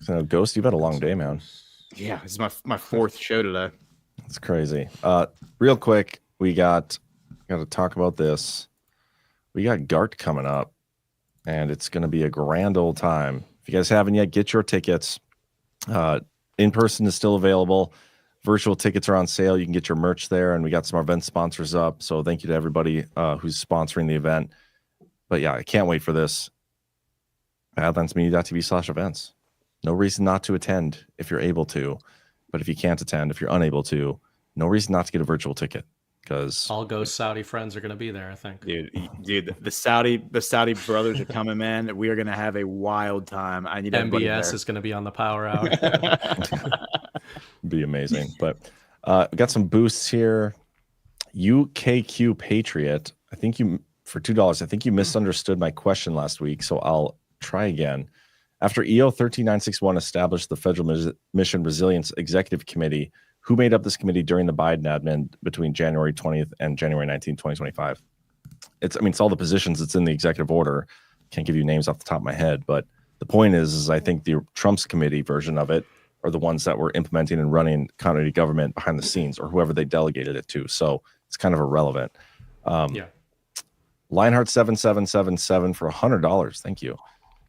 [SPEAKER 12] So, Ghost, you've had a long day, man.
[SPEAKER 14] Yeah, this is my fourth show today.
[SPEAKER 12] It's crazy. Real quick, we got to talk about this. We got GART coming up, and it's going to be a grand old time. If you guys haven't yet, get your tickets. In person is still available. Virtual tickets are on sale. You can get your merch there, and we got some event sponsors up. So thank you to everybody who's sponsoring the event. But yeah, I can't wait for this. badlandsmedia.tv/events. No reason not to attend if you're able to. But if you can't attend, if you're unable to, no reason not to get a virtual ticket. Because
[SPEAKER 13] all Ghost Saudi friends are going to be there, I think.
[SPEAKER 14] Dude, the Saudi brothers are coming, man. We are going to have a wild time. I need
[SPEAKER 13] MBS is going to be on the power hour.
[SPEAKER 12] Be amazing. But we got some boosts here. UKQ Patriot. I think you for $2. I think you misunderstood my question last week, so I'll try again. After EO 13961 established the Federal Mission Resilience Executive Committee, who made up this committee during the Biden admin between January 20th and January 19th, 2025? It's all the positions. It's in the executive order. Can't give you names off the top of my head, but the point is I think the Trump's committee version of it are the ones that were implementing and running continuity government behind the scenes, or whoever they delegated it to. So it's kind of irrelevant.
[SPEAKER 13] Yeah.
[SPEAKER 12] Lionheart 7777 for $100. Thank you.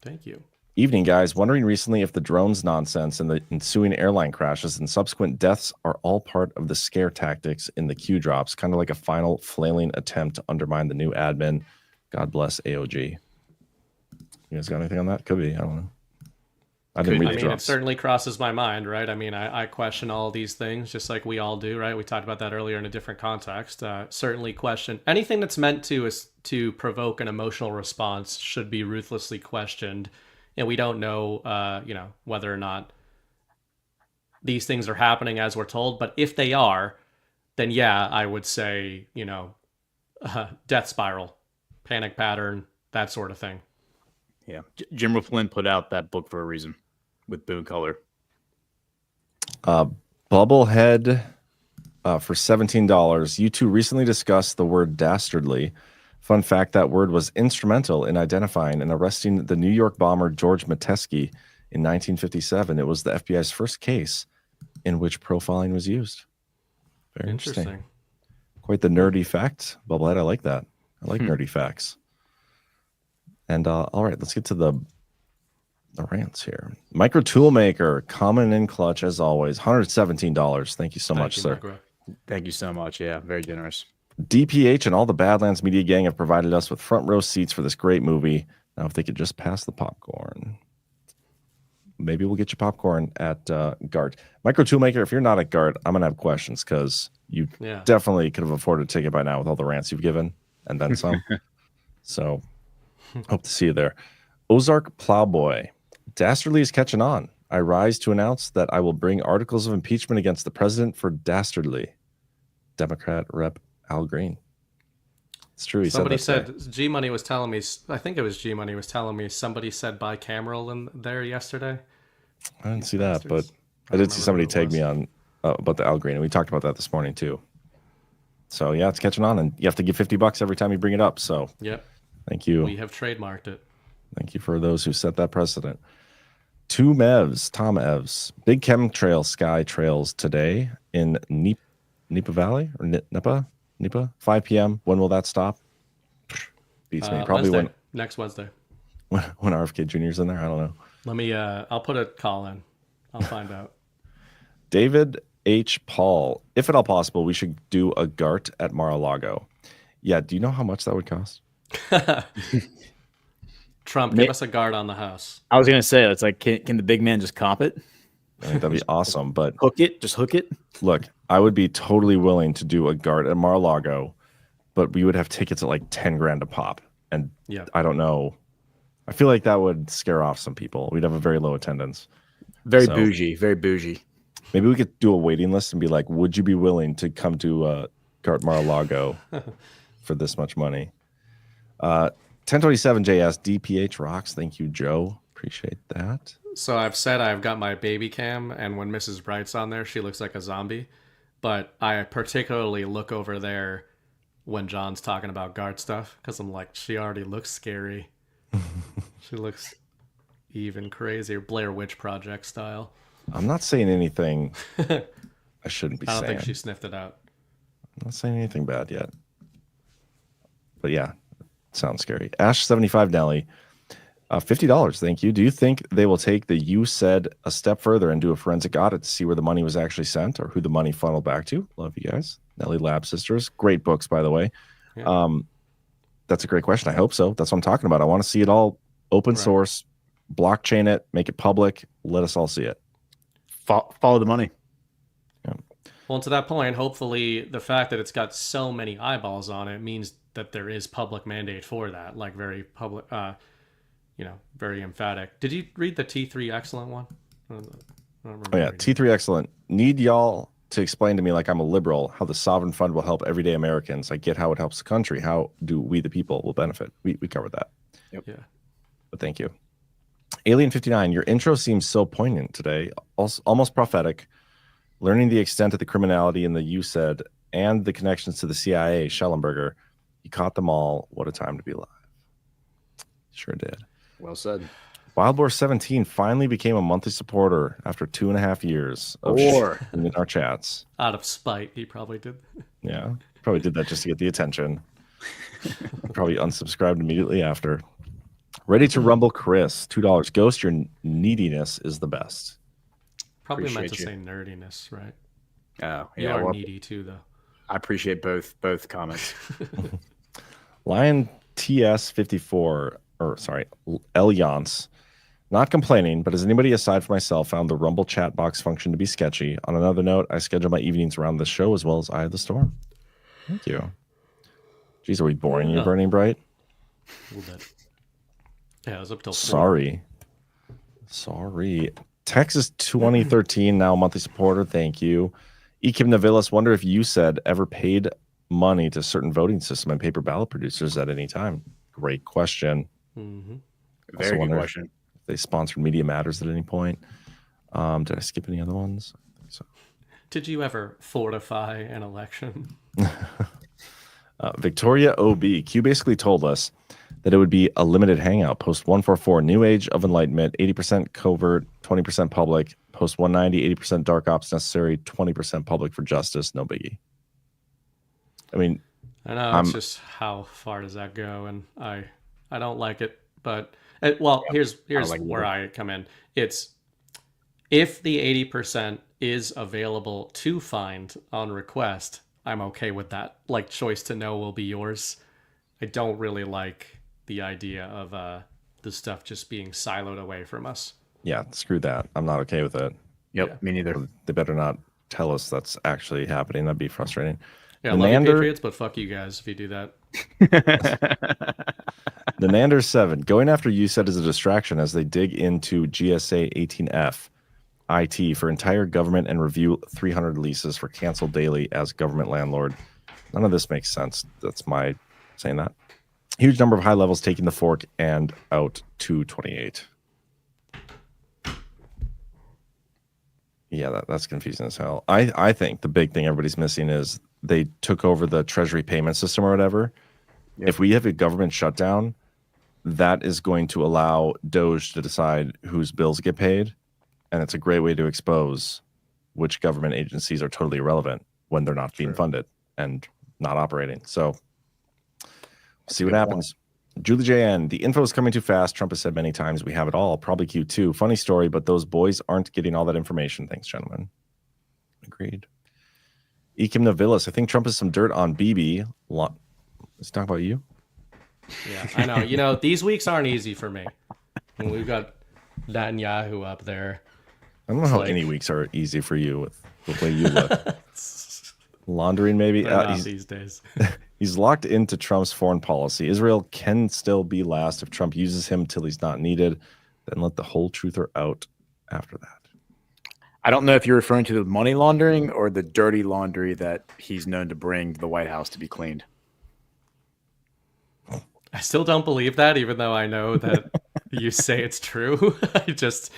[SPEAKER 13] Thank you.
[SPEAKER 12] Evening, guys. Wondering recently if the drones nonsense and the ensuing airline crashes and subsequent deaths are all part of the scare tactics in the Q drops, kind of like a final flailing attempt to undermine the new admin. God bless AOG. You guys got anything on that? Could be. I don't know. I didn't read the drops.
[SPEAKER 13] It certainly crosses my mind, right? I mean, I question all these things just like we all do, right? We talked about that earlier in a different context. Certainly question anything that's meant to provoke an emotional response should be ruthlessly questioned. And we don't know, whether or not these things are happening as we're told. But if they are, then yeah, I would say, death spiral, panic pattern, that sort of thing.
[SPEAKER 14] Yeah. Jim Flynn put out that book for a reason with Boone Color.
[SPEAKER 12] Bubblehead for $17. You two recently discussed the word dastardly. Fun fact, that word was instrumental in identifying and arresting the New York bomber George Metesky in 1957. It was the FBI's first case in which profiling was used. Very interesting. Quite the nerdy fact, Bubblehead. I like that. I like nerdy facts. And all right, let's get to the rants here. Micro Toolmaker, coming in clutch as always. $117. Thank you so much, sir.
[SPEAKER 14] Micro. Thank you so much. Yeah, very generous.
[SPEAKER 12] DPH and all the Badlands Media Gang have provided us with front row seats for this great movie. Now, if they could just pass the popcorn, maybe we'll get you popcorn at GART. Micro Toolmaker, if you're not at GART, I'm going to have questions because you definitely could have afforded a ticket by now with all the rants you've given and then some. So, hope to see you there. Ozark Plowboy, dastardly is catching on. I rise to announce that I will bring articles of impeachment against the president for dastardly. Democrat Rep. Al Green. It's true.
[SPEAKER 13] Somebody said G Money was telling me. I think it was G Money was telling me somebody said bicameral in there yesterday.
[SPEAKER 12] I didn't see that, but I did see somebody tag me on about the Al Green, and we talked about that this morning too. So yeah, it's catching on, and you have to give $50 every time you bring it up. So
[SPEAKER 13] yep.
[SPEAKER 12] Thank you.
[SPEAKER 13] We have trademarked it.
[SPEAKER 12] Thank you for those who set that precedent. Tom Evs. Big chemtrail sky trails today in Nipa Valley or Nipa, 5 p.m. When will that stop? Beats me. Probably
[SPEAKER 13] Wednesday. Next Wednesday.
[SPEAKER 12] When RFK Jr.'s in there. I don't know.
[SPEAKER 13] Let me. I'll put a call in. I'll find out.
[SPEAKER 12] David H. Paul. If at all possible, we should do a GART at Mar-a-Lago. Yeah. Do you know how much that would cost?
[SPEAKER 13] Trump, give us a guard on the house.
[SPEAKER 14] I was gonna say, it's like, can the big man just comp it?
[SPEAKER 12] I think that'd be awesome, but
[SPEAKER 14] hook it.
[SPEAKER 12] Look, I would be totally willing to do a GART at Mar-a-Lago, but we would have tickets at like $10,000 a pop, and I don't know. I feel like that would scare off some people. We'd have a very low attendance.
[SPEAKER 14] Very bougie.
[SPEAKER 12] Maybe we could do a waiting list and be like, "Would you be willing to come to GART Mar-a-Lago for this much money?" 1027 JS DPH rocks. Thank you, Joe. Appreciate that.
[SPEAKER 13] So I've said I've got my baby cam, and when Mrs. Bright's on there, she looks like a zombie. But I particularly look over there when John's talking about GART stuff because I'm like, she already looks scary. She looks even crazier, Blair Witch Project style.
[SPEAKER 12] I'm not saying anything I shouldn't be saying.
[SPEAKER 13] I don't think she sniffed it out.
[SPEAKER 12] I'm not saying anything bad yet. But yeah, sounds scary. Ash75 Nelly. $50. Thank you. Do you think they will take the "you said" a step further and do a forensic audit to see where the money was actually sent or who the money funneled back to? Love you guys. Nelly Lab Sisters. Great books, by the way. Yeah. That's a great question. I hope so. That's what I'm talking about. I want to see it all open source, blockchain it, make it public. Let us all see it.
[SPEAKER 14] Follow the money.
[SPEAKER 12] Yeah.
[SPEAKER 13] Well, to that point, hopefully the fact that it's got so many eyeballs on it means that there is public mandate for that, like very public, very emphatic. Did you read the T3 Excellent one? I don't remember.
[SPEAKER 12] Oh yeah, T3 Excellent. Need y'all to explain to me, like I'm a liberal, how the sovereign fund will help everyday Americans. I get how it helps the country. How do we, the people, will benefit? We covered that.
[SPEAKER 14] Yep.
[SPEAKER 13] Yeah.
[SPEAKER 12] But thank you. Alien 59, your intro seems so poignant today, almost prophetic. Learning the extent of the criminality in the USAID and the connections to the CIA, Schellenberger. You caught them all. What a time to be alive. Sure did.
[SPEAKER 14] Well said.
[SPEAKER 12] Wild Boar 17 finally became a monthly supporter after 2.5 years of in our chats.
[SPEAKER 13] Out of spite, he probably did.
[SPEAKER 12] Yeah, probably did that just to get the attention. Probably unsubscribed immediately after. Ready to rumble Chris, $2. Ghost, your neediness is the best.
[SPEAKER 13] Probably meant to say nerdiness, right?
[SPEAKER 14] Oh,
[SPEAKER 13] you
[SPEAKER 14] yeah.
[SPEAKER 13] are needy too, though.
[SPEAKER 14] I appreciate both comments.
[SPEAKER 12] Lion TS54, or sorry, Eliance. Not complaining, but has anybody aside from myself found the Rumble chat box function to be sketchy? On another note, I schedule my evenings around this show as well as Eye of the Storm. Thank you. Jeez, are we boring you, Burning Bright?
[SPEAKER 13] A little bit. Yeah, it was up till 4.
[SPEAKER 12] Sorry. Texas 2013, now a monthly supporter. Thank you. Ekim Navilis, wonder if you said ever paid money to certain voting system and paper ballot producers at any time. Great question.
[SPEAKER 13] Mm-hmm.
[SPEAKER 14] Very good question.
[SPEAKER 12] If they sponsored Media Matters at any point. Did I skip any other ones? I think so.
[SPEAKER 13] Did you ever fortify an election?
[SPEAKER 12] Victoria OB. Q basically told us that it would be a limited hangout. Post 144, New Age of Enlightenment, 80% covert, 20% public. Post 190, 80% dark ops necessary, 20% public for justice. No biggie. I mean,
[SPEAKER 13] I know, it's just how far does that go? And I don't like it. But, well, here's where I come in. It's if the 80% is available to find on request, I'm okay with that. Like, choice to know will be yours. I don't really like the idea of the stuff just being siloed away from us.
[SPEAKER 12] Yeah, screw that. I'm not okay with it.
[SPEAKER 14] Yep, me neither.
[SPEAKER 12] They better not tell us that's actually happening. That'd be frustrating.
[SPEAKER 13] Yeah, love you, Patriots, but fuck you guys if you do that.
[SPEAKER 12] The Nander 7, going after USAID is a distraction as they dig into GSA 18F IT for entire government and review 300 leases for cancel daily as government landlord. None of this makes sense. That's my saying that. Huge number of high levels taking the fork and out 228. Yeah, that's confusing as hell. I think the big thing everybody's missing is they took over the treasury payment system or whatever. Yep. If we have a government shutdown, that is going to allow Doge to decide whose bills get paid. And it's a great way to expose which government agencies are totally irrelevant when they're not being funded and not operating. So see what happens. Julie JN, the info is coming too fast. Trump has said many times we have it all. Probably Q2. Funny story, but those boys aren't getting all that information. Thanks, gentlemen. Agreed. Ekim Navilis, I think Trump has some dirt on Bibi. Let's talk about you.
[SPEAKER 13] Yeah, I know. You know, these weeks aren't easy for me. And we've got Netanyahu up there.
[SPEAKER 12] I don't know how any weeks are easy for you with the way you look. Laundering, maybe?
[SPEAKER 13] These days.
[SPEAKER 12] He's locked into Trump's foreign policy. Israel can still be last if Trump uses him till he's not needed. Then let the whole truther out after that.
[SPEAKER 14] I don't know if you're referring to the money laundering or the dirty laundry that he's known to bring to the White House to be cleaned.
[SPEAKER 13] I still don't believe that, even though I know that you say it's true. There's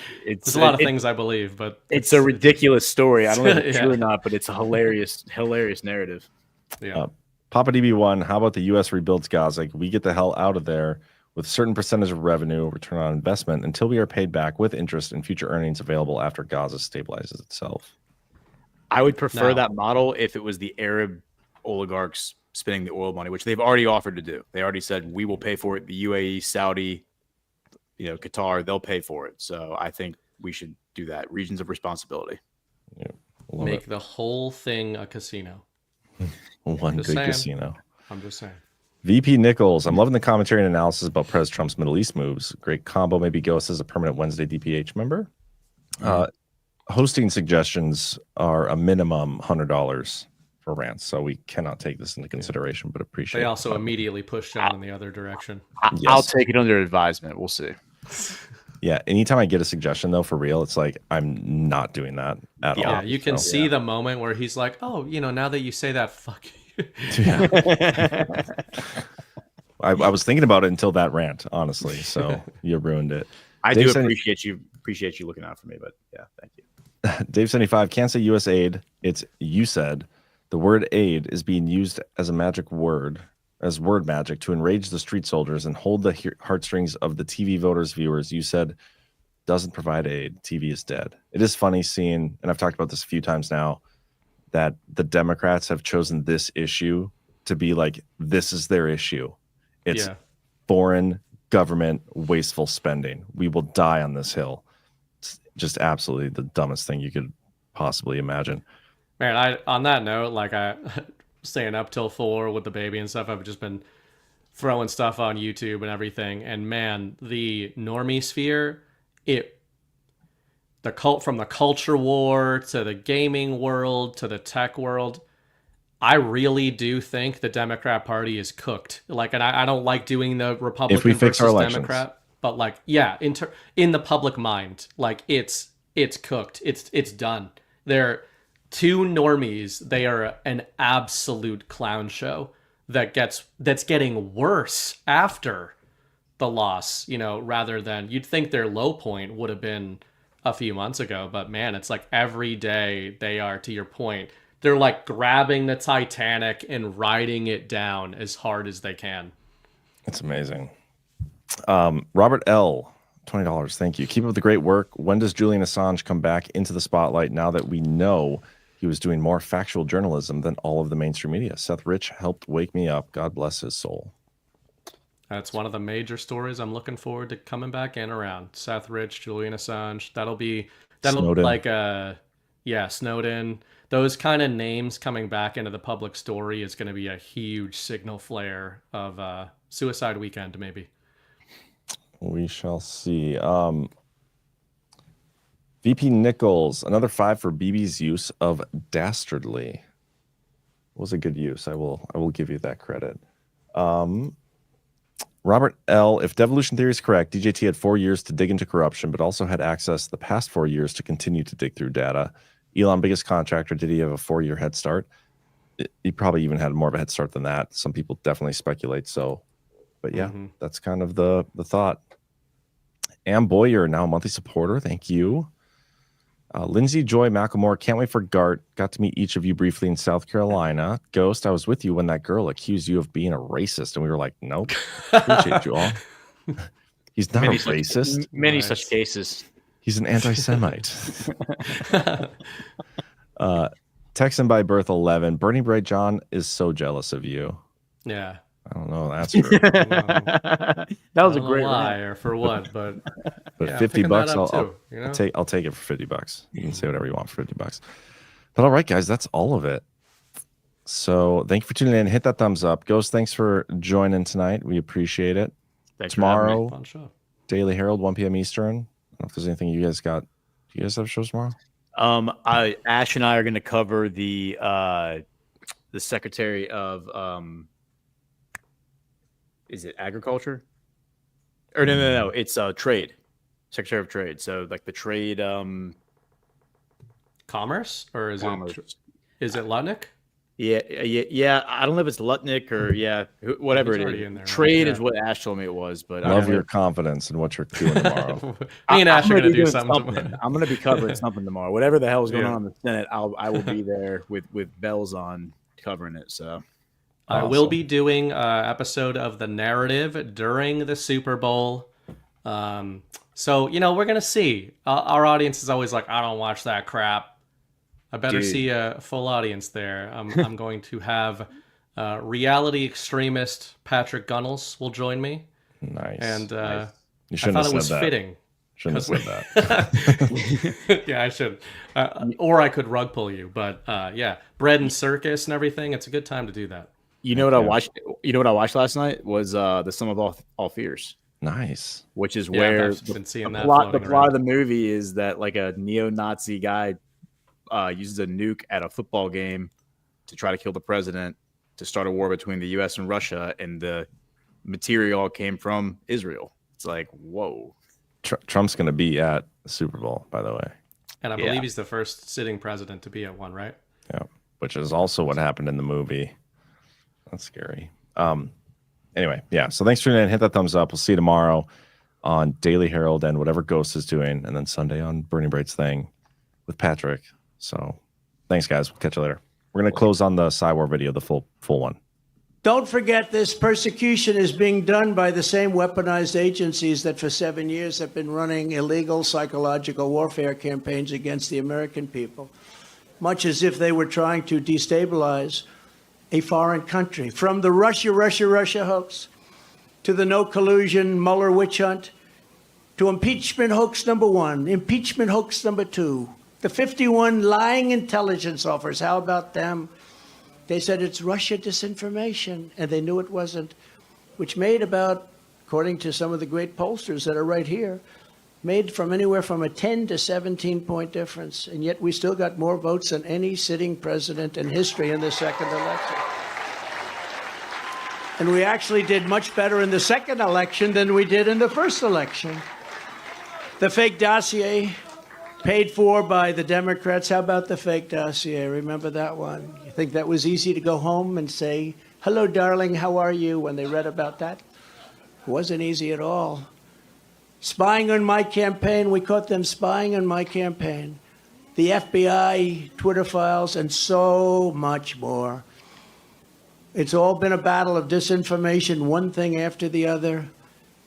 [SPEAKER 13] a lot of things I believe, but
[SPEAKER 14] it's a ridiculous story. I don't know if it's true or not, but it's a hilarious narrative.
[SPEAKER 13] Yeah.
[SPEAKER 12] Papa DB1, how about the U.S. rebuilds Gaza? We get the hell out of there with a certain percentage of revenue, return on investment, until we are paid back with interest and future earnings available after Gaza stabilizes itself.
[SPEAKER 14] I would prefer that model if it was the Arab oligarchs spending the oil money, which they've already offered to do. They already said, we will pay for it. The UAE, Saudi, Qatar, they'll pay for it. So I think we should do that. Regions of responsibility.
[SPEAKER 12] Yeah,
[SPEAKER 13] make the whole thing a casino.
[SPEAKER 12] One good casino.
[SPEAKER 13] I'm just saying.
[SPEAKER 12] VP Nichols, I'm loving the commentary and analysis about President Trump's Middle East moves. Great combo. Maybe Ghost as a permanent Wednesday DPH member. Hosting suggestions are a minimum $100 for rants, so we cannot take this into consideration, but appreciate
[SPEAKER 13] They also immediately pushed John in the other direction.
[SPEAKER 14] I'll take it under advisement. We'll see.
[SPEAKER 12] Yeah, anytime I get a suggestion, though, for real, it's like I'm not doing that at all.
[SPEAKER 13] Yeah, you can see the moment where he's like, oh, now that you say that, fuck you.
[SPEAKER 12] I was thinking about it until that rant, honestly, so you ruined it.
[SPEAKER 14] I do appreciate you looking out for me, but yeah, thank you.
[SPEAKER 12] Dave 75 can't say U.S. aid. It's you said. The word aid is being used as a magic word, as word magic, to enrage the street soldiers and hold the heartstrings of the TV voters' viewers. You said doesn't provide aid. TV is dead. It is funny seeing, and I've talked about this a few times now, that the Democrats have chosen this issue to be like, this is their issue. It's foreign government wasteful spending. We will die on this hill. It's just absolutely the dumbest thing you could possibly imagine.
[SPEAKER 13] Man, on that note, like I staying up till 4 with the baby and stuff, I've just been throwing stuff on YouTube and everything. And man, the normie sphere, from the culture war to the gaming world to the tech world, I really do think the Democrat Party is cooked. Like, and I don't like doing the Republican versus Democrat, but like, yeah, in the public mind, like it's cooked. It's done. They're two normies. They are an absolute clown show that's getting worse after the loss, rather than, you'd think their low point would have been a few months ago, but man, it's like every day they are, to your point, they're like grabbing the Titanic and riding it down as hard as they can.
[SPEAKER 12] It's amazing. Robert L, $20. Thank you. Keep up the great work. When does Julian Assange come back into the spotlight now that we know he was doing more factual journalism than all of the mainstream media? Seth Rich helped wake me up. God bless his soul.
[SPEAKER 13] That's one of the major stories I'm looking forward to coming back in around. Seth Rich, Julian Assange. That'll
[SPEAKER 12] Snowden.
[SPEAKER 13] like Snowden. Those kind of names coming back into the public story is going to be a huge signal flare of suicide weekend, maybe.
[SPEAKER 12] We shall see. VP Nichols, another 5 for BB's use of dastardly. Was a good use. I will give you that credit. Robert L, if devolution theory is correct, DJT had 4 years to dig into corruption, but also had access the past 4 years to continue to dig through data. Elon, biggest contractor, did he have a 4-year head start? He probably even had more of a head start than that. Some people definitely speculate so. But yeah, that's kind of the thought. Am Boyer, now a monthly supporter. Thank you. Lindsay Joy McElmore, can't wait for GART. Got to meet each of you briefly in South Carolina. Ghost, I was with you when that girl accused you of being a racist, and we were like, nope. Appreciate you all. He's not a racist.
[SPEAKER 14] Many such cases.
[SPEAKER 12] He's an anti-Semite. Texan by birth 11. Bernie Bright John is so jealous of you.
[SPEAKER 13] Yeah.
[SPEAKER 12] I don't know. That's true.
[SPEAKER 14] That was a great
[SPEAKER 13] lie or for what, but yeah,
[SPEAKER 12] $50. I'll take it for $50. You can say whatever you want for $50. But all right, guys, that's all of it. So thank you for tuning in. Hit that thumbs up. Ghost, thanks for joining tonight. We appreciate it.
[SPEAKER 14] Thanks
[SPEAKER 12] tomorrow,
[SPEAKER 14] for having me. Fun show.
[SPEAKER 12] Daily Herald, 1 p.m. Eastern. I don't know if there's anything you guys got. Do you guys have shows tomorrow?
[SPEAKER 14] Ash and I are going to cover the Secretary of is it agriculture? Or no. It's trade. Secretary of Trade. So like the trade
[SPEAKER 13] commerce, or is it Lutnick?
[SPEAKER 14] Yeah. I don't know if it's Lutnick or whatever it is. In there, trade is what Ash told me it was, but
[SPEAKER 12] love your confidence in what you're doing tomorrow.
[SPEAKER 13] Me and Ash are going to do something.
[SPEAKER 14] I'm going to be covering something tomorrow. Whatever the hell is going on in the Senate, I will be there with bells on covering it. So.
[SPEAKER 13] I will be doing an episode of The Narrative during the Super Bowl. So, we're going to see. Our audience is always like, I don't watch that crap. I better see a full audience there. I'm going to have reality extremist Patrick Gunnels will join me.
[SPEAKER 12] Nice.
[SPEAKER 13] And
[SPEAKER 12] You shouldn't
[SPEAKER 13] I thought
[SPEAKER 12] have
[SPEAKER 13] it was
[SPEAKER 12] said that.
[SPEAKER 13] fitting.
[SPEAKER 12] Shouldn't have said that.
[SPEAKER 13] Yeah, I should. Or I could rug pull you. But yeah, bread and circus and everything. It's a good time to do that.
[SPEAKER 14] You know what I watched? You know what I watched last night was the Sum of All Fears.
[SPEAKER 12] Nice.
[SPEAKER 14] Which is where the plot of the movie is that like a neo-Nazi guy uses a nuke at a football game to try to kill the president to start a war between the U.S. and Russia, and the material came from Israel. It's like, whoa.
[SPEAKER 12] Trump's going to be at the Super Bowl, by the way.
[SPEAKER 13] And I believe he's the first sitting president to be at one, right?
[SPEAKER 12] Yeah, which is also what happened in the movie. That's scary. Anyway, yeah. So thanks for tuning in. Hit that thumbs up. We'll see you tomorrow. on Daily Herald and whatever Ghost is doing, and then Sunday on Bernie Braid's thing with Patrick. So thanks, guys. We'll catch you later. We're going to close on the Cywar video, the full one.
[SPEAKER 3] Don't forget this persecution is being done by the same weaponized agencies that for 7 years have been running illegal psychological warfare campaigns against the American people, much as if they were trying to destabilize a foreign country. From the Russia hoax to the no collusion Mueller witch hunt to impeachment hoax number 1, impeachment hoax number 2, the 51 lying intelligence officers, how about them? They said it's Russia disinformation, and they knew it wasn't, which made about, according to some of the great pollsters that are right here, made from anywhere from a 10 to 17-point difference. And yet we still got more votes than any sitting president in history in the second election. And we actually did much better in the second election than we did in the first election. The fake dossier, paid for by the Democrats. How about the fake dossier? Remember that one? You think that was easy to go home and say, hello, darling, how are you, when they read about that? It wasn't easy at all. Spying on my campaign, we caught them spying on my campaign. The FBI, Twitter files, and so much more. It's all been a battle of disinformation, one thing after the other,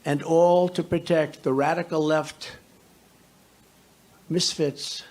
[SPEAKER 3] and all to protect the radical left misfits